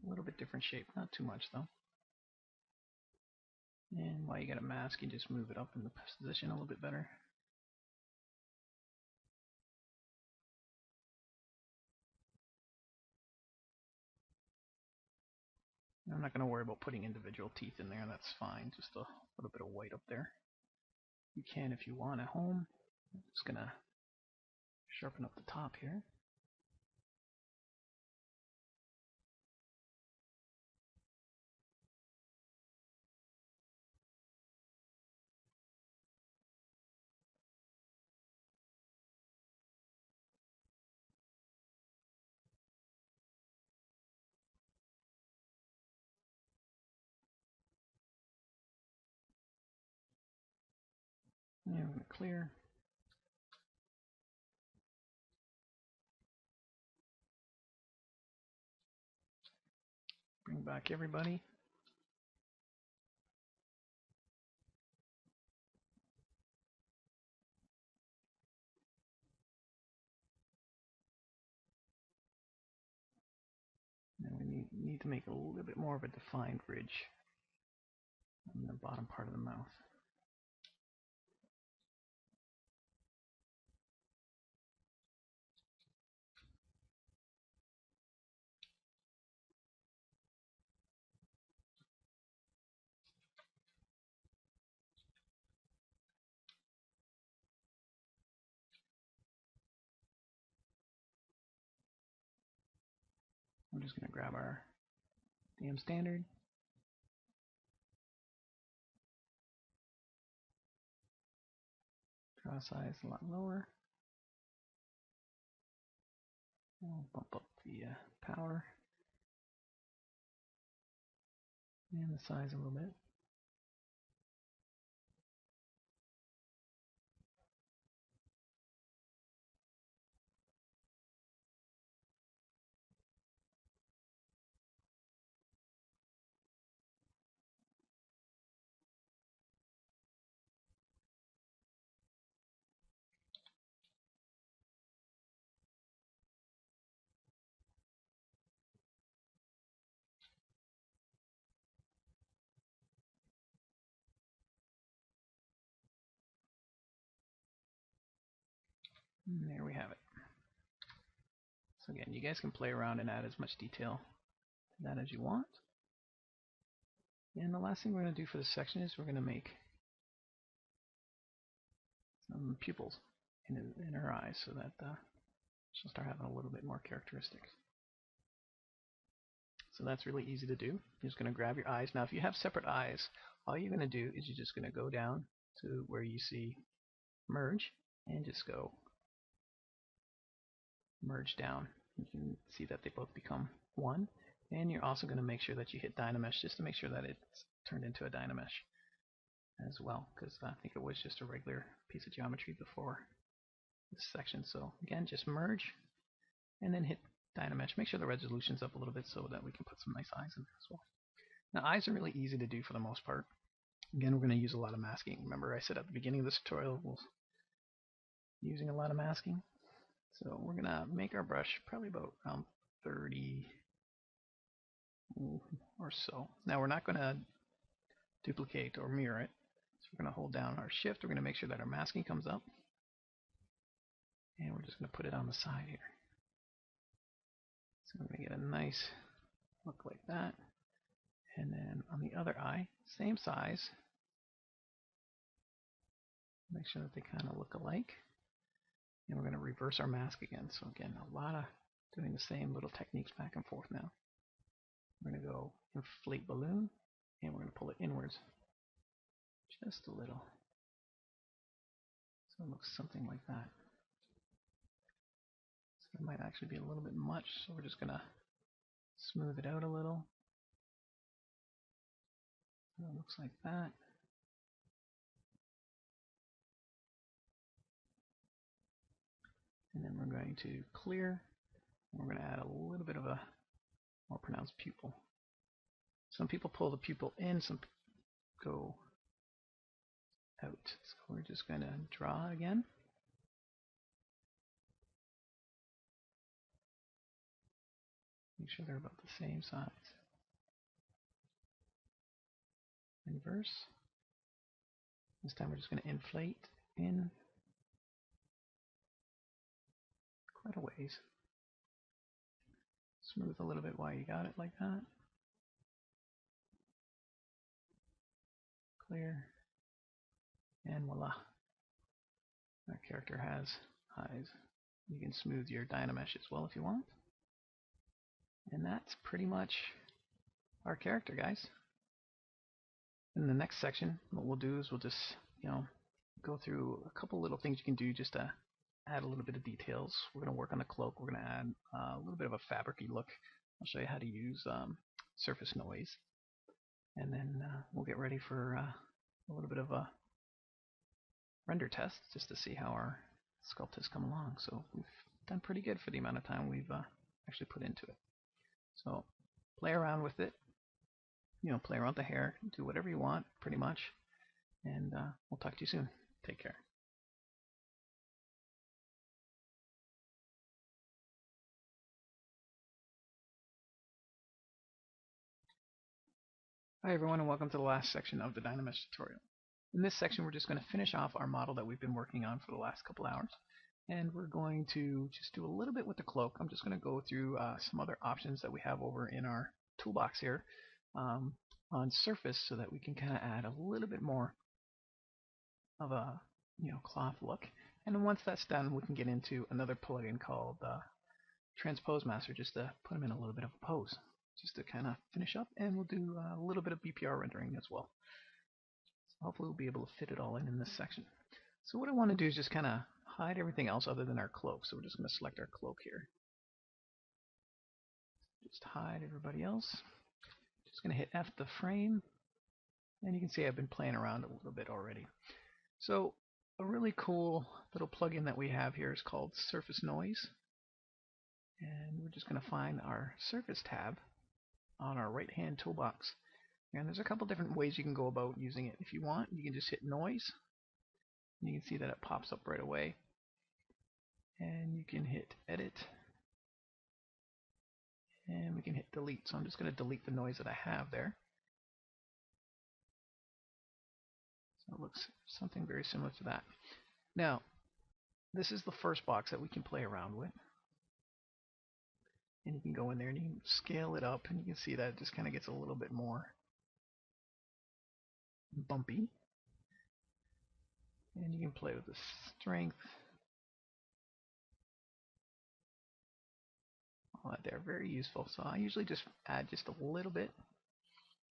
a little bit different shape, not too much though. And while you got a mask, you just move it up in the position a little bit better. I'm not going to worry about putting individual teeth in there, that's fine. Just a little bit of white up there. You can if you want at home. I'm just going to sharpen up the top here. And I'm going to clear. Bring back everybody. And we need to make a little bit more of a defined ridge on the bottom part of the mouth. I'm just going to grab our DM standard. Draw size a lot lower. I'll bump up the power and the size a little bit. And there we have it. So again, you guys can play around and add as much detail to that as you want. And the last thing we're going to do for this section is we're going to make some pupils in her eyes so that she'll start having a little bit more characteristics. So that's really easy to do. You're just going to grab your eyes. Now if you have separate eyes, all you're going to do is you're just going to go down to where you see merge and just go merge down. You can see that they both become one. And you're also going to make sure that you hit Dynamesh just to make sure that it's turned into a Dynamesh as well, because I think it was just a regular piece of geometry before this section. So again, just merge and then hit Dynamesh. Make sure the resolution's up a little bit so that we can put some nice eyes in there as well. Now eyes are really easy to do for the most part. Again, we're going to use a lot of masking. Remember I said at the beginning of this tutorial we're using a lot of masking. So we're going to make our brush probably about around 30 or so. Now we're not going to duplicate or mirror it. So we're going to hold down our shift. We're going to make sure that our masking comes up. And we're just going to put it on the side here. So we're going to get a nice look like that. And then on the other eye, same size. Make sure that they kind of look alike. And we're going to reverse our mask again. So again, a lot of doing the same little techniques back and forth now. We're going to go inflate balloon, and we're going to pull it inwards just a little. So it looks something like that. So it might actually be a little bit much, so we're just going to smooth it out a little. So it looks like that. And then we're going to clear, and we're going to add a little bit of a more pronounced pupil. Some people pull the pupil in, some go out. So we're just going to draw again. Make sure they're about the same size. Inverse. This time we're just going to inflate in quite a ways. Smooth a little bit while you got it like that. Clear. And voila. Our character has eyes. You can smooth your Dynamesh as well if you want. And that's pretty much our character, guys. In the next section, what we'll do is we'll just, go through a couple little things you can do just to add a little bit of details. We're going to work on the cloak. We're going to add a little bit of a fabric-y look. I'll show you how to use surface noise. And then we'll get ready for a little bit of a render test just to see how our sculpt has come along. So we've done pretty good for the amount of time we've actually put into it. So play around with it. Play around with the hair. Do whatever you want, pretty much. And we'll talk to you soon. Take care. Hi everyone, and welcome to the last section of the Dynamesh tutorial. In this section we're just going to finish off our model that we've been working on for the last couple hours, and we're going to just do a little bit with the cloak. I'm just going to go through some other options that we have over in our toolbox here on surface so that we can kind of add a little bit more of a cloth look. And then once that's done, we can get into another plugin called Transpose Master just to put them in a little bit of a pose, just to kind of finish up, and we'll do a little bit of BPR rendering as well. So hopefully we'll be able to fit it all in this section. So what I want to do is just kind of hide everything else other than our cloak. So we're just going to select our cloak here. Just hide everybody else. Just going to hit F the frame, and you can see I've been playing around a little bit already. So a really cool little plugin that we have here is called Surface Noise. And we're just going to find our Surface tab on our right hand toolbox. And there's a couple different ways you can go about using it. If you want, you can just hit Noise. And you can see that it pops up right away. And you can hit Edit. And we can hit Delete. So I'm just going to delete the noise that I have there. So it looks something very similar to that. Now, this is the first box that we can play around with. And you can go in there and you can scale it up, and you can see that it just kind of gets a little bit more bumpy. And you can play with the strength. they're very useful. So I usually just add just a little bit,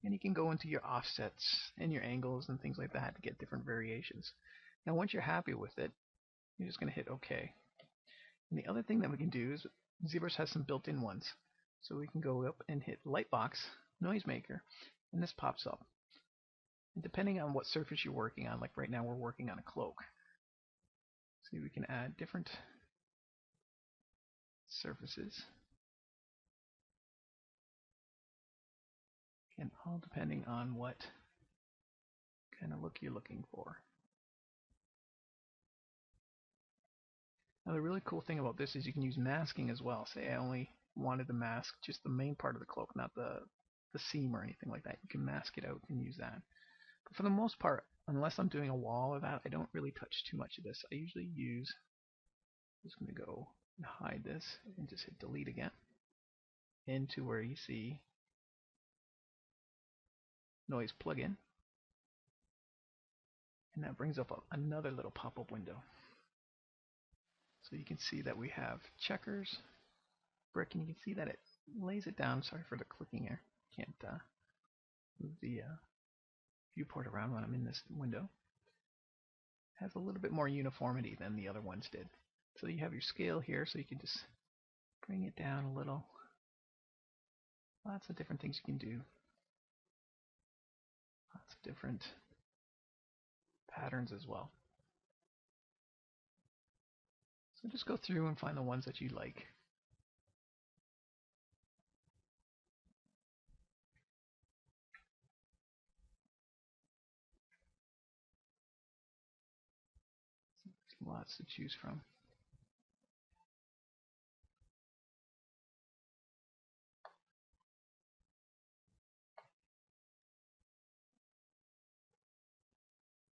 and you can go into your offsets and your angles and things like that to get different variations. Now once you're happy with it, you're just going to hit OK. And the other thing that we can do is ZBrush has some built-in ones. So we can go up and hit Lightbox, Noisemaker, and this pops up. And depending on what surface you're working on, like right now we're working on a cloak. See, we can add different surfaces. And all depending on what kind of look you're looking for. Now the really cool thing about this is you can use masking as well. Say I only wanted to mask just the main part of the cloak, not the seam or anything like that. You can mask it out and use that. But for the most part, unless I'm doing a wall or that, I don't really touch too much of this. I usually use, I'm just going to go and hide this and just hit delete again into where you see noise plugin. And that brings up another little pop-up window. So you can see that we have checkers, brick, and you can see that it lays it down. Sorry for the clicking here. Can't move the viewport around when I'm in this window. It has a little bit more uniformity than the other ones did. So you have your scale here, so you can just bring it down a little. Lots of different things you can do. Lots of different patterns as well. So just go through and find the ones that you like. Lots to choose from.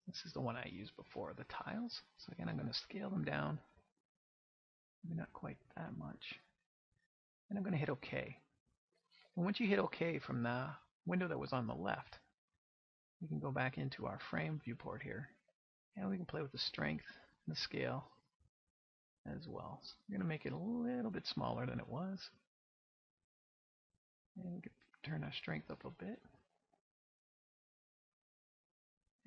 This is the one I used before, the tiles. So again, I'm going to scale them down. Maybe not quite that much. And I'm going to hit OK. And once you hit OK from the window that was on the left, we can go back into our frame viewport here. And we can play with the strength and the scale as well. So we're going to make it a little bit smaller than it was. And we can turn our strength up a bit.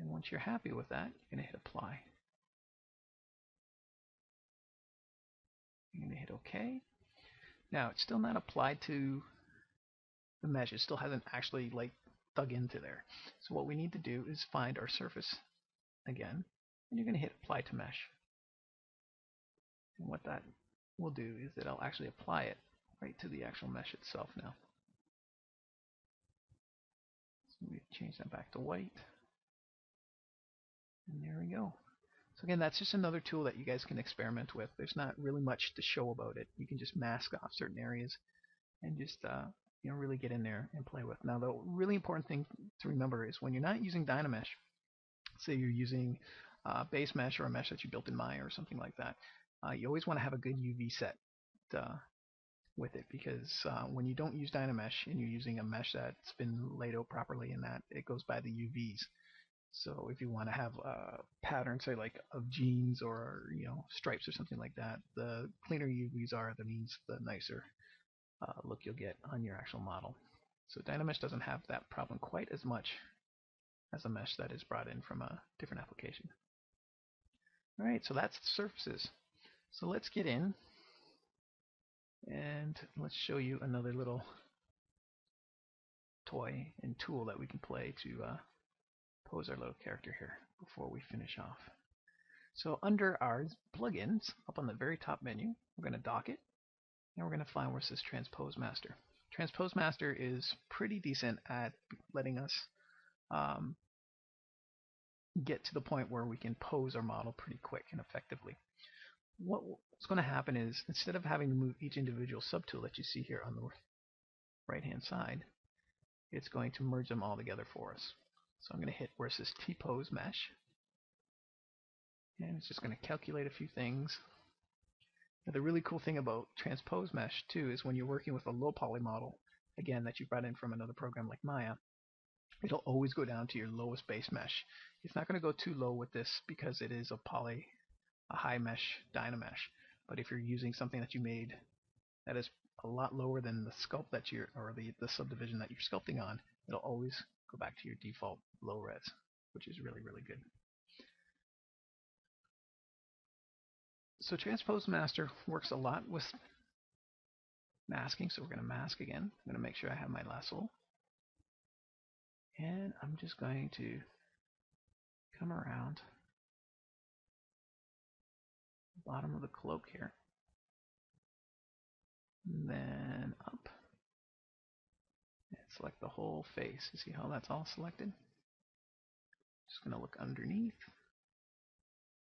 And once you're happy with that, you're going to hit apply. You're going to hit OK. Now it's still not applied to the mesh. It still hasn't actually dug into there. So what we need to do is find our surface again, and you're going to hit apply to mesh. And what that will do is it'll actually apply it right to the actual mesh itself now. So we change that back to white. And there we go. So again, that's just another tool that you guys can experiment with. There's not really much to show about it. You can just mask off certain areas and just really get in there and play with. Now, the really important thing to remember is when you're not using Dynamesh, say you're using base mesh or a mesh that you built in Maya or something like that, you always want to have a good UV set with it, because when you don't use Dynamesh and you're using a mesh that's been laid out properly in that, it goes by the UVs. So if you want to have a pattern, say like of jeans or stripes or something like that, the cleaner UVs are, that means the nicer look you'll get on your actual model. So Dynamesh doesn't have that problem quite as much as a mesh that is brought in from a different application. Alright, so that's the surfaces. So let's get in and let's show you another little toy and tool that we can play to pose our little character here before we finish off. So under our plugins, up on the very top menu, we're going to dock it, and we're going to find where it says Transpose Master. Transpose Master is pretty decent at letting us get to the point where we can pose our model pretty quick and effectively. What's going to happen is, instead of having to move each individual subtool that you see here on the right hand side, it's going to merge them all together for us. So I'm going to hit where it says T-Pose Mesh, and it's just going to calculate a few things. Now, the really cool thing about Transpose Mesh too is when you're working with a low poly model, again that you brought in from another program like Maya, it'll always go down to your lowest base mesh. It's not going to go too low with this because it is a high mesh Dynamesh. But if you're using something that you made that is a lot lower than the sculpt that you're, or the subdivision that you're sculpting on, it'll always go back to your default low res, which is really, really good. So Transpose Master works a lot with masking, so we're going to mask again. I'm going to make sure I have my lasso. And I'm just going to come around the bottom of the cloak here. And then up. And select the whole face. You see how that's all selected? Just going to look underneath.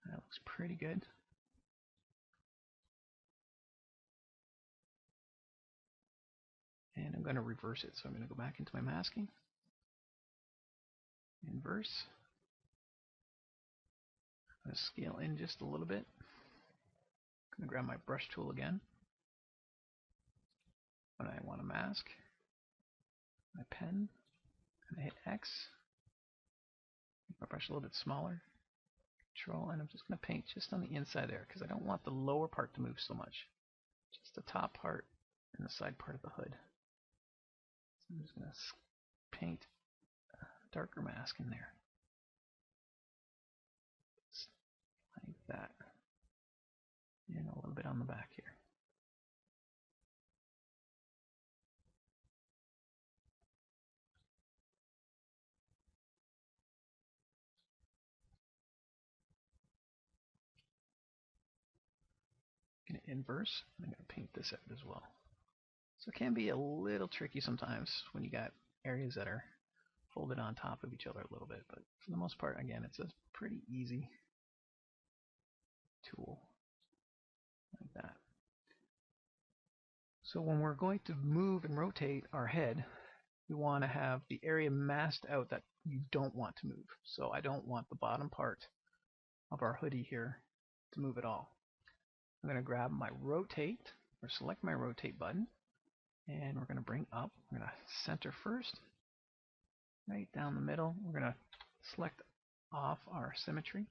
That looks pretty good. And I'm going to reverse it. So I'm going to go back into my masking. Inverse. I'm going to scale in just a little bit. I'm going to grab my brush tool again. When I want to mask, my pen, and I hit X. Make my brush a little bit smaller. Control, and I'm just going to paint just on the inside there because I don't want the lower part to move so much. Just the top part and the side part of the hood. So I'm just going to paint a darker mask in there. Just like that. And a little bit on the back here. I'm going to inverse. I'm going to paint this out as well. So it can be a little tricky sometimes when you got areas that are folded on top of each other a little bit, but for the most part, again, it's a pretty easy tool like that. So when we're going to move and rotate our head, we want to have the area masked out that you don't want to move. So I don't want the bottom part of our hoodie here to move at all. I'm going to grab my rotate, or select my rotate button, and we're going to bring up. We're going to center first, right down the middle. We're going to select off our symmetry,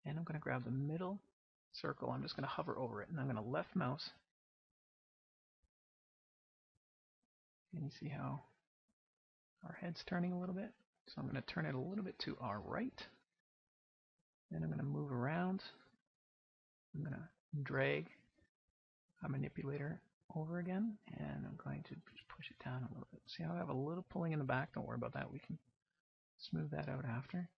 and I'm going to grab the middle circle. I'm just going to hover over it, and I'm going to left mouse. And you see how our head's turning a little bit? So I'm going to turn it a little bit to our right. Then I'm going to move around. I'm going to drag my manipulator over again, and I'm going to just push it down a little bit. See how I have a little pulling in the back? Don't worry about that. We can smooth that out after.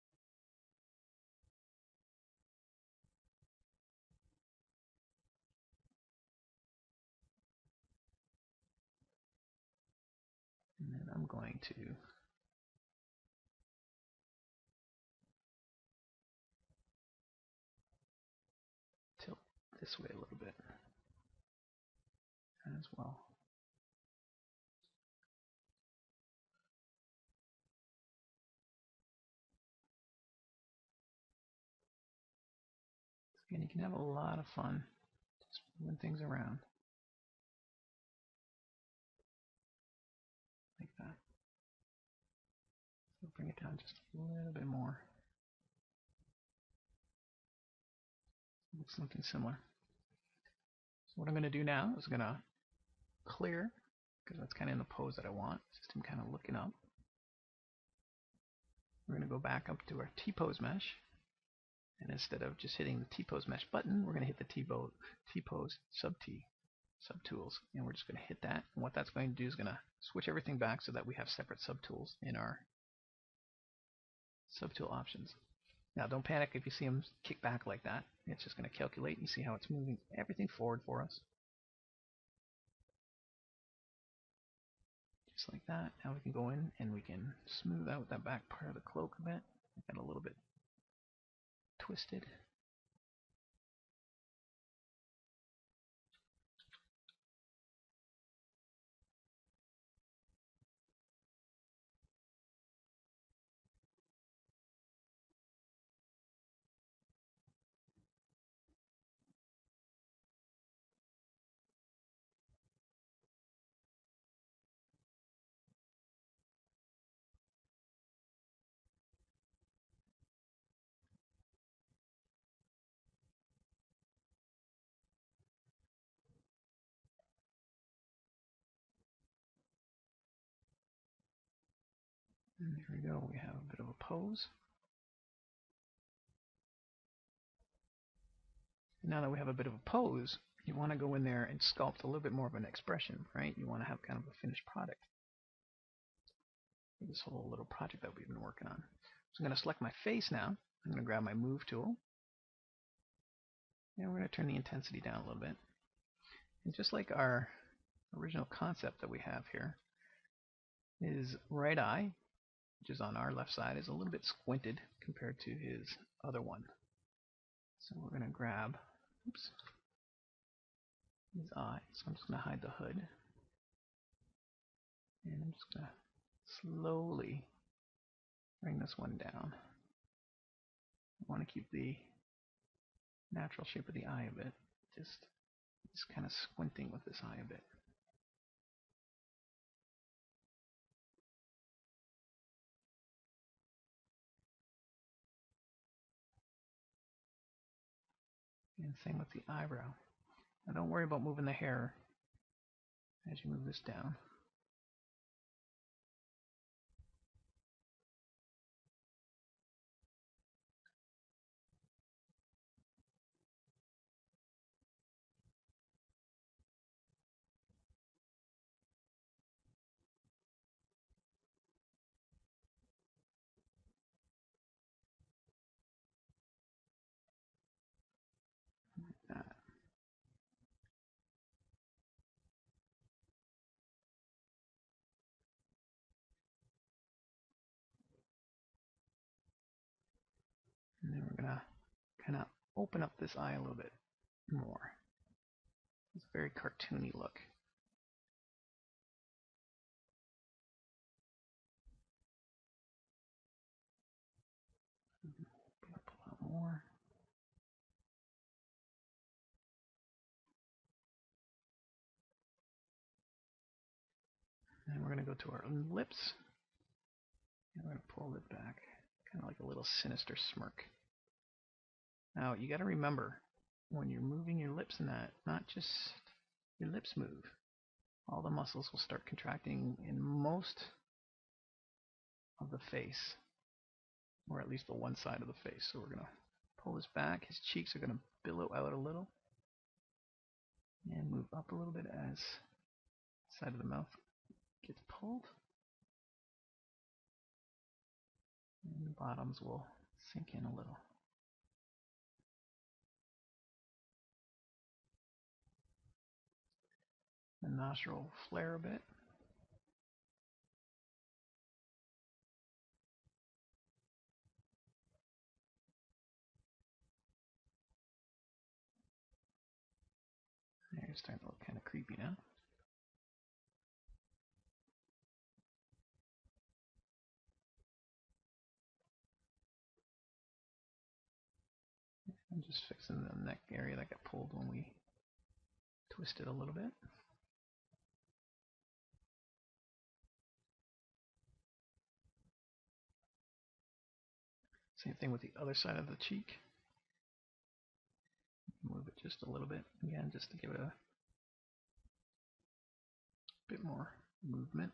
And then I'm going to tilt this way a little bit as well. Again, you can have a lot of fun just moving things around like that. So bring it down just a little bit more. Looks something similar. So what I'm going to do now is I'm going to clear, because that's kind of in the pose that I want. System kind of looking up. We're going to go back up to our T-pose mesh. And instead of just hitting the T-pose mesh button, we're going to hit the T-pose subtools. And we're just going to hit that. And what that's going to do is going to switch everything back so that we have separate subtools in our subtool options. Now don't panic if you see them kick back like that. It's just going to calculate. You see how it's moving everything forward for us. Just like that. Now we can go in and we can smooth out that back part of the cloak a bit. Get a little bit twisted. And there we go, we have a bit of a pose. Now that we have a bit of a pose, you want to go in there and sculpt a little bit more of an expression, right? You want to have kind of a finished product. This whole little project that we've been working on. So I'm going to select my face now. I'm going to grab my move tool. And we're going to turn the intensity down a little bit. And just like our original concept that we have here, his right eye, which is on our left side, is a little bit squinted compared to his other one. So we're going to grab his eye. So I'm just going to hide the hood. And I'm just going to slowly bring this one down. I want to keep the natural shape of the eye a bit. Just kind of squinting with this eye a bit. And same with the eyebrow. Now don't worry about moving the hair as you move this down. Like that. And then we're going to kind of open up this eye a little bit more. It's a very cartoony look. Pull out more. And we're going to go to our lips. And we're going to pull it back. Kind of like a little sinister smirk. Now, you got to remember, when you're moving your lips in that, not just your lips move. All the muscles will start contracting in most of the face, or at least the one side of the face. So we're going to pull this back. His cheeks are going to billow out a little and move up a little bit as the side of the mouth gets pulled. And the bottoms will sink in a little. The nostril will flare a bit. There, it's starting to look kind of creepy now. I'm just fixing the neck area that got pulled when we twisted a little bit. Same thing with the other side of the cheek. Move it just a little bit, again, just to give it a bit more movement.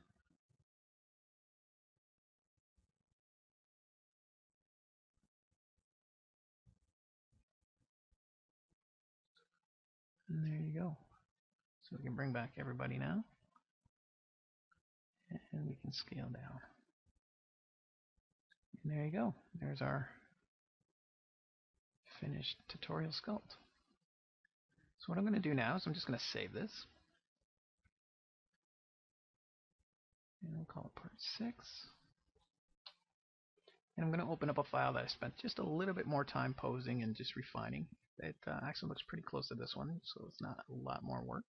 And there you go. So we can bring back everybody now. And we can scale down. And there you go. There's our finished tutorial sculpt. So what I'm going to do now is I'm just going to save this. And we'll call it part 6. And I'm going to open up a file that I spent just a little bit more time posing and just refining. It actually looks pretty close to this one, so it's not a lot more work.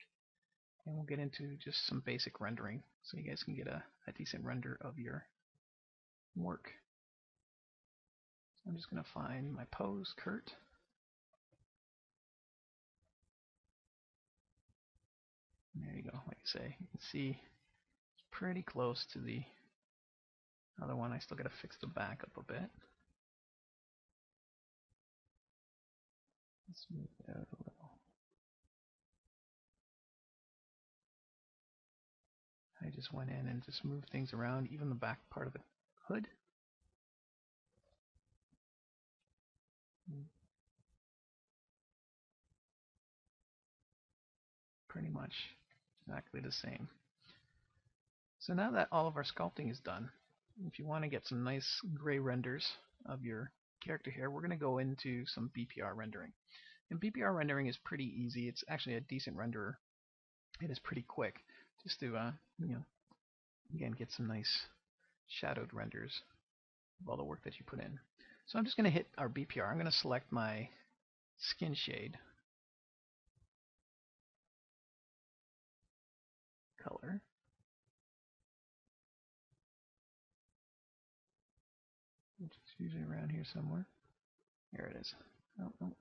And we'll get into just some basic rendering so you guys can get a decent render of your work. So I'm just going to find my pose, Kurt. And there you go. Like I say, you can see it's pretty close to the other one. I still got to fix the back up a bit. Let's move it out a little. I just went in and just moved things around, even the back part of the hood. Pretty much exactly the same. So now that all of our sculpting is done, if you want to get some nice gray renders of your character here, we're going to go into some BPR rendering. And BPR rendering is pretty easy. It's actually a decent renderer. It is pretty quick, just to again get some nice shadowed renders of all the work that you put in. So I'm just going to hit our BPR. I'm going to select my skin shade color. It's usually around here somewhere. There it is. Oh, oh.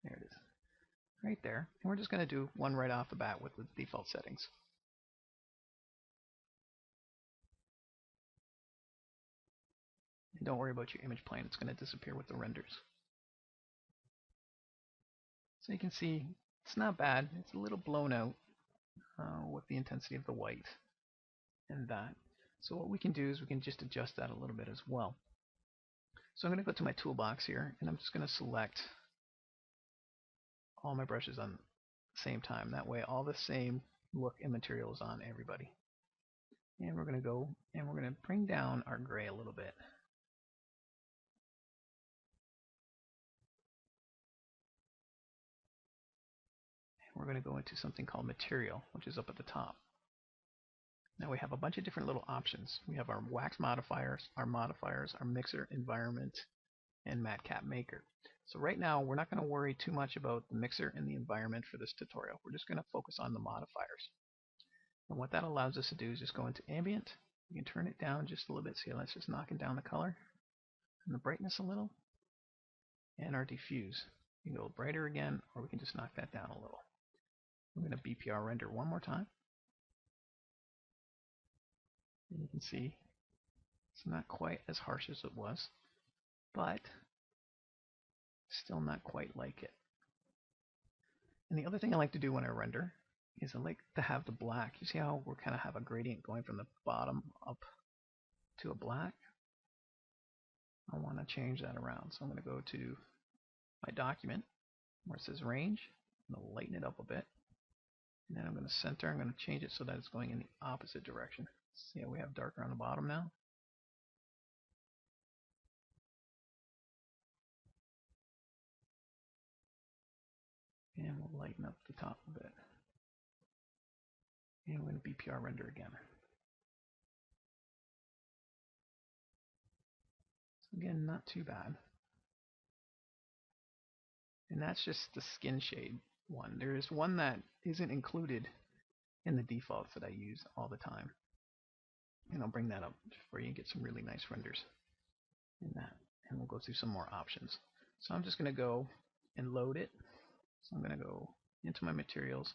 There it is. Right there. And we're just going to do one right off the bat with the default settings. And don't worry about your image plane. It's going to disappear with the renders. So you can see it's not bad. It's a little blown out with the intensity of the white and that. So what we can do is we can just adjust that a little bit as well. So I'm going to go to my toolbox here, and I'm just going to select all my brushes on the same time. That way all the same look and material is on everybody. And we're going to go and we're going to bring down our gray a little bit. And we're going to go into something called material, which is up at the top. Now we have a bunch of different little options. We have our wax modifiers, our mixer, environment, and matcap maker. So right now we're not going to worry too much about the mixer and the environment for this tutorial. We're just going to focus on the modifiers. And what that allows us to do is just go into ambient. You can turn it down just a little bit. See how that's just knocking down the color and the brightness a little. And our diffuse. You can go brighter again, or we can just knock that down a little. I'm going to BPR render one more time. And you can see it's not quite as harsh as it was, but still not quite like it. And the other thing I like to do when I render is I like to have the black. You see how we kind of have a gradient going from the bottom up to a black? I want to change that around. So I'm going to go to my document where it says range. I'm going to lighten it up a bit. And then I'm going to center. I'm going to change it so that it's going in the opposite direction. See how we have darker on the bottom now? And we'll lighten up the top a bit. And we're going to BPR render again. So again, not too bad. And that's just the skin shade one. There is one that isn't included in the defaults that I use all the time. And I'll bring that up for you and get some really nice renders in that. And we'll go through some more options. So I'm just going to go and load it. So I'm going to go into my materials,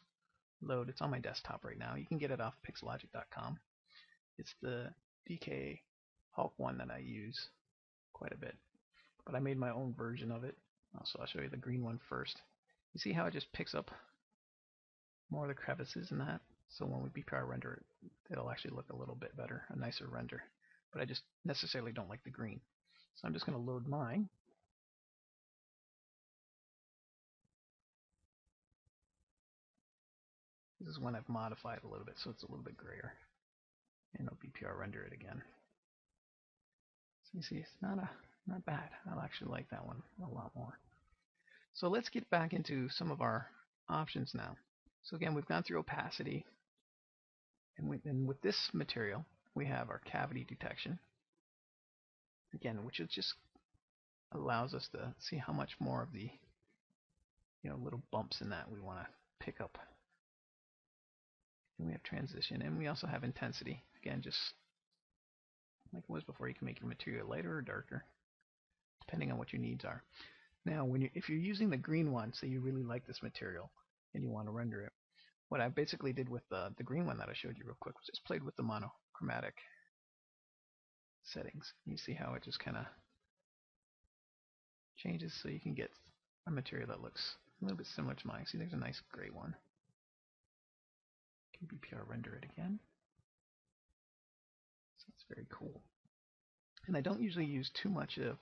load. It's on my desktop right now. You can get it off pixelogic.com. It's the DK Hulk one that I use quite a bit. But I made my own version of it. So I'll show you the green one first. You see how it just picks up more of the crevices and that? So when we BPR render it, it'll actually look a little bit better, a nicer render. But I just necessarily don't like the green. So I'm just going to load mine. This is one I've modified a little bit, so it's a little bit grayer. And I'll BPR render it again. So you see, it's not bad. I actually like that one a lot more. So let's get back into some of our options now. So again, we've gone through opacity. And with this material, we have our cavity detection. Again, which is just allows us to see how much more of the little bumps in that we want to pick up. And we have transition, and we also have intensity. Again, just like it was before, you can make your material lighter or darker, depending on what your needs are. Now, if you're using the green one, say you really like this material and you want to render it, what I basically did with the green one that I showed you real quick was just played with the monochromatic settings. You see how it just kind of changes so you can get a material that looks a little bit similar to mine. See, there's a nice gray one. You can BPR render it again. So let's very cool. And I don't usually use too much of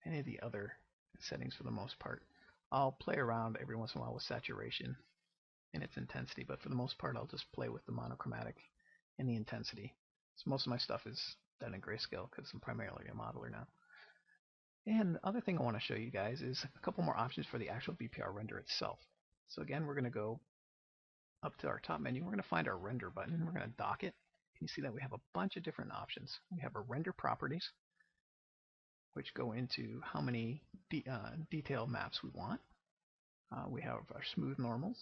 any of the other settings for the most part. I'll play around every once in a while with saturation and its intensity, but for the most part I'll just play with the monochromatic and the intensity. So most of my stuff is done in grayscale because I'm primarily a modeler now. And the other thing I want to show you guys is a couple more options for the actual BPR render itself. So again, we're going to go up to our top menu. We're going to find our render button. We're going to dock it. You see that we have a bunch of different options. We have our render properties, which go into how many detail maps we want. We have our smooth normals,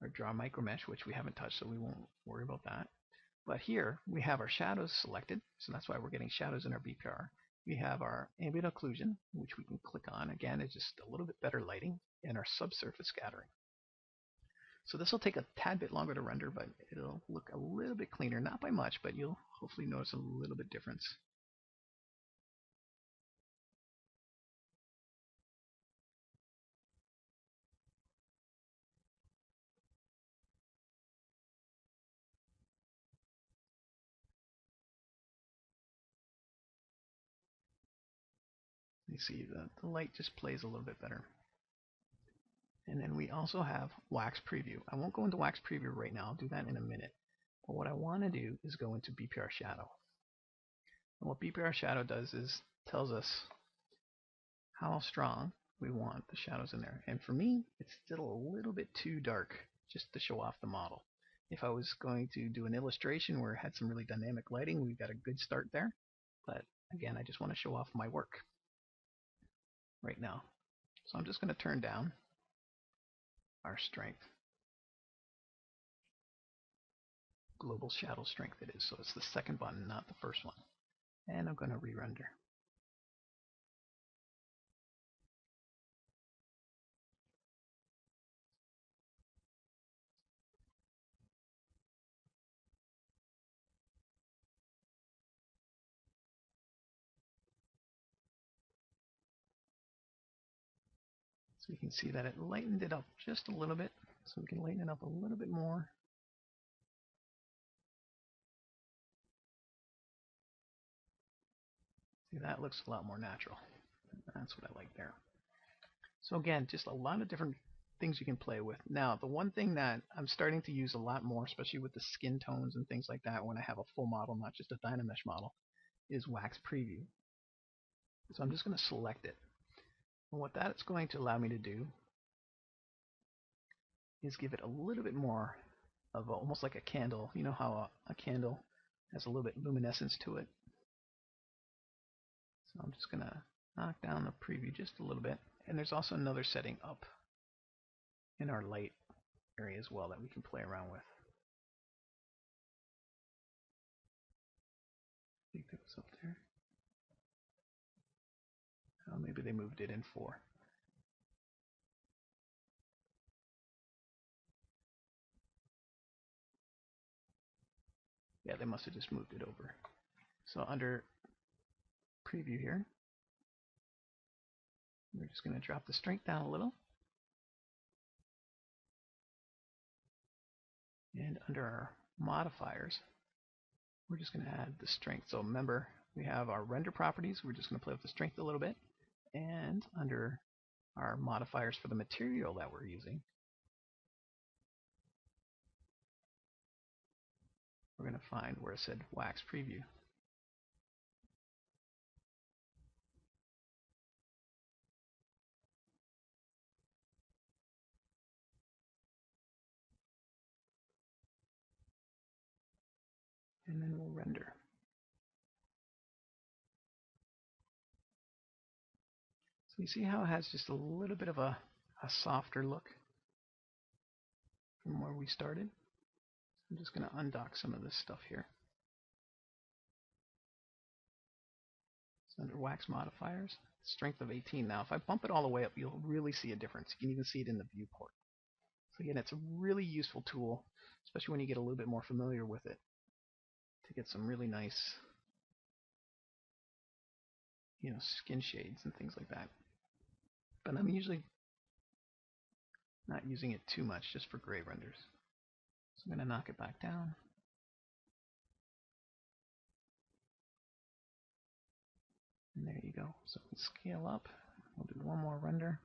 our draw micro mesh, which we haven't touched, so we won't worry about that. But here we have our shadows selected, so that's why we're getting shadows in our BPR. We have our ambient occlusion, which we can click on. Again, it's just a little bit better lighting, and our subsurface scattering. So this will take a tad bit longer to render, but it'll look a little bit cleaner, not by much, but you'll hopefully notice a little bit difference. You see the light just plays a little bit better. And then we also have wax preview. I won't go into wax preview right now. I'll do that in a minute. But what I want to do is go into BPR shadow. And what BPR shadow does is tells us how strong we want the shadows in there. And for me, it's still a little bit too dark just to show off the model. If I was going to do an illustration where it had some really dynamic lighting, we've got a good start there. But again, I just want to show off my work right now. So I'm just going to turn down our strength. Global shadow strength it is, so it's the second button, not the first one. And I'm going to re-render. So you can see that it lightened it up just a little bit. So we can lighten it up a little bit more. See, that looks a lot more natural. That's what I like there. So again, just a lot of different things you can play with. Now, the one thing that I'm starting to use a lot more, especially with the skin tones and things like that when I have a full model, not just a Dynamesh model, is wax preview. So I'm just going to select it. And what that's going to allow me to do is give it a little bit more of almost like a candle. You know how a candle has a little bit luminescence to it? So I'm just going to knock down the preview just a little bit. And there's also another setting up in our light area as well that we can play around with. I think that was up there. Oh, maybe they moved it in 4. Yeah, they must have just moved it over. So under preview here, we're just going to drop the strength down a little. And under our modifiers, we're just going to add the strength. So remember, we have our render properties. We're just going to play with the strength a little bit. And under our modifiers for the material that we're using, we're going to find where it said wax preview. And then we'll render. So you see how it has just a little bit of a softer look from where we started. I'm just going to undock some of this stuff here. So under wax modifiers, strength of 18. Now if I bump it all the way up, you'll really see a difference. You can even see it in the viewport. So again, it's a really useful tool, especially when you get a little bit more familiar with it, to get some really nice, skin shades and things like that. But I'm usually not using it too much, just for gray renders. So I'm going to knock it back down. And there you go. So we scale up. We'll do one more render.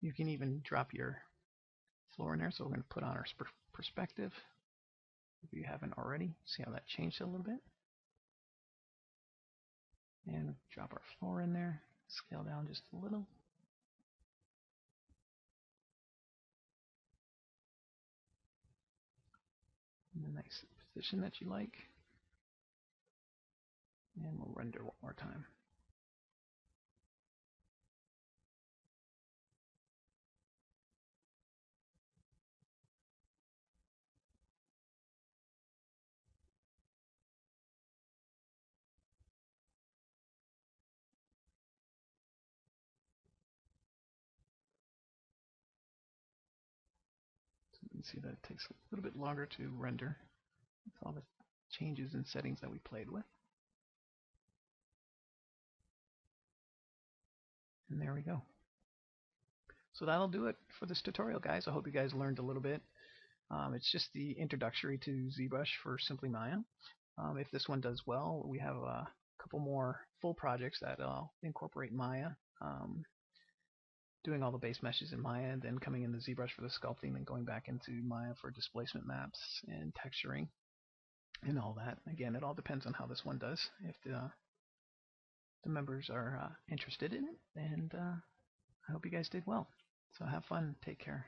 You can even drop your floor in there. So we're going to put on our perspective. If you haven't already, see how that changed a little bit. And drop our floor in there. Scale down just a little. In a nice position that you like. And we'll render one more time. So you can see that it takes a little bit longer to render with all the changes and settings that we played with. And there we go. So that'll do it for this tutorial, guys. I hope you guys learned a little bit. It's just the introductory to ZBrush for SimplyMaya. If this one does well, we have a couple more full projects that incorporate Maya, doing all the base meshes in Maya, and then coming into ZBrush for the sculpting, then going back into Maya for displacement maps and texturing and all that. Again, it all depends on how this one does. If the members are interested in it, and I hope you guys did well. So have fun. Take care.